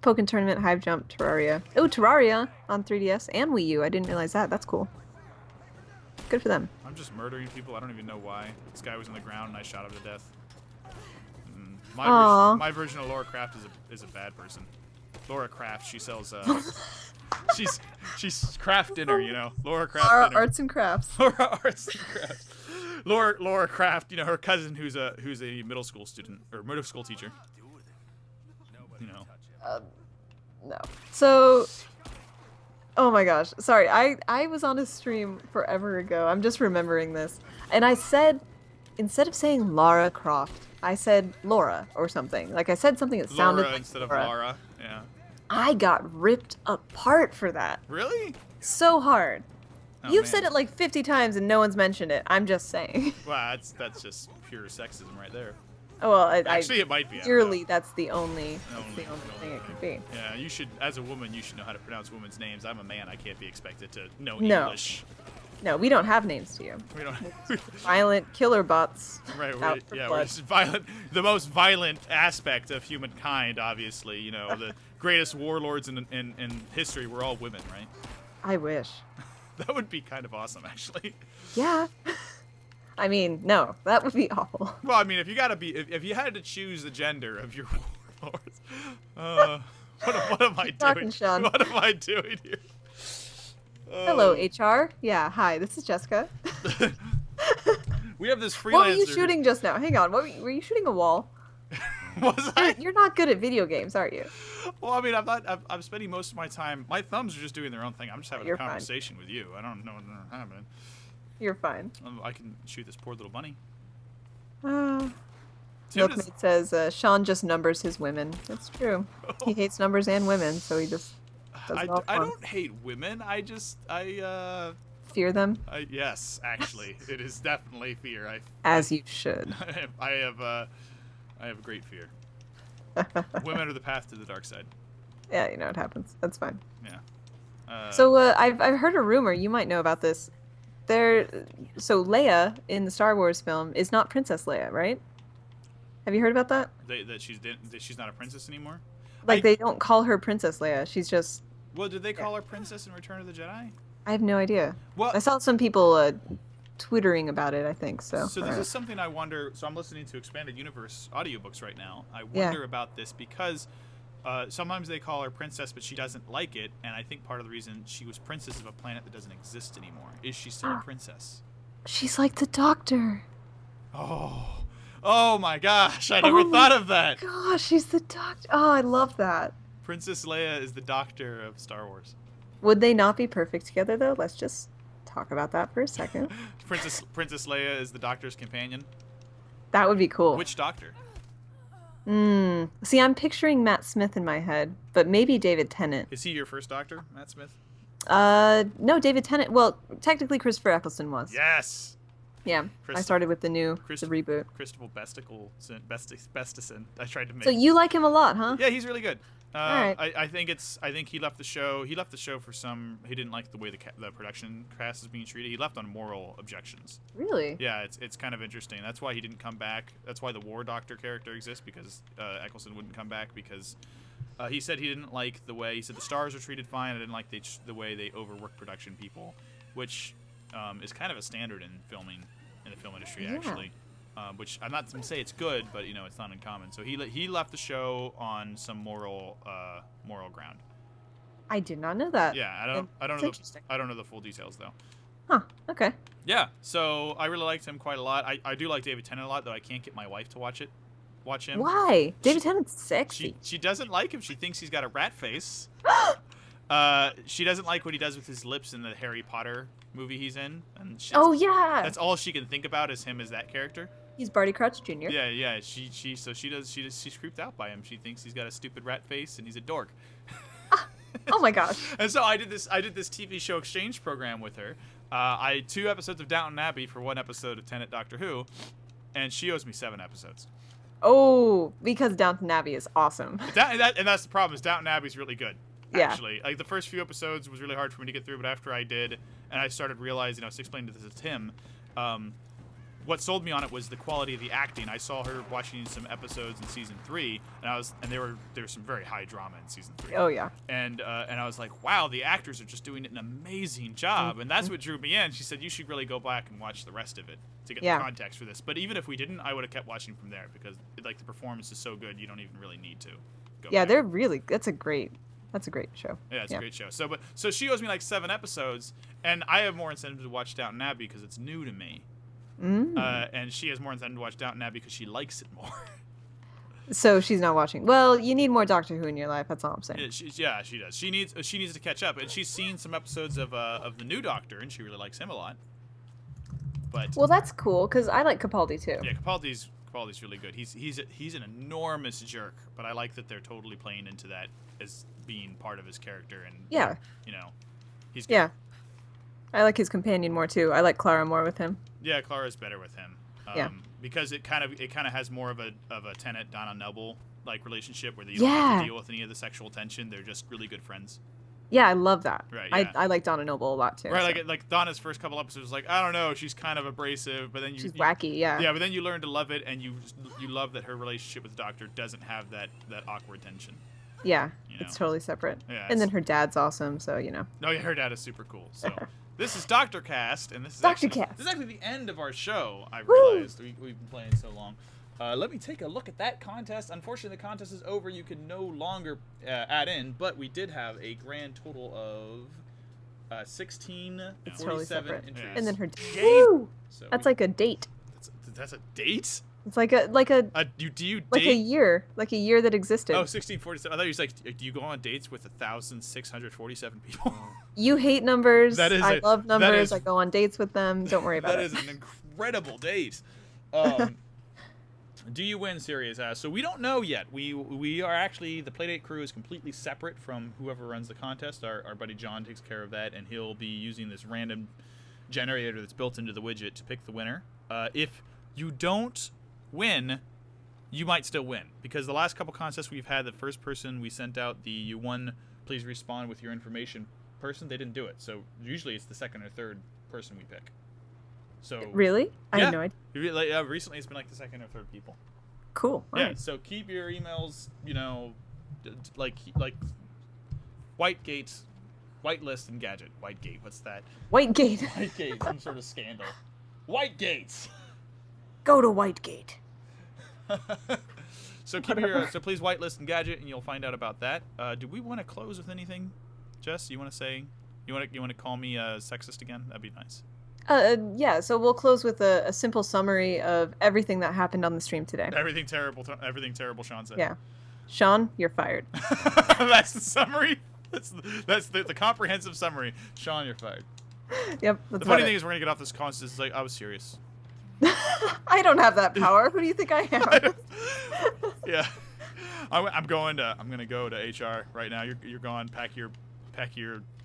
Pokken Tournament, Hive Jump, Terraria. Oh, Terraria on 3DS and Wii U. I didn't realize that. That's cool. Good for them. I'm just murdering people. I don't even know why. This guy was on the ground and I shot him to death. My version of Laura Croft is a bad person. Laura Croft, she sells she's craft dinner, you know. Laura Croft dinner. Arts and crafts. Laura Arts and Crafts. Laura Croft, you know, her cousin who's a middle school student or middle school teacher. You know. No. So, oh my gosh. Sorry, I was on a stream forever ago. I'm just remembering this. And I said, instead of saying Lara Croft, I said Laura or something. Like I said something that sounded Laura like instead Laura. of Lara. Yeah. I got ripped apart for that. Really? So hard. Oh, You've man. said it like 50 times and no one's mentioned it. I'm just saying. Wow, that's just pure sexism right there. Oh, well, Actually, it might be. I don't Clearly, know. that's the only Only thing it could be. Yeah, you should. As a woman, you should know how to pronounce women's names. I'm a man. I can't be expected to know No. English. No, we don't have names to you. We don't. Violent killer bots. Right. Out for We're blood. just violent. The most violent aspect of humankind, obviously. You know, the greatest warlords in history were all women, right? I wish. That would be kind of awesome, actually. Yeah. I mean, no, that would be awful. Well, I mean, if you had to choose the gender of your warlords, what am I talking, doing? Sean. What am I doing here? Hello, HR. Yeah, hi, this is Jessica. We have this freelancer. What were you shooting just now? Hang on, were you shooting a wall? Was I? You're not good at video games, are you? Well, I mean, I'm spending most of my time. My thumbs are just doing their own thing. I'm just having You're a fine. conversation with you. I don't know what's happening. You're fine. I can shoot this poor little bunny. Uh, See, I'm just- Milkmaid says Sean just numbers his women. That's true. He hates numbers and women, so he just does it all I for 'em. don't hate women. Fear them, Yes, actually, it is definitely fear. as you should. I have a great fear. Women are the path to the dark side. Yeah, you know what happens. That's fine. Yeah. So I've heard a rumor. You might know about this. So Leia in the Star Wars film is not Princess Leia, right? Have you heard about that? that she's not a princess anymore. Like they don't call her Princess Leia. She's just. Well, did they call her princess in Return of the Jedi? I have no idea. Well, I saw some people twittering about it. I think so. So this is something I wonder. So I'm listening to Expanded Universe audiobooks right now. I Yeah. wonder about this because sometimes they call her princess, but she doesn't like it. And I think part of the reason she was princess of a planet that doesn't exist anymore is she still a princess? She's like the Doctor. Oh, Oh my gosh, I never thought of that. Gosh, she's the doctor. Oh, I love that. Princess Leia is the doctor of Star Wars. Would they not be perfect together though? Let's just talk about that for a second. Princess Leia is the doctor's companion. That would be cool. Which doctor? See, I'm picturing Matt Smith in my head, but maybe David Tennant. Is he your first doctor, Matt Smith? No, David Tennant. Well, technically Christopher Eccleston was. Yes. Yeah, I started with the reboot. Christopher Bestison. I tried to make. So you like him a lot, huh? Yeah, he's really good. All right. I think he left the show. He left the show for some. He didn't like the way the production cast is being treated. He left on moral objections. Really? Yeah, it's kind of interesting. That's why he didn't come back. That's why the War Doctor character exists, because Eccleston wouldn't come back because he said he didn't like the way. He said the stars are treated fine. I didn't like the way they overwork production people, which is kind of a standard in filming in the film industry actually. Which I'm not going to say it's good, but it's not uncommon. So he left the show on some moral ground. I did not know that. Yeah, I don't know the full details though. Huh. Okay. Yeah, so I really liked him quite a lot. I do like David Tennant a lot, though I can't get my wife to watch him. Why? David Tennant's sexy. She doesn't like him. She thinks he's got a rat face. She doesn't like what he does with his lips in the Harry Potter movie he's in. And yeah. That's all she can think about is him as that character. He's Barty Crouch Jr. Yeah. She's creeped out by him. She thinks he's got a stupid rat face and he's a dork. Oh my gosh. And so I did this TV show exchange program with her. I had 2 episodes of Downton Abbey for 1 episode of Tenet Doctor Who, and she owes me 7 episodes. Oh, because Downton Abbey is awesome. And that's the problem, is Downton Abbey's really good. Yeah. Actually, like the first few episodes was really hard for me to get through, but after I did, and I started realizing, I was explaining this to Tim, what sold me on it was the quality of the acting. I saw her watching some episodes in season 3, and there was some very high drama in season 3. Oh yeah. And I was like, wow, the actors are just doing an amazing job, and that's what drew me in. She said you should really go back and watch the rest of it to get the context for this. But even if we didn't, I would have kept watching from there because the performance is so good, you don't even really need to go back. They're really. That's a great show. Yeah, it's a great show. So she owes me 7 episodes, and I have more incentive to watch Downton Abbey because it's new to me. And she has more incentive to watch Downton Abbey because she likes it more. So she's not watching. Well, you need more Doctor Who in your life. That's all I'm saying. Yeah, she does. She needs to catch up, and she's seen some episodes of the new Doctor, and she really likes him a lot. But well, that's cool because I like Capaldi too. Yeah, Capaldi's really good. He's an enormous jerk, but I like that they're totally playing into that as being part of his character, and he's good. Yeah. I like his companion more too. I like Clara more with him. Yeah, Clara's better with him. Because it kind of has more of a Tenet Donna Noble relationship where you don't have to deal with any of the sexual tension. They're just really good friends. Yeah, I love that. Right. Yeah. I like Donna Noble a lot too. Right, so. like Donna's first couple episodes was I don't know, she's kind of abrasive, but then she's wacky, yeah. Yeah, but then you learn to love it, and you love that her relationship with the Doctor doesn't have that awkward tension. Yeah, it's totally separate. Yeah, and then her dad's awesome, so Oh yeah, her dad is super cool. So. This is Dr. Cast, and this is actually the end of our show. I realized we've been playing so long. Let me take a look at that contest. Unfortunately, the contest is over. You can no longer add in, but we did have a grand total of 1647 entries. Yeah. And then her date. So that's like a date. That's a date? It's like a do you like date? a year that existed. Oh, 1647. I thought you was do you go on dates with 1,647 people? You hate numbers. I love numbers. I go on dates with them. Don't worry about it. That is an incredible date. Do you win series? So we don't know yet. We are actually, the Playdate crew is completely separate from whoever runs the contest. Our buddy John takes care of that, and he'll be using this random generator that's built into the widget to pick the winner. If you don't win, you might still win, because the last couple contests we've had, the first person we sent out the "you won, please respond with your information" person, they didn't do it. So usually it's the second or third person we pick. So really, I had no idea. Recently it's been the second or third people. Cool. All right. So keep your emails, like Whitegate, Whitelist and Gadget. Whitegate, what's that? Whitegate. Whitegate, some sort of scandal. Whitegates. Go to Whitegate. So please whitelist and Gadget, and you'll find out about that. Do we want to close with anything, Jess? You want to say? You want to call me sexist again? That'd be nice. Yeah, so we'll close with a simple summary of everything that happened on the stream today. Everything terrible. Everything terrible. Sean said. Yeah. Sean, you're fired. That's the summry. That's the comprehensive summary. Sean, you're fired. Yep. That's The funny about thing it. is, we're gonna get off this call. It's like I was serious. I don't have that power. Who do you think I am? Yeah. I'm gonna go to HR right now. You're gone. Pack your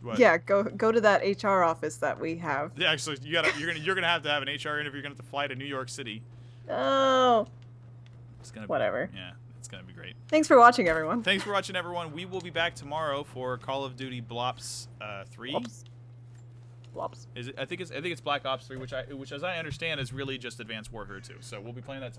what? Yeah, go to that HR office that we have. Yeah, actually, you're gonna have to have an HR interview. You're gonna have to fly to New York City. Oh. It's gonna Whatever. Yeah, it's gonna be great. Thanks for watching, everyone. Thanks for watching, everyone. We will be back tomorrow for Call of Duty Blops 3. Whoops. Whoops. Is it? I think it's Black Ops 3, which as I understand is really just Advanced Warfare 2. So we'll be playing that tomorrow.